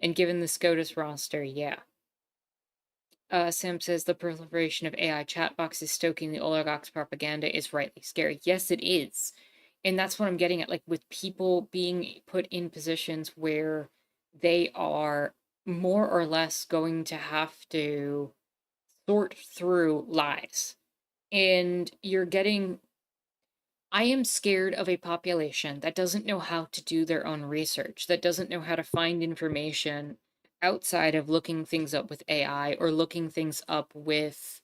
And given the SCOTUS roster, yeah. Sam says the proliferation of AI chat boxes stoking the oligarchs' propaganda is rightly scary. Yes, it is. And that's what I'm getting at, like with people being put in positions where they are more or less going to have to sort through lies. And you're getting I am scared of a population that doesn't know how to do their own research, that doesn't know how to find information outside of looking things up with AI or looking things up with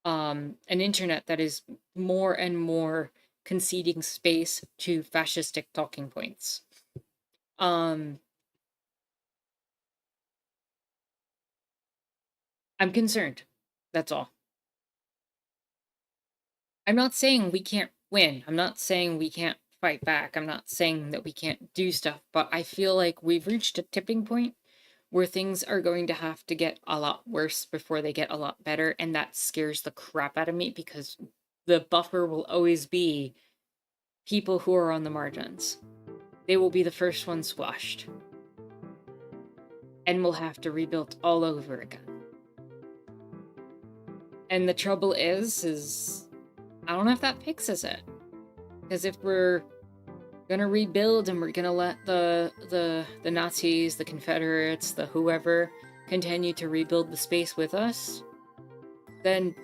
an internet that is more and more conceding space to fascistic talking points. I'm concerned. That's all. I'm not saying we can't win. I'm not saying we can't fight back. I'm not saying that we can't do stuff, but I feel like we've reached a tipping point where things are going to have to get a lot worse before they get a lot better, and that scares the crap out of me because the buffer will always be people who are on the margins. They will be the first ones squashed. And we'll have to rebuild all over again. And the trouble is I don't know if that fixes it. Because if we're gonna rebuild and we're gonna let the Nazis, the Confederates, the whoever continue to rebuild the space with us, then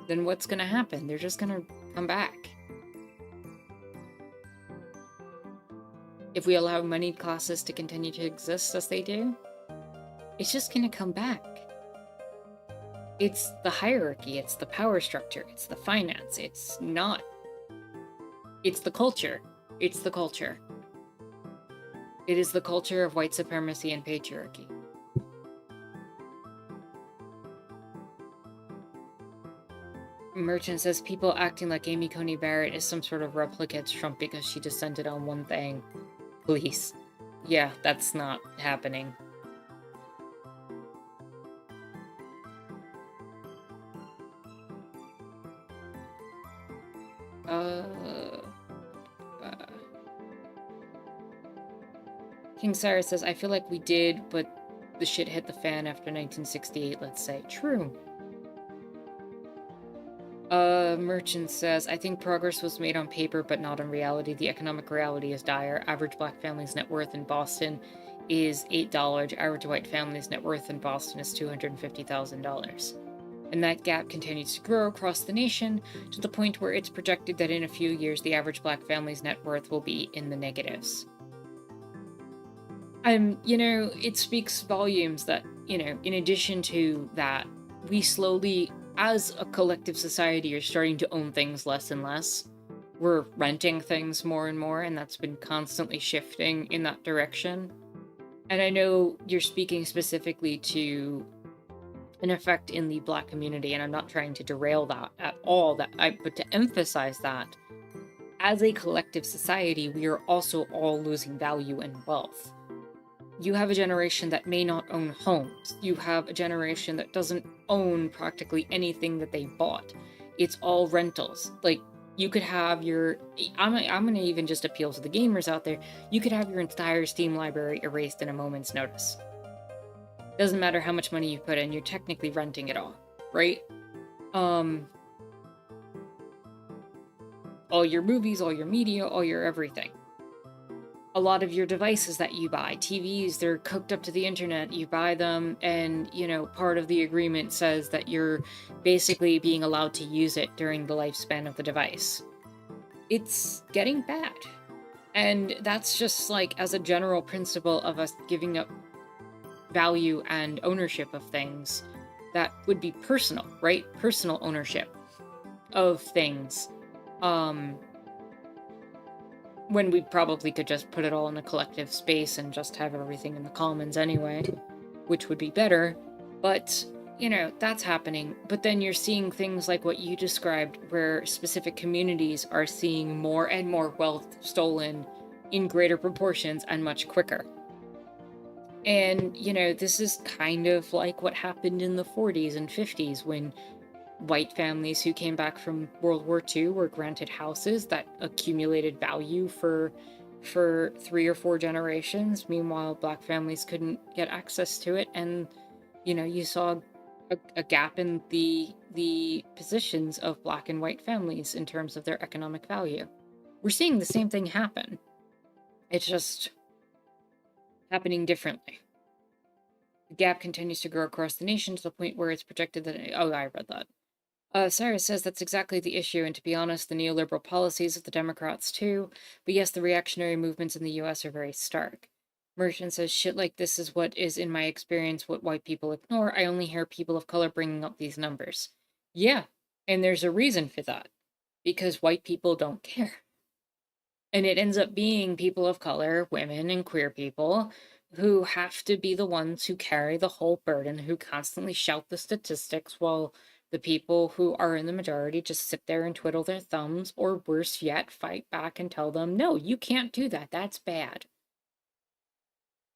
what's gonna happen? They're just gonna come back. If we allow moneyed classes to continue to exist as they do, it's just gonna come back. It's the hierarchy, it's the power structure, it's the finance, it's not. It's the culture. It's the culture. It is the culture of white supremacy and patriarchy. Merchant says people acting like Amy Coney Barrett is some sort of replica of Trump because she dissented on one thing. Please. Yeah, that's not happening. King Cyrus says, I feel like we did, but the shit hit the fan after 1968, let's say. True. Merchant says, I think progress was made on paper, but not in reality. The economic reality is dire. Average black family's net worth in Boston is $8. Average white family's net worth in Boston is $250,000. And that gap continues to grow across the nation to the point where it's projected that in a few years, the average black family's net worth will be in the negatives. It speaks volumes that, in addition to that, we slowly, as a collective society, are starting to own things less and less. We're renting things more and more, and that's been constantly shifting in that direction. And I know you're speaking specifically to an effect in the Black community, and I'm not trying to derail that at all, but to emphasize that, as a collective society, we are also all losing value and wealth. You have a generation that may not own homes. You have a generation that doesn't own practically anything that they bought. It's all rentals. Like, you could have your... I'm going to even just appeal to the gamers out there. You could have your entire Steam library erased in a moment's notice. Doesn't matter how much money you put in, you're technically renting it all, right? All your movies, all your media, all your everything. A lot of your devices that you buy, TVs, they're hooked up to the internet, you buy them, and, part of the agreement says that you're basically being allowed to use it during the lifespan of the device. It's getting bad. And that's just, as a general principle of us giving up value and ownership of things, that would be personal, right? Personal ownership of things. When we probably could just put it all in a collective space and just have everything in the commons anyway, which would be better. But, that's happening. But then you're seeing things like what you described, where specific communities are seeing more and more wealth stolen in greater proportions and much quicker. And, this is kind of like what happened in the 40s and 50s when white families who came back from World War II were granted houses that accumulated value for 3 or 4 generations. Meanwhile, black families couldn't get access to it. And, you saw a gap in the positions of black and white families in terms of their economic value. We're seeing the same thing happen. It's just happening differently. The gap continues to grow across the nation to the point where it's projected that... Oh, I read that. Cyrus says that's exactly the issue, and to be honest, the neoliberal policies of the Democrats too. But yes, the reactionary movements in the US are very stark. Merchant says, shit like this is what is, in my experience, what white people ignore. I only hear people of color bringing up these numbers. Yeah, and there's a reason for that. Because white people don't care. And it ends up being people of color, women, and queer people who have to be the ones who carry the whole burden, who constantly shout the statistics while the people who are in the majority just sit there and twiddle their thumbs, or worse yet, fight back and tell them, no, you can't do that. That's bad.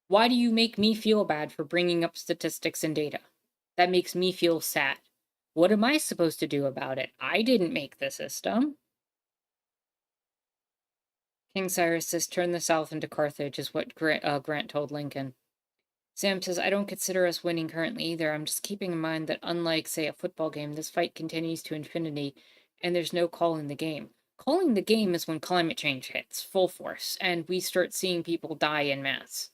Why do you make me feel bad for bringing up statistics and data? That makes me feel sad. What am I supposed to do about it? I didn't make the system. King Cyrus says, turn the South into Carthage, is what Grant told Lincoln. Sam says, I don't consider us winning currently either. I'm just keeping in mind that unlike, say, a football game, this fight continues to infinity and there's no calling the game. Calling the game is when climate change hits full force and we start seeing people die en masse.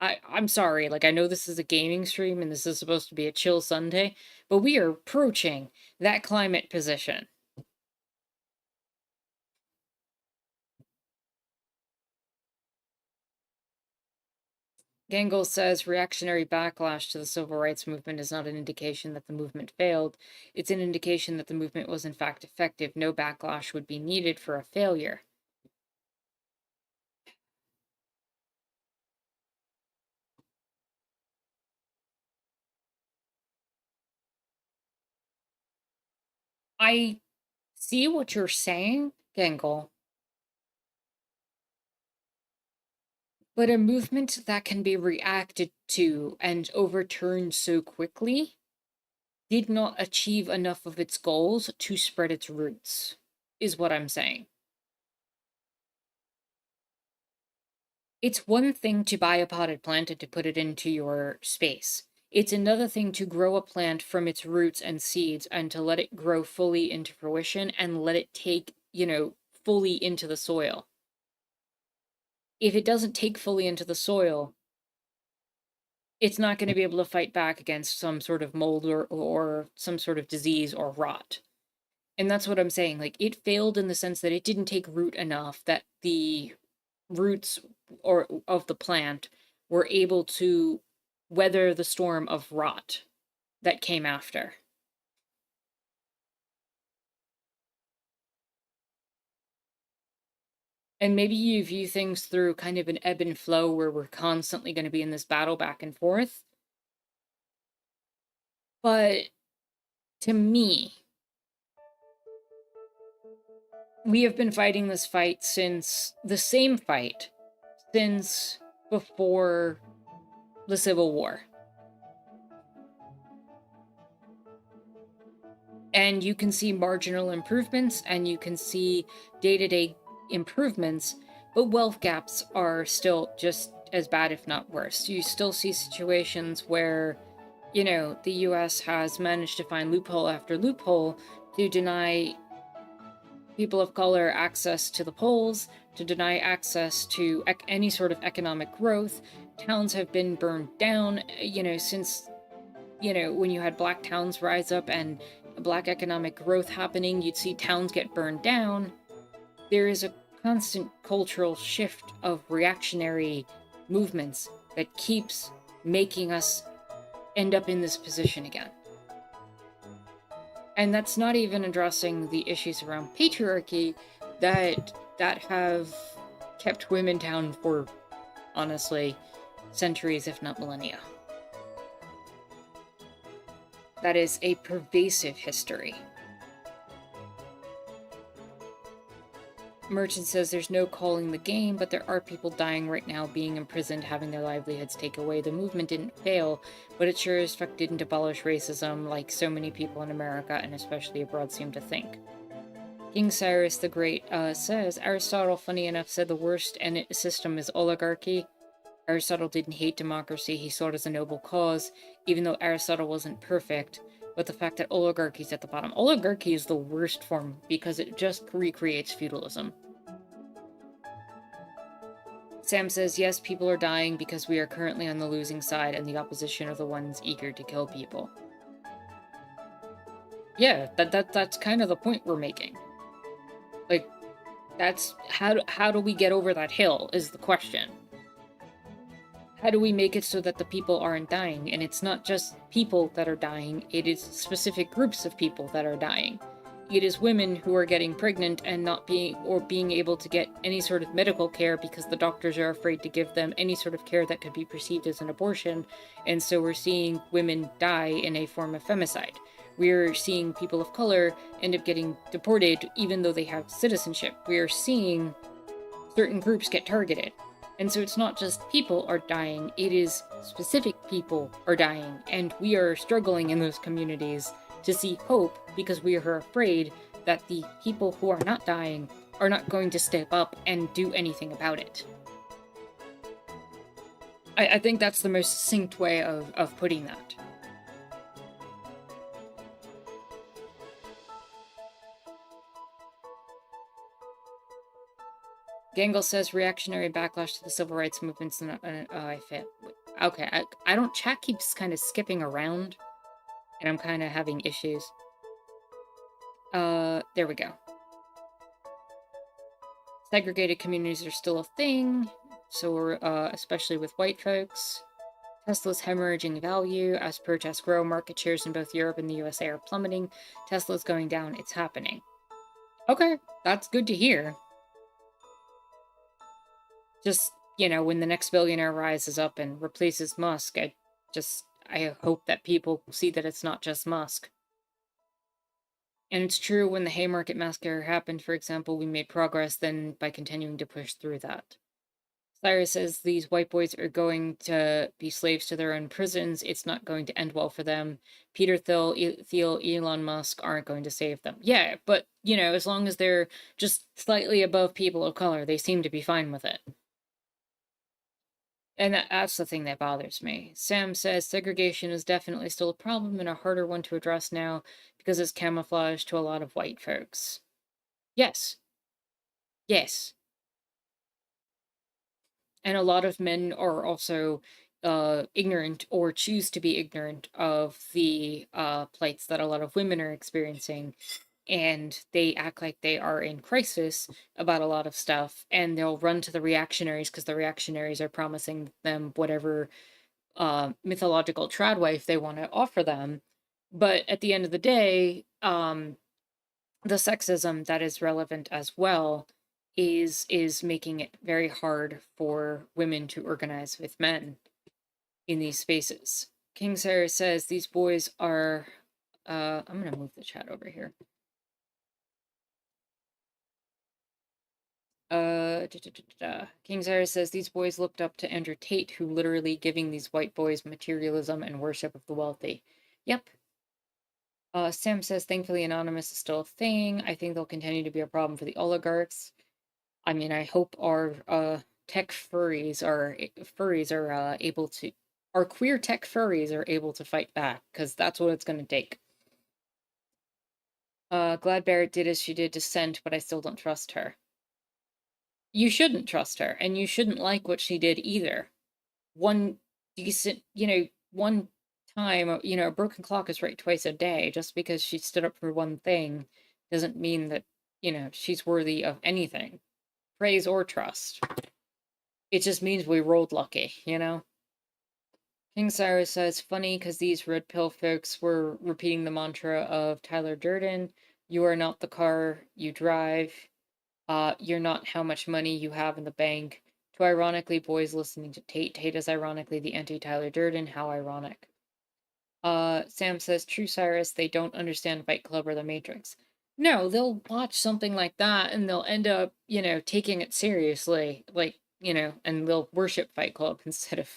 I'm sorry, like, I know this is a gaming stream and this is supposed to be a chill Sunday, but we are approaching that climate position. Gangel says reactionary backlash to the civil rights movement is not an indication that the movement failed. It's an indication that the movement was in fact effective. No backlash would be needed for a failure. I see what you're saying, Gangel. But a movement that can be reacted to and overturned so quickly did not achieve enough of its goals to spread its roots, is what I'm saying. It's one thing to buy a potted plant and to put it into your space. It's another thing to grow a plant from its roots and seeds and to let it grow fully into fruition and let it take, fully into the soil. If it doesn't take fully into the soil, it's not going to be able to fight back against some sort of mold or some sort of disease or rot. And that's what I'm saying. Like, it failed in the sense that it didn't take root enough that the roots or of the plant were able to weather the storm of rot that came after. And maybe you view things through kind of an ebb and flow where we're constantly going to be in this battle back and forth. But to me, we have been fighting this fight since the same fight since before the Civil War. And you can see marginal improvements and you can see day-to-day improvements, but wealth gaps are still just as bad, if not worse. You still see situations where, the US has managed to find loophole after loophole to deny people of color access to the polls, to deny access to any sort of economic growth. Towns have been burned down, since, when you had black towns rise up and black economic growth happening, you'd see towns get burned down. There is a constant cultural shift of reactionary movements that keeps making us end up in this position again. And that's not even addressing the issues around patriarchy that have kept women down for, honestly, centuries, if not millennia. That is a pervasive history. Merchant says there's no calling the game, but there are people dying right now, being imprisoned, having their livelihoods taken away. The movement didn't fail, but it sure as fuck didn't abolish racism like so many people in America, and especially abroad, seem to think. King Cyrus the Great says, Aristotle, funny enough, said the worst system is oligarchy. Aristotle didn't hate democracy, he saw it as a noble cause, even though Aristotle wasn't perfect. But the fact that oligarchy is at the bottom. Oligarchy is the worst form because it just recreates feudalism. Sam says, yes, people are dying because we are currently on the losing side and the opposition are the ones eager to kill people. Yeah, that's kind of the point we're making. Like, that's how do we get over that hill is the question. How do we make it so that the people aren't dying? And it's not just people that are dying, it is specific groups of people that are dying. It is women who are getting pregnant and not being able to get any sort of medical care because the doctors are afraid to give them any sort of care that could be perceived as an abortion. And so we're seeing women die in a form of femicide. We're seeing people of color end up getting deported even though they have citizenship. We're seeing certain groups get targeted. And so it's not just people are dying, it is specific people are dying, and we are struggling in those communities to see hope because we are afraid that the people who are not dying are not going to step up and do anything about it. I think that's the most succinct way of putting that. Gangle says reactionary backlash to the civil rights movements. I fit. Okay, I don't. Chat keeps kind of skipping around, and I'm kind of having issues. There we go. Segregated communities are still a thing, so especially with white folks. Tesla's hemorrhaging value. As protests grow, market shares in both Europe and the USA are plummeting. Tesla's going down. It's happening. Okay, that's good to hear. Just, when the next billionaire rises up and replaces Musk, I hope that people see that it's not just Musk. And it's true, when the Haymarket Massacre happened, for example, we made progress then by continuing to push through that. Cyrus says these white boys are going to be slaves to their own prisons. It's not going to end well for them. Peter Thiel, Elon Musk aren't going to save them. Yeah, but, as long as they're just slightly above people of color, they seem to be fine with it. And that's the thing that bothers me. Sam says segregation is definitely still a problem and a harder one to address now because it's camouflaged to a lot of white folks. Yes. Yes. And a lot of men are also ignorant or choose to be ignorant of the plights that a lot of women are experiencing. And they act like they are in crisis about a lot of stuff, and they'll run to the reactionaries because the reactionaries are promising them whatever mythological tradwife they want to offer them. But at the end of the day, the sexism that is relevant as well is making it very hard for women to organize with men in these spaces. King Sarah says these boys are I'm gonna move the chat over here. King Zara says these boys looked up to Andrew Tate, who literally giving these white boys materialism and worship of the wealthy. Yep. Sam says thankfully Anonymous is still a thing. I think they'll continue to be a problem for the oligarchs. I mean, I hope our tech furries are able to, our queer tech furries are able to fight back, because that's what it's going to take. Glad Barrett did as she did to Scent, but I still don't trust her. You shouldn't trust her, and you shouldn't like what she did either. One decent, one time, a broken clock is right twice a day. Just because she stood up for one thing doesn't mean that, she's worthy of anything, praise or trust. It just means we rolled lucky, King Cyrus says, funny because these red pill folks were repeating the mantra of Tyler Durden: you are not the car you drive. You're not how much money you have in the bank. To ironically boys listening to Tate. Tate is ironically the anti-Tyler Durden. How ironic. Sam says, true Cyrus, they don't understand Fight Club or The Matrix. No, they'll watch something like that and they'll end up, taking it seriously. And they'll worship Fight Club instead of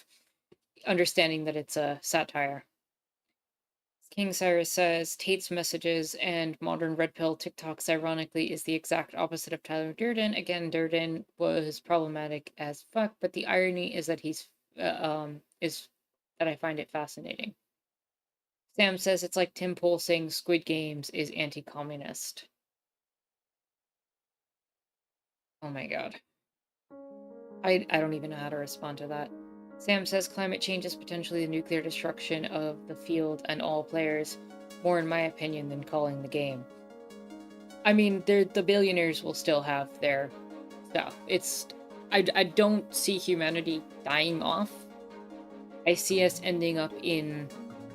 understanding that it's a satire. King Cyrus says Tate's messages and modern red pill TikToks, ironically, is the exact opposite of Tyler Durden. Again, Durden was problematic as fuck, but the irony is that is that I find it fascinating. Sam says it's like Tim Pool saying Squid Games is anti-communist. Oh my god. I don't even know how to respond to that. Sam says climate change is potentially the nuclear destruction of the field and all players, more in my opinion than calling the game. I mean, the billionaires will still have their stuff. I don't see humanity dying off. I see us ending up in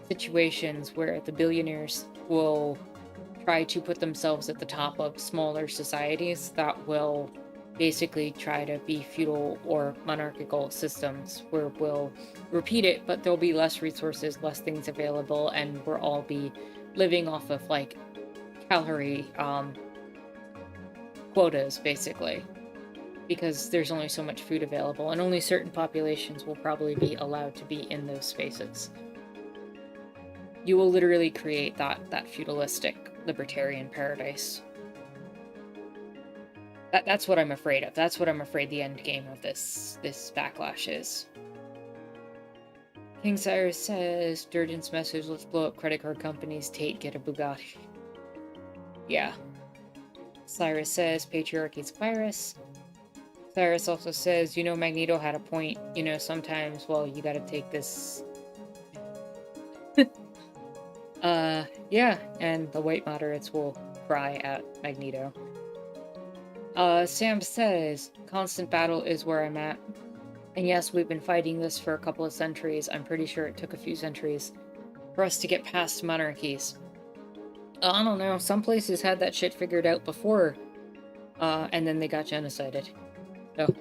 situations where the billionaires will try to put themselves at the top of smaller societies that will basically try to be feudal or monarchical systems where we'll repeat it, but there'll be less resources, less things available, and we'll all be living off of like calorie quotas, basically, because there's only so much food available, and only certain populations will probably be allowed to be in those spaces. You will literally create that feudalistic libertarian paradise. That's what I'm afraid of. That's what I'm afraid the end game of this backlash is. King Cyrus says, Durden's message, let's blow up credit card companies, Tate, get a Bugatti. Yeah. Cyrus says, patriarchy's a virus. Cyrus also says, Magneto had a point. Sometimes, well, you gotta take this. Yeah, and the white moderates will cry at Magneto. Sam says, constant battle is where I'm at. And yes, we've been fighting this for a couple of centuries. I'm pretty sure it took a few centuries for us to get past monarchies. I don't know, some places had that shit figured out before, and then they got genocided. So,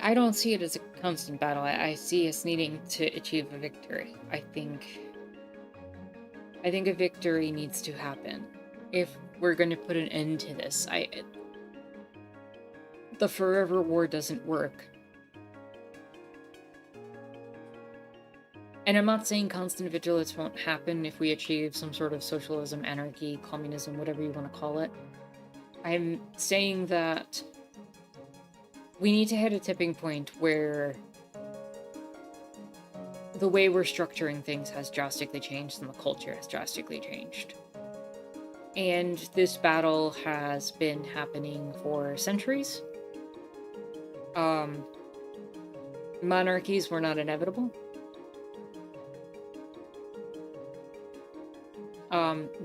I don't see it as a constant battle. I see us needing to achieve a victory. I think a victory needs to happen if we're going to put an end to this. The forever war doesn't work. And I'm not saying constant vigilance won't happen if we achieve some sort of socialism, anarchy, communism, whatever you want to call it. I'm saying that we need to hit a tipping point where the way we're structuring things has drastically changed and the culture has drastically changed. And this battle has been happening for centuries. Monarchies were not inevitable.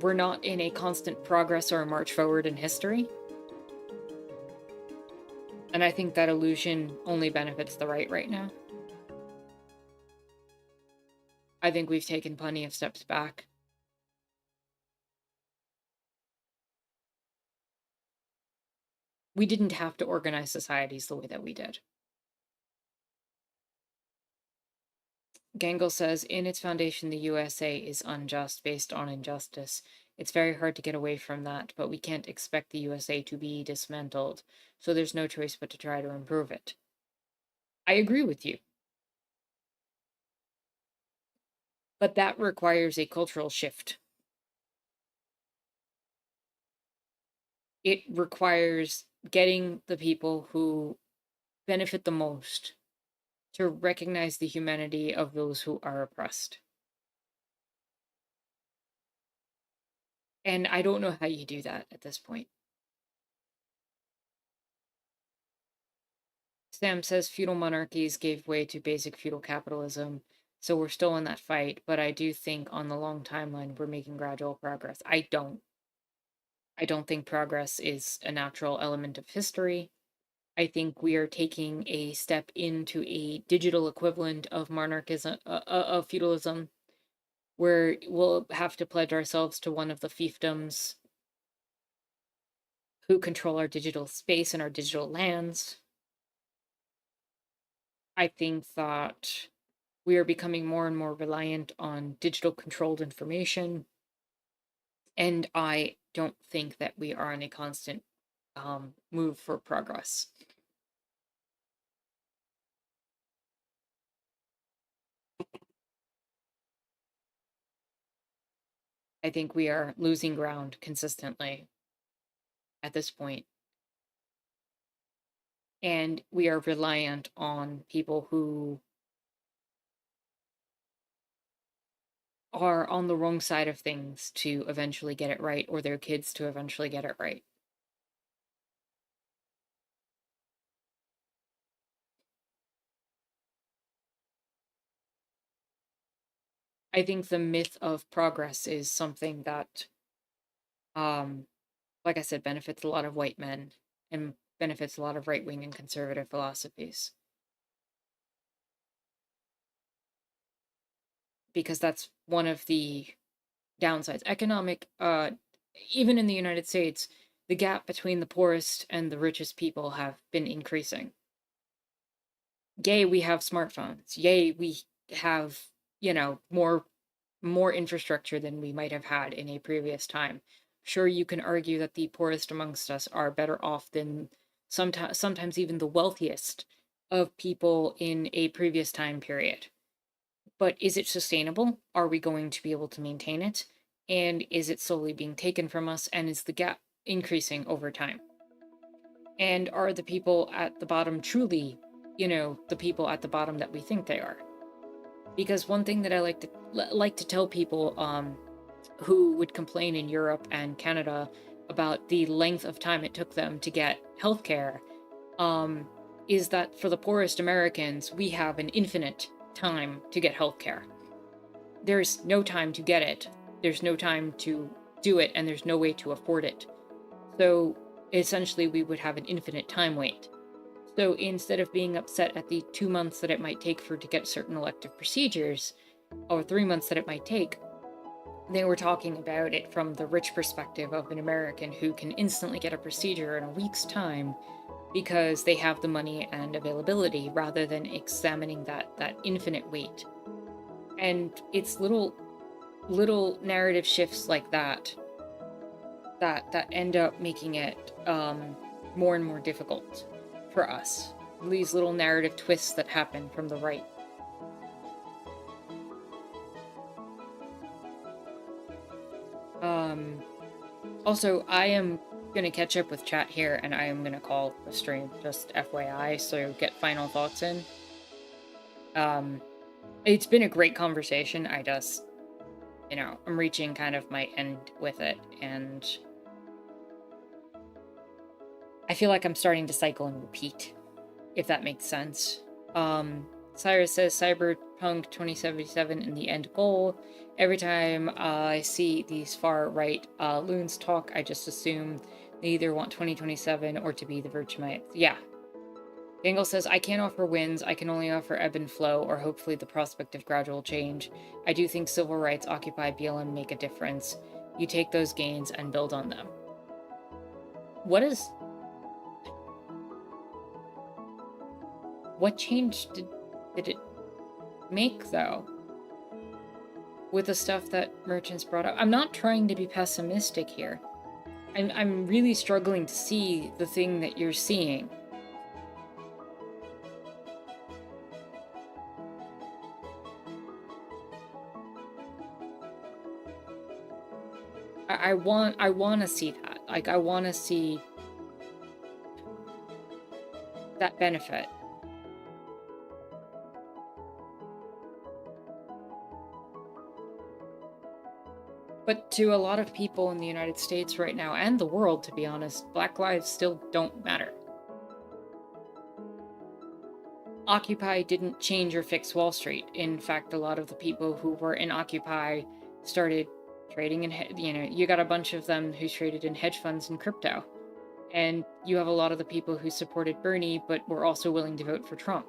We're not in a constant progress or a march forward in history. And I think that illusion only benefits the right now. I think we've taken plenty of steps back. We didn't have to organize societies the way that we did. Gangle says, in its foundation, the USA is unjust based on injustice. It's very hard to get away from that, but we can't expect the USA to be dismantled, so there's no choice but to try to improve it. I agree with you. But that requires a cultural shift. It requires getting the people who benefit the most to recognize the humanity of those who are oppressed. And I don't know how you do that at this point. Sam says feudal monarchies gave way to basic feudal capitalism, so we're still in that fight, but I do think on the long timeline we're making gradual progress. I don't think progress is a natural element of history. I think we are taking a step into a digital equivalent of monarchism, of feudalism, where we'll have to pledge ourselves to one of the fiefdoms who control our digital space and our digital lands. I think that we are becoming more and more reliant on digital controlled information. And I don't think that we are on a constant move for progress. I think we are losing ground consistently at this point. And we are reliant on people who are on the wrong side of things to eventually get it right, or their kids to eventually get it right. I think the myth of progress is something that, like I said, benefits a lot of white men and benefits a lot of right wing and conservative philosophies. Because that's one of the downsides. Even in the United States, the gap between the poorest and the richest people have been increasing. Yay, we have smartphones. Yay, we have, more infrastructure than we might have had in a previous time. Sure, you can argue that the poorest amongst us are better off than sometimes even the wealthiest of people in a previous time period. But is it sustainable? Are we going to be able to maintain it? And is it slowly being taken from us? And is the gap increasing over time? And are the people at the bottom truly, the people at the bottom that we think they are? Because one thing that I like to tell people who would complain in Europe and Canada about the length of time it took them to get healthcare um, is that for the poorest Americans, we have an infinite time to get healthcare. There's no time to get it, there's no time to do it, and there's no way to afford it. So essentially, we would have an infinite time wait. So instead of being upset at the 2 months that it might take to get certain elective procedures, or 3 months that it might take, they were talking about it from the rich perspective of an American who can instantly get a procedure in a week's time because they have the money and availability, rather than examining that infinite wait. And it's little narrative shifts like that end up making it more and more difficult for us. These little narrative twists that happen from the right. Also, I am gonna catch up with chat here, and I am gonna call the stream, just FYI, so get final thoughts in. It's been a great conversation. I just, I'm reaching kind of my end with it, and I feel like I'm starting to cycle and repeat, if that makes sense. Cyrus says Cyberpunk 2077 in the end goal. Every time I see these far right loons talk, I just assume they either want 2027 or to be the Vegemite. Yeah. Gangle says, I can't offer wins, I can only offer ebb and flow, or hopefully the prospect of gradual change. I do think civil rights, Occupy, BLM make a difference. You take those gains and build on them. What change did it make, though? With the stuff that merchants brought up? I'm not trying to be pessimistic here. I'm really struggling to see the thing that you're seeing. I want to see that. Like, I want to see that benefit. But to a lot of people in the United States right now, and the world, to be honest, Black lives still don't matter. Occupy didn't change or fix Wall Street. In fact, a lot of the people who were in Occupy started trading in, you got a bunch of them who traded in hedge funds and crypto. And you have a lot of the people who supported Bernie, but were also willing to vote for Trump.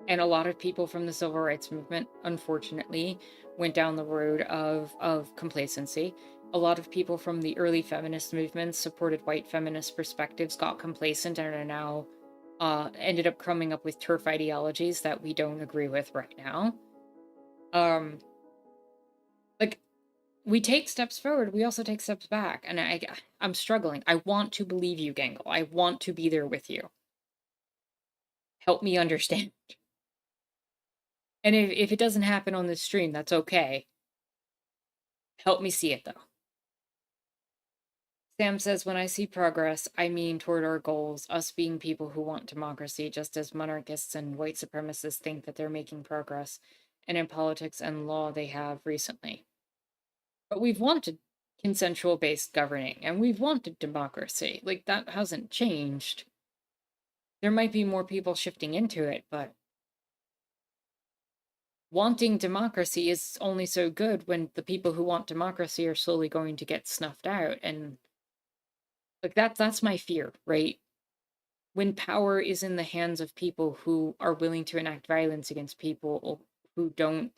And a lot of people from the civil rights movement, unfortunately, went down the road of complacency. A lot of people from the early feminist movements supported white feminist perspectives, got complacent, and are now ended up coming up with turf ideologies that we don't agree with right now. Like, we take steps forward, we also take steps back, and I'm struggling. I want to believe you, Gangle. I want to be there with you. Help me understand. And if it doesn't happen on this stream, that's okay. Help me see it, though. Sam says, when I see progress, I mean toward our goals, us being people who want democracy, just as monarchists and white supremacists think that they're making progress, and in politics and law they have recently. But we've wanted consensual-based governing, and we've wanted democracy. Like, that hasn't changed. There might be more people shifting into it, but wanting democracy is only so good when the people who want democracy are slowly going to get snuffed out. And like, that's my fear, right? When power is in the hands of people who are willing to enact violence against people who don't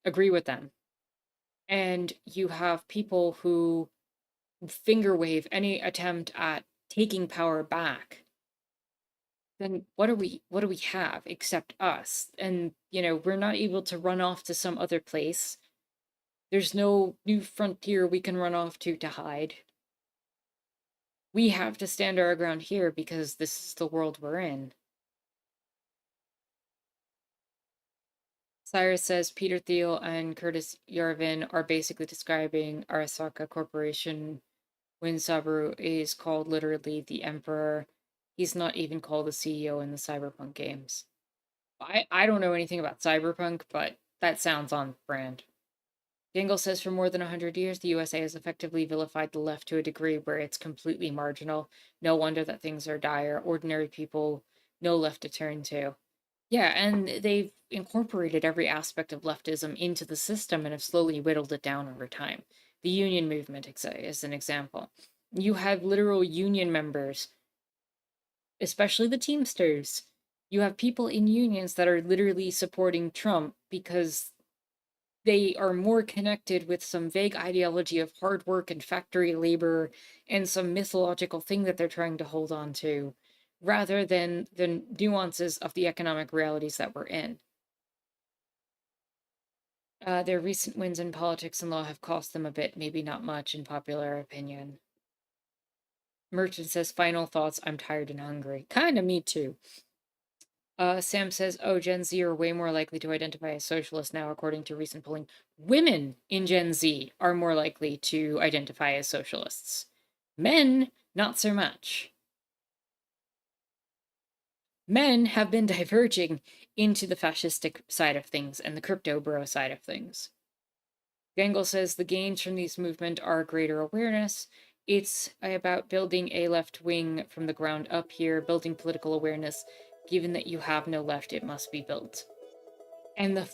agree with them, and you have people who finger wave any attempt at taking power back, then what do we have except us? And we're not able to run off to some other place. There's no new frontier we can run off to hide. We have to stand our ground here because this is the world we're in. Cyrus says Peter Thiel and Curtis Yarvin are basically describing Arasaka Corporation when Sabaru is called literally the Emperor. He's not even called the CEO in the Cyberpunk games. I don't know anything about Cyberpunk, but that sounds on brand. Gangle says for more than 100 years, the USA has effectively vilified the left to a degree where it's completely marginal. No wonder that things are dire. Ordinary people, no left to turn to. Yeah, and they've incorporated every aspect of leftism into the system and have slowly whittled it down over time. The union movement is an example. You have literal union members, especially the Teamsters. You have people in unions that are literally supporting Trump because they are more connected with some vague ideology of hard work and factory labor and some mythological thing that they're trying to hold on to, rather than the nuances of the economic realities that we're in. Their recent wins in politics and law have cost them a bit, maybe not much, in popular opinion. Merchant says, final thoughts, I'm tired and hungry. Kinda me too. Sam says, oh, Gen Z are way more likely to identify as socialist now, according to recent polling. Women in Gen Z are more likely to identify as socialists. Men, not so much. Men have been diverging into the fascistic side of things and the crypto bro side of things. Gangle says the gains from these movements are greater awareness. It's about building a left wing from the ground up here, building political awareness. Given that you have no left, it must be built. And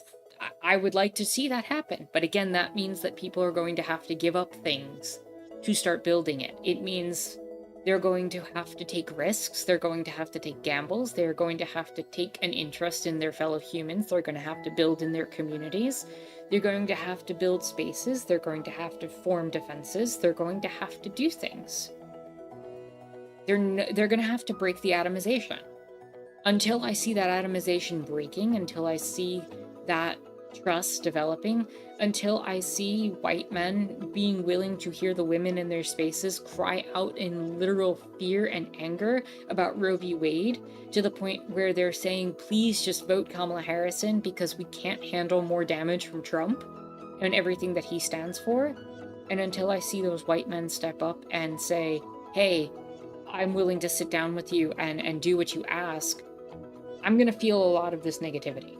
I would like to see that happen. But again, that means that people are going to have to give up things to start building it. It means they're going to have to take risks. They're going to have to take gambles. They're going to have to take an interest in their fellow humans. They're going to have to build in their communities. They're going to have to build spaces. They're going to have to form defenses. They're going to have to do things. They're going to have to break the atomization. Until I see that atomization breaking, until I see that trust developing, until I see white men being willing to hear the women in their spaces cry out in literal fear and anger about Roe v. Wade, to the point where they're saying, please just vote Kamala Harris because we can't handle more damage from Trump and everything that he stands for. And until I see those white men step up and say, hey, I'm willing to sit down with you and do what you ask, I'm going to feel a lot of this negativity.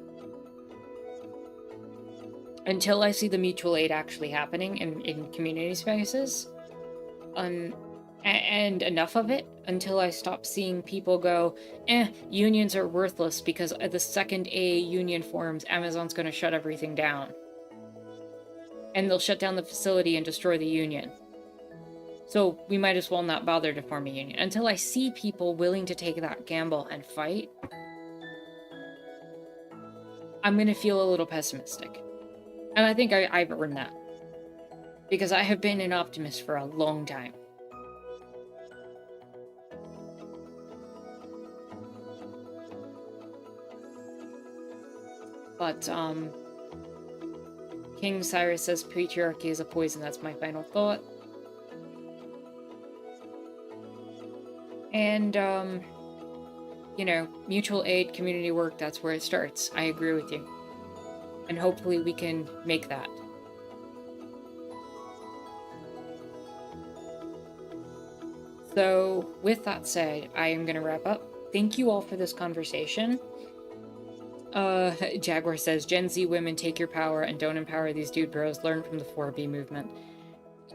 Until I see the mutual aid actually happening in community spaces, and enough of it, until I stop seeing people go, unions are worthless because the second a union forms, Amazon's going to shut everything down. And they'll shut down the facility and destroy the union. So we might as well not bother to form a union. Until I see people willing to take that gamble and fight, I'm going to feel a little pessimistic. And I think I've earned that. Because I have been an optimist for a long time. But, King Cyrus says patriarchy is a poison. That's my final thought. And, you know, mutual aid, community work, that's where it starts. I agree with you. And hopefully we can make that. So, with that said, I am going to wrap up. Thank you all for this conversation. Jaguar says, Gen Z women, take your power and don't empower these dude bros. Learn from the 4B movement.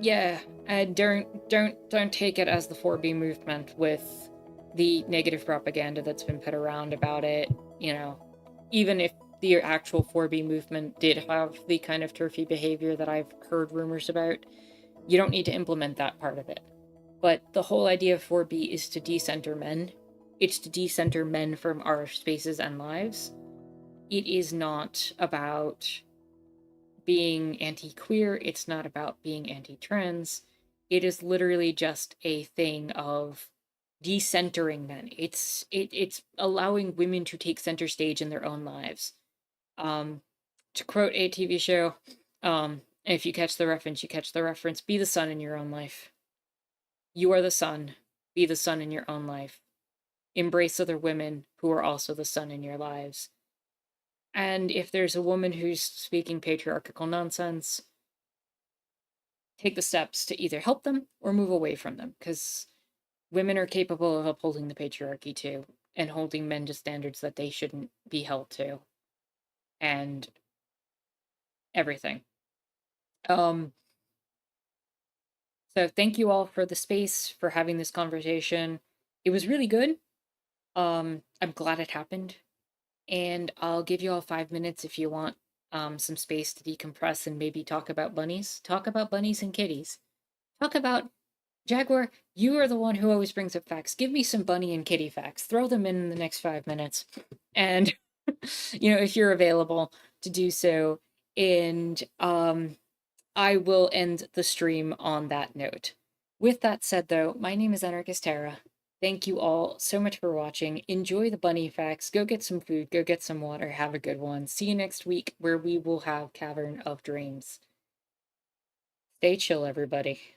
Yeah, don't take it as the 4B movement with the negative propaganda that's been put around about it. You know, even if the actual 4B movement did have the kind of turfy behavior that I've heard rumors about, you don't need to implement that part of it. But the whole idea of 4B is to decenter men. It's to decenter men from our spaces and lives. It is not about being anti-queer. It's not about being anti-trans. It is literally just a thing of decentering men. It's allowing women to take center stage in their own lives. To quote a TV show, if you catch the reference, you catch the reference. Be the sun in your own life. You are the sun. Be the sun in your own life. Embrace other women who are also the sun in your lives. And if there's a woman who's speaking patriarchal nonsense, take the steps to either help them or move away from them, because women are capable of upholding the patriarchy too, and holding men to standards that they shouldn't be held to, and everything. Um, so thank you all for the space, for having this conversation. It was really good. I'm glad it happened. And I'll give you all 5 minutes if you want some space to decompress and maybe talk about bunnies. Talk about bunnies and kitties. Talk about Jaguar. You are the one who always brings up facts. Give me some bunny and kitty facts. Throw them in the next 5 minutes. And, if you're available to do so. And I will end the stream on that note. With that said, though, my name is Anarchist Terra. Thank you all so much for watching. Enjoy the bunny facts. Go get some food. Go get some water. Have a good one. See you next week where we will have Cavern of Dreams. Stay chill, everybody.